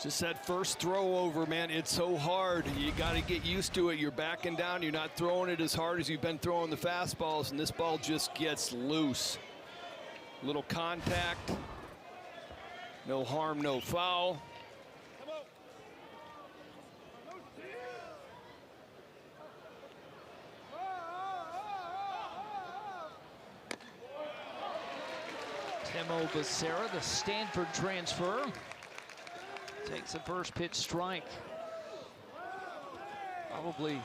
Just that first throw over, man, it's so hard. You got to get used to it. You're backing down. You're not throwing it as hard as you've been throwing the fastballs, and this ball just gets loose. Little contact. No harm, no foul. Timo Becerra, the Stanford transfer, takes a first pitch strike. Probably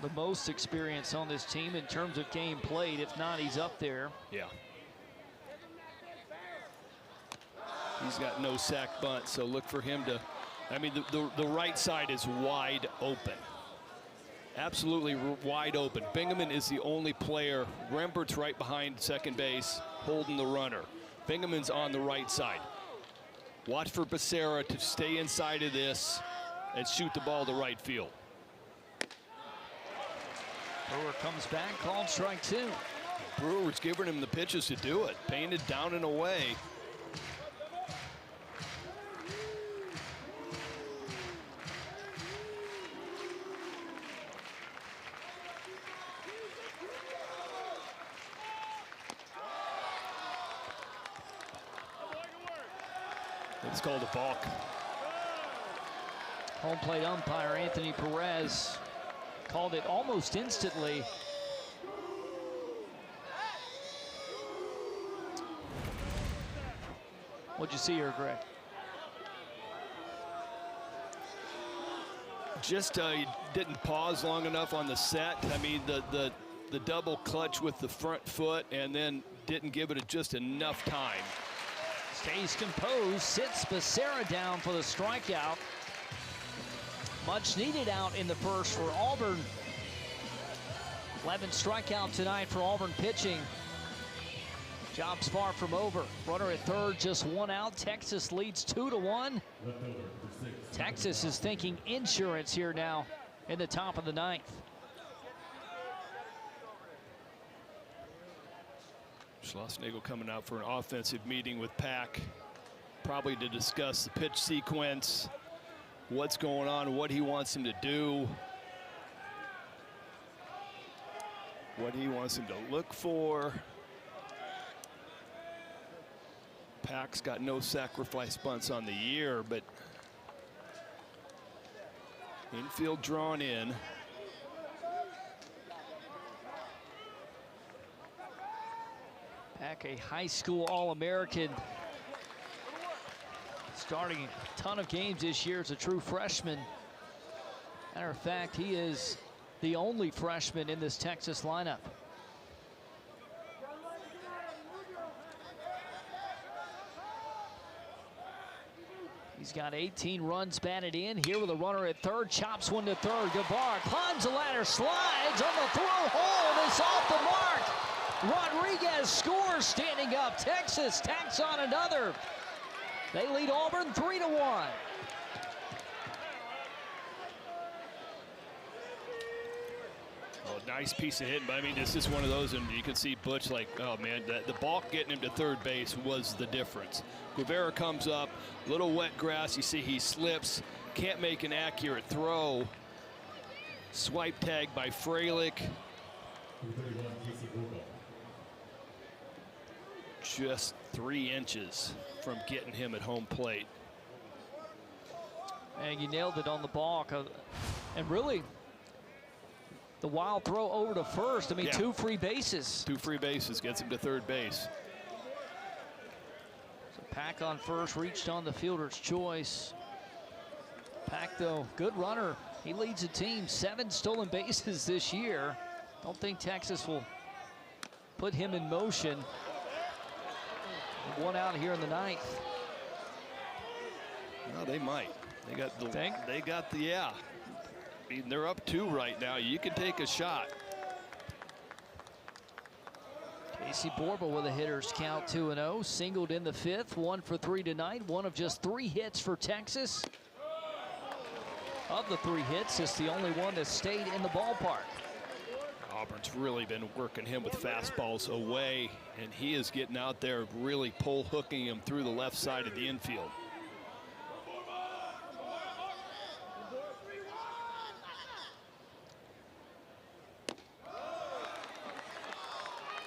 the most experience on this team in terms of game played. If not, he's up there. Yeah. He's got no sack bunt, so look for him to, I mean, the right side is wide open. Absolutely wide open. Bingaman is the only player. Rembert's right behind second base, holding the runner. Bingaman's on the right side. Watch for Becerra to stay inside of this and shoot the ball to right field. Brewer comes back, called strike 2. Brewer's giving him the pitches to do it. Painted down and away. It's called a balk. Home plate umpire Anthony Perez called it almost instantly. What'd you see here, Greg? Just he didn't pause long enough on the set. I mean, the double clutch with the front foot, and then didn't give it just enough time. Stays composed, sits Becerra down for the strikeout. Much needed out in the first for Auburn. 11th strikeout tonight for Auburn pitching. Job's far from over. Runner at third, just one out. Texas leads 2-1. Texas is thinking insurance here now in the top of the ninth. Schlossnagle coming out for an offensive meeting with Pack, probably to discuss the pitch sequence, what's going on, what he wants him to do, what he wants him to look for. Pack's got no sacrifice bunts on the year, but infield drawn in. Pack, a high school All-American, starting a ton of games this year as a true freshman. Matter of fact, he is the only freshman in this Texas lineup. He's got 18 runs batted in. Here with a runner at third, chops one to third. Guevara climbs the ladder, slides on the throw hole, and it's off the mark. Rodriguez scores standing up. Texas tacks on another. They lead Auburn 3-1. Oh, nice piece of hitting, but I mean, this is one of those, and you can see Butch like, oh man, the balk getting him to third base was the difference. Guevara comes up, little wet grass, you see he slips, can't make an accurate throw. Swipe tag by Freilich. Just 3 inches from getting him at home plate. And you nailed it on the balk. And really, the wild throw over to first. I mean, yeah. 2 free bases. 2 free bases gets him to third base. So Pack on first, reached on the fielder's choice. Pack, though, good runner. He leads the team, 7 stolen bases this year. Don't think Texas will put him in motion. 1 out here in the ninth. No, they might. They got the, yeah. I mean, they're up 2 right now. You can take a shot. Casey Borba with a hitter's count, 2-0. Singled in the 5th, 1 for 3 tonight. One of just 3 hits for Texas. Of the 3 hits, it's the only one that stayed in the ballpark. Auburn's really been working him with fastballs away, and he is getting out there really pull hooking him through the left side of the infield.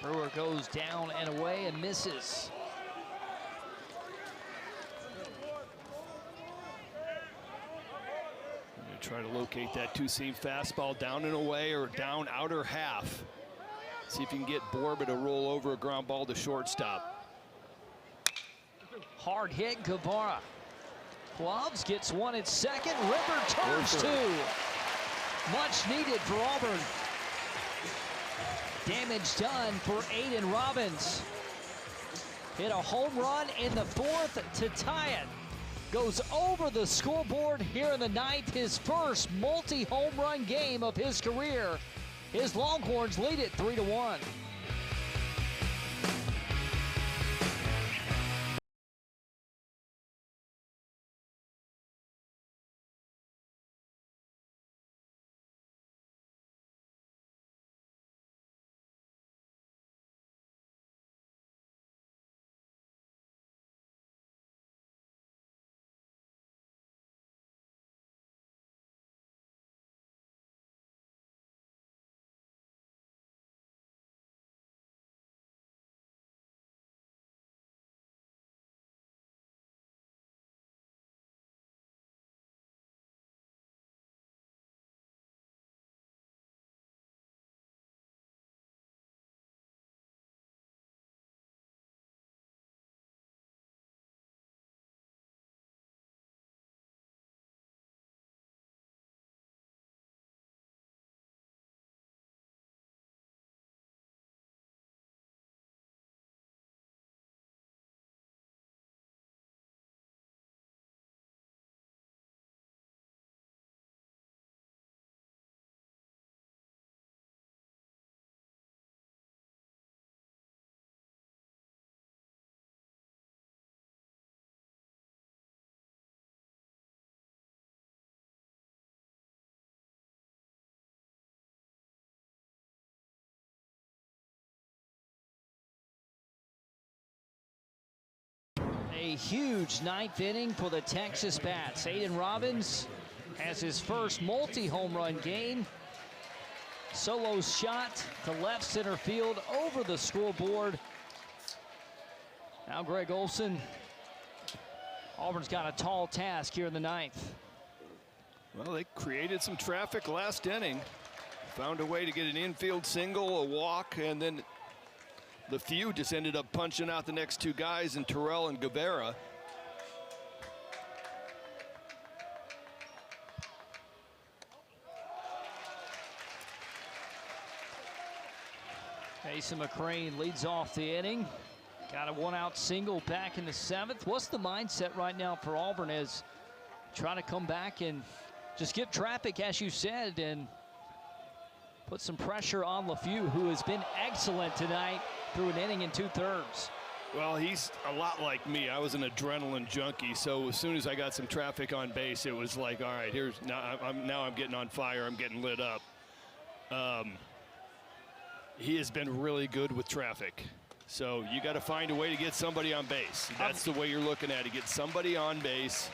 Brewer goes down and away and misses. Try to locate that 2-seam fastball down and away or down outer half. See if you can get Borba to roll over a ground ball to shortstop. Hard hit, Guevara. Gloves gets 1 at second. River turns 2. Much needed for Auburn. Damage done for Aiden Robbins. Hit a home run in the 4th to tie it. Goes over the scoreboard here in the 9th, his first multi-home run game of his career. His Longhorns lead it 3-1. A huge ninth inning for the Texas Bats. Aiden Robbins has his first multi-home run game. Solo shot to left center field over the scoreboard. Now Greg Olson. Auburn's got a tall task here in the ninth. Well, they created some traffic last inning. Found a way to get an infield single, a walk, and then LeFew just ended up punching out the next two guys in Terrell and Guevara. Mason McCrane leads off the inning. Got a one-out single back in the seventh. What's the mindset right now for Auburn as trying to come back and just get traffic, as you said, and put some pressure on LeFew, who has been excellent tonight through an inning and 2/3. Well, he's a lot like me. I was an adrenaline junkie, so as soon as I got some traffic on base, it was like, all right, here's now I'm getting on fire. I'm getting lit up. He has been really good with traffic. So you got to find a way to get somebody on base. That's the way you're looking at it. Get somebody on base,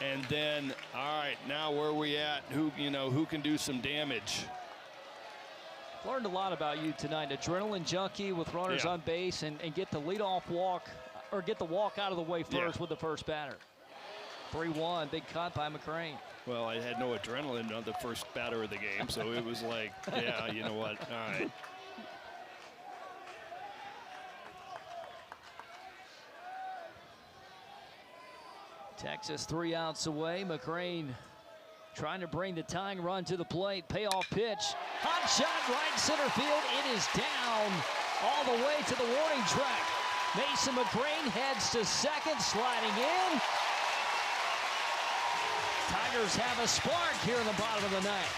and then, all right, now where are we at? Who can do some damage? Learned a lot about you tonight. Adrenaline junkie with runners on base and get the leadoff walk, or get the walk out of the way first with the first batter. 3-1, big cut by McCrane. Well, I had no adrenaline on the first batter of the game, so it was like, yeah, you know what, all right. Texas 3 outs away. McCrane trying to bring the tying run to the plate. Payoff pitch. Hot shot right center field. It is down all the way to the warning track. Mason McCrane heads to second, sliding in. Tigers have a spark here in the bottom of the ninth.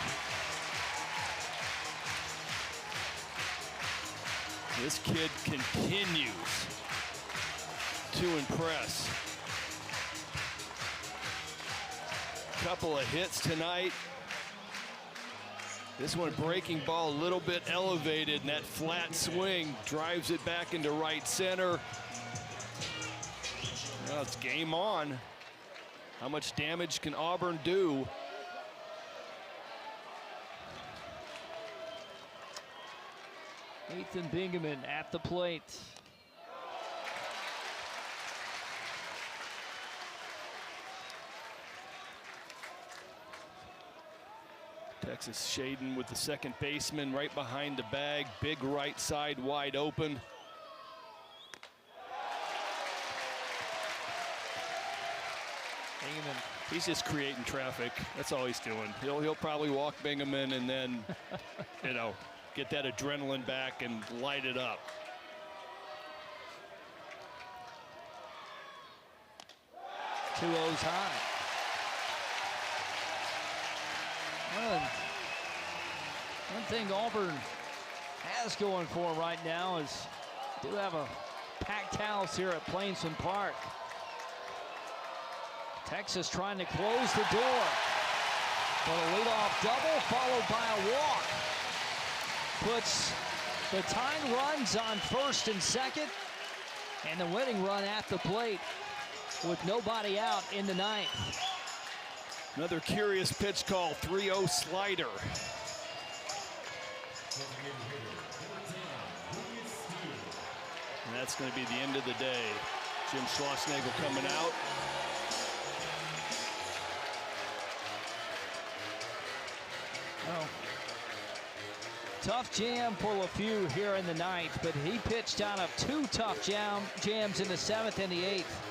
This kid continues to impress. Couple of hits tonight. This one breaking ball a little bit elevated, and that flat swing drives it back into right center. Well, it's game on. How much damage can Auburn do? Ethan Bingaman at the plate. Texas shading with the second baseman right behind the bag. Big right side wide open. Bingaman. He's just creating traffic. That's all he's doing. He'll probably walk Bingaman and then, get that adrenaline back and light it up. Two O's high. One thing Auburn has going for them right now is do have a packed house here at Plainsman Park. Texas trying to close the door. But a leadoff double followed by a walk puts the tying runs on first and second, and the winning run at the plate with nobody out in the ninth. Another curious pitch call, 3-0 slider. And that's going to be the end of the day. Jim Schlossnagle coming out. Oh. Tough jam for LeFew here in the ninth, but he pitched out of two tough jams in the seventh and the eighth.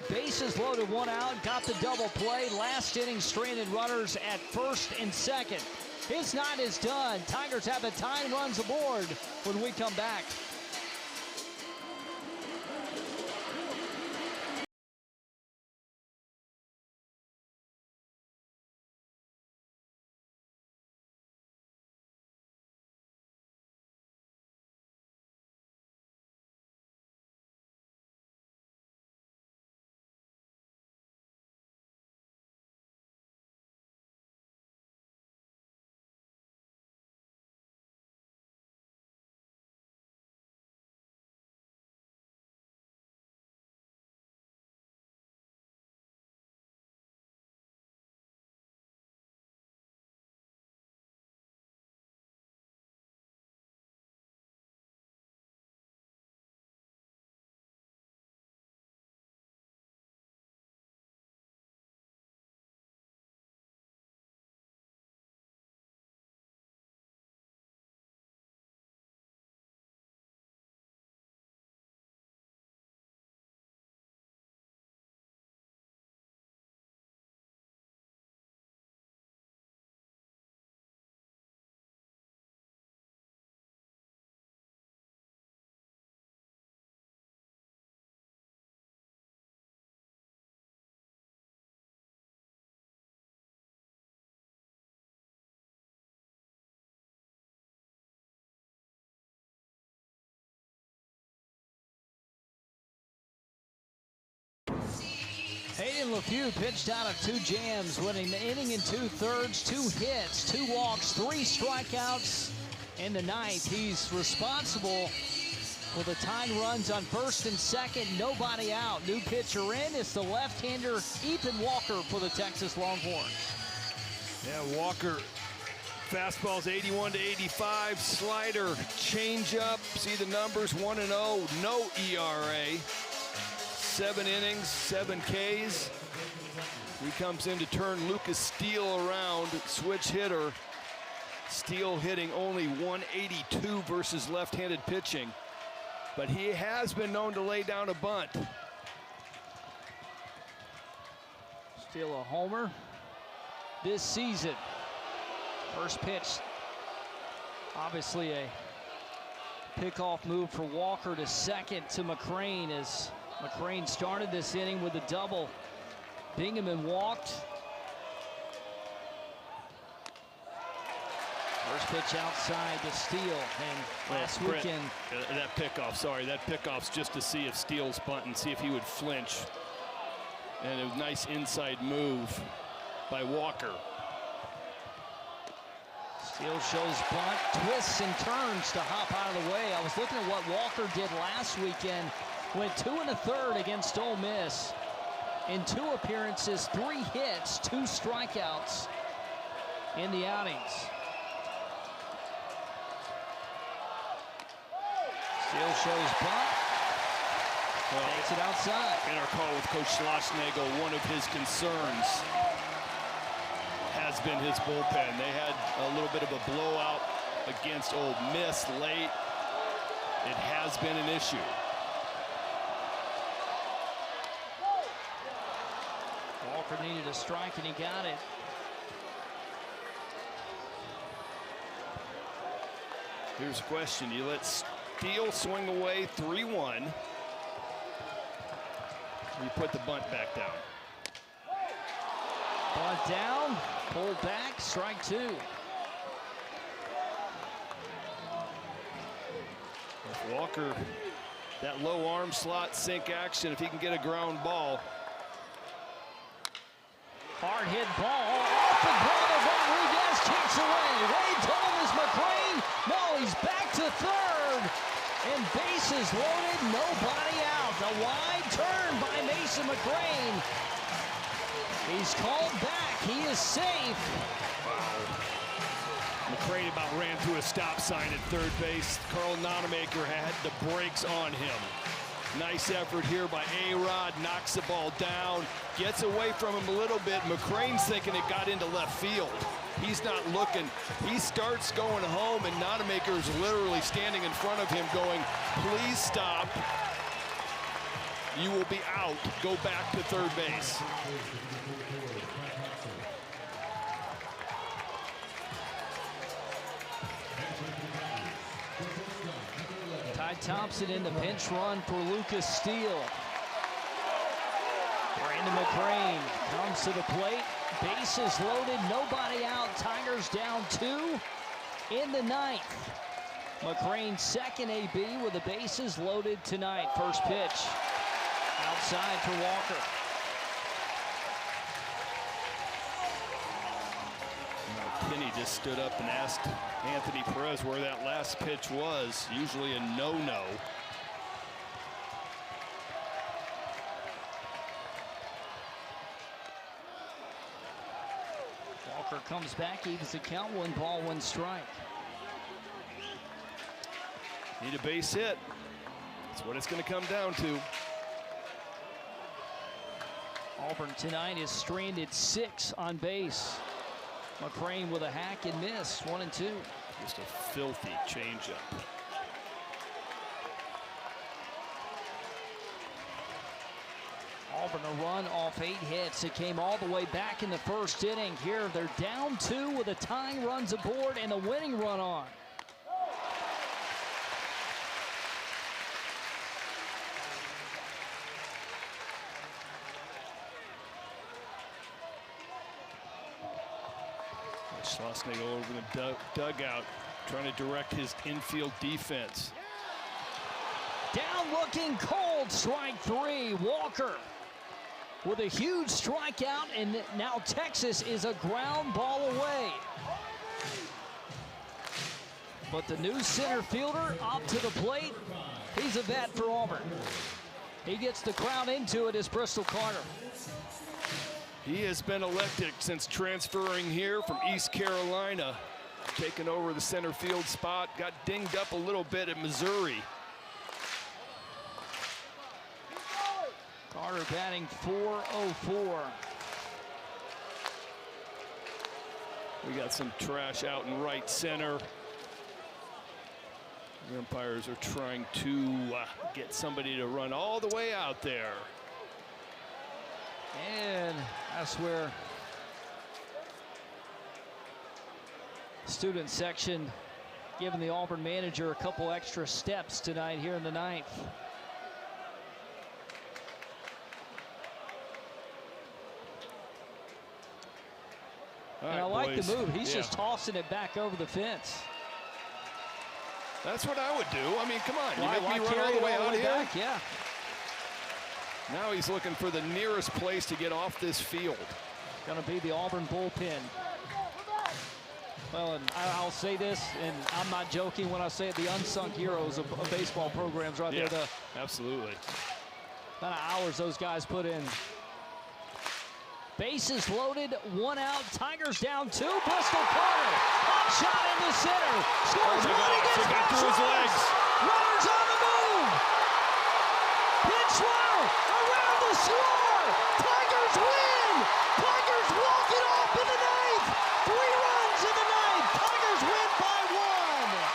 Bases loaded, one out, got the double play. Last inning, stranded runners at first and second. His night is done. Tigers have the tying runs aboard when we come back. Nathan LeFew pitched out of 2 jams, winning the inning in 2/3, 2 hits, 2 walks, 3 strikeouts in the 9th. He's responsible for the tying runs on 1st and 2nd, nobody out. New pitcher in is the left-hander Ethan Walker for the Texas Longhorns. Yeah, Walker, fastball's 81 to 85, slider, changeup. See the numbers, 1-0, no ERA. 7 innings, 7 Ks. He comes in to turn Lucas Steele around, switch hitter. Steele hitting only 182 versus left-handed pitching, but he has been known to lay down a bunt. Steele a homer this season. First pitch, obviously a pickoff move for Walker to second to McCrane as McCrane started this inning with a double. Bingaman walked. First pitch outside to Steele, and last weekend. That pickoff's just to see if Steele's bunting, see if he would flinch. And a nice inside move by Walker. Steele shows bunt, twists and turns to hop out of the way. I was looking at what Walker did last weekend. Went 2 1/3 against Ole Miss. In 2 appearances, 3 hits, 2 strikeouts in the outings. Steele shows bunt. Takes it outside. In our call with Coach Schlossnagle, one of his concerns has been his bullpen. They had a little bit of a blowout against Ole Miss late. It has been an issue. Walker needed a strike and he got it. Here's a question. You let Steele swing away 3-1. You put the bunt back down. Bunt down, pulled back, strike 2. If Walker, that low arm slot sink action, if he can get a ground ball. Hard hit ball off the glove of Rodriguez, kicks away. Wade Thomas, McCrane. No, he's back to third. And bases loaded, nobody out. A wide turn by Mason McCrane. He's called back. He is safe. McCrane about ran through a stop sign at third base. Carl Nonemaker had the brakes on him. Nice effort here by A-Rod, knocks the ball down, gets away from him a little bit. McCrane's thinking it got into left field. He's not looking. He starts going home, and Nonemaker is literally standing in front of him going, please stop. You will be out. Go back to third base. Ty Thompson in the pinch run for Lucas Steele. Brandon McCrane comes to the plate. Bases loaded, nobody out. Tigers down 2 in the 9th. McCrane second AB with the bases loaded tonight. First pitch outside for Walker. Kinney just stood up and asked Anthony Perez where that last pitch was. Usually a no-no. Walker comes back, evens the count, 1 ball, 1 strike. Need a base hit. That's what it's going to come down to. Auburn tonight is stranded 6 on base. McCrane with a hack and miss, 1 and 2. Just a filthy changeup. Auburn a run off 8 hits. It came all the way back in the first inning. Here they're down 2 with the tying runs aboard and the winning run on. Schlossnagle over the dugout, trying to direct his infield defense. Down looking cold, strike 3. Walker with a huge strikeout, and now Texas is a ground ball away. But the new center fielder up to the plate. He's a vet for Auburn. He gets the crowd into it as Bristol Carter. He has been electric since transferring here from East Carolina, taking over the center field spot. Got dinged up a little bit at Missouri. Carter batting .404. We got some trash out in right center. The umpires are trying to get somebody to run all the way out there. And that's where student section giving the Auburn manager a couple extra steps tonight here in the ninth. All and right, I like boys. the move. He's Yeah. just tossing it back over the fence. That's what I would do. I mean, come on. You Why make me run carry all the it way out here? back? Yeah. Now he's looking for the nearest place to get off this field. Going to be the Auburn bullpen. Well, and I'll say this, and I'm not joking when I say it, the unsung heroes of baseball programs right there. The absolutely. amount of hours those guys put in. Bases loaded, 1 out. Tigers down 2. Bristol Carter, hot shot into center. Scores Oh my one gosh, against it got through his legs. Runners on the move. Pitch low, around the score. Tigers win. Tigers walk it off in the ninth. 3 runs in the ninth. Tigers win by 1.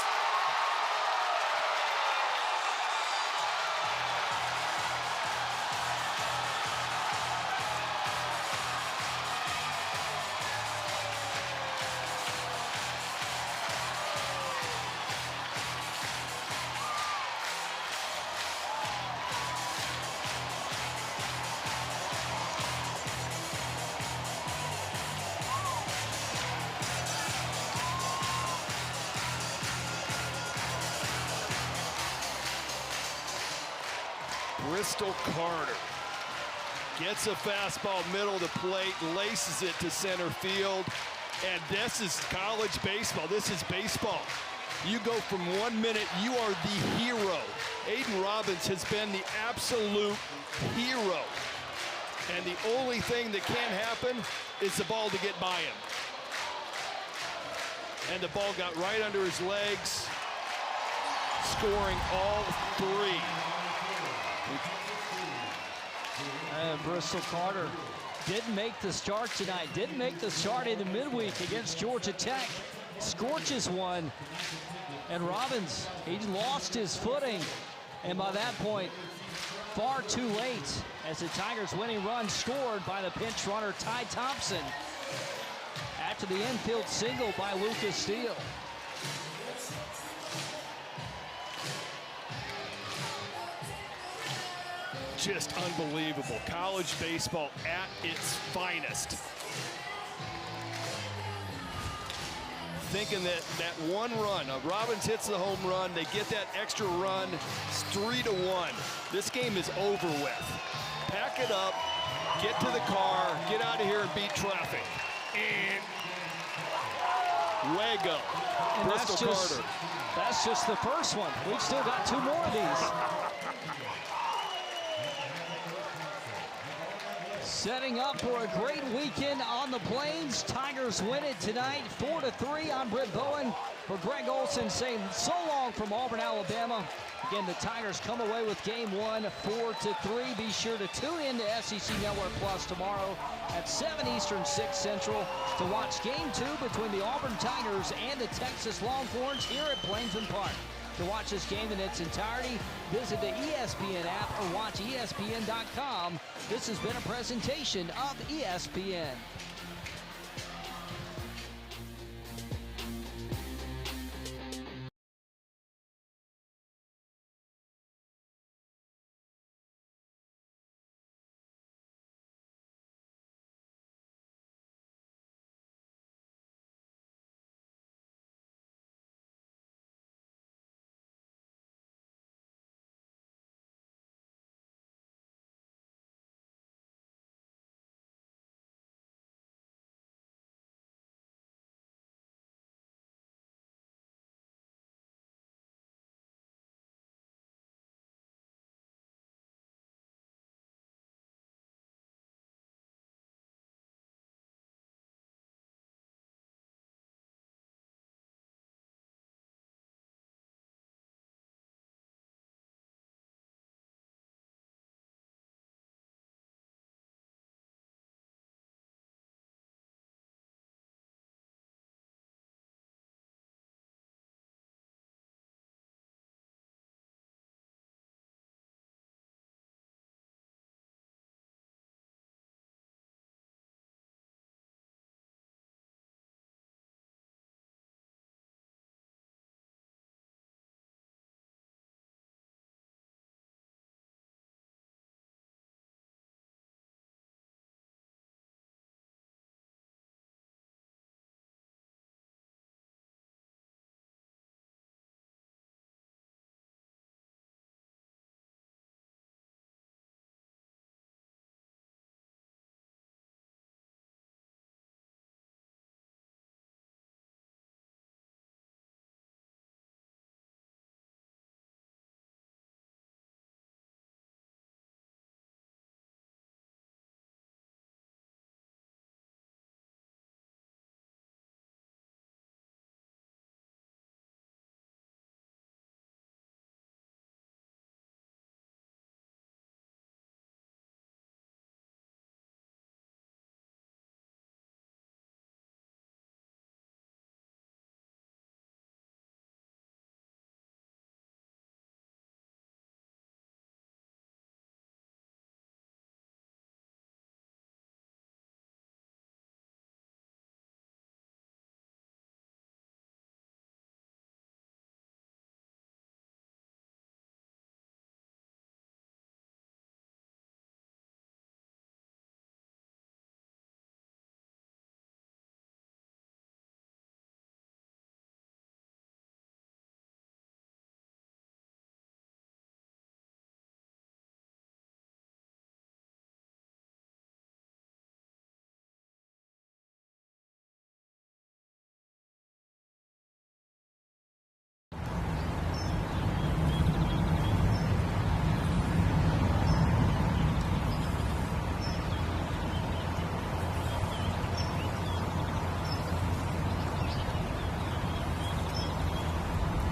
Bristol Carter gets a fastball middle of the plate, laces it to center field, and this is college baseball. This is baseball. You go from 1 minute, you are the hero. Aiden Robbins has been the absolute hero. And the only thing that can happen is the ball to get by him. And the ball got right under his legs, scoring all 3. And Bristol Carter didn't make the start tonight, didn't make the start in the midweek against Georgia Tech. Scorches one, and Robbins, he lost his footing, and by that point, far too late, as the Tigers' winning run scored by the pinch runner Ty Thompson after the infield single by Lucas Steele. Just unbelievable. College baseball at its finest. Thinking that one run, Robbins hits the home run, they get that extra run, it's 3-1. This game is over with. Pack it up, get to the car, get out of here and beat traffic. And way go. And Bristol Carter. That's just the first one. We've still got 2 more of these. Setting up for a great weekend on the Plains. Tigers win it tonight, 4-3. I'm Britt Bowen for Greg Olson saying so long from Auburn, Alabama. Again, the Tigers come away with game 1, 4-3. Be sure to tune in to SEC Network Plus tomorrow at 7 Eastern, 6 Central to watch game 2 between the Auburn Tigers and the Texas Longhorns here at Plainsman Park. To watch this game in its entirety, visit the ESPN app or watch ESPN.com. This has been a presentation of ESPN.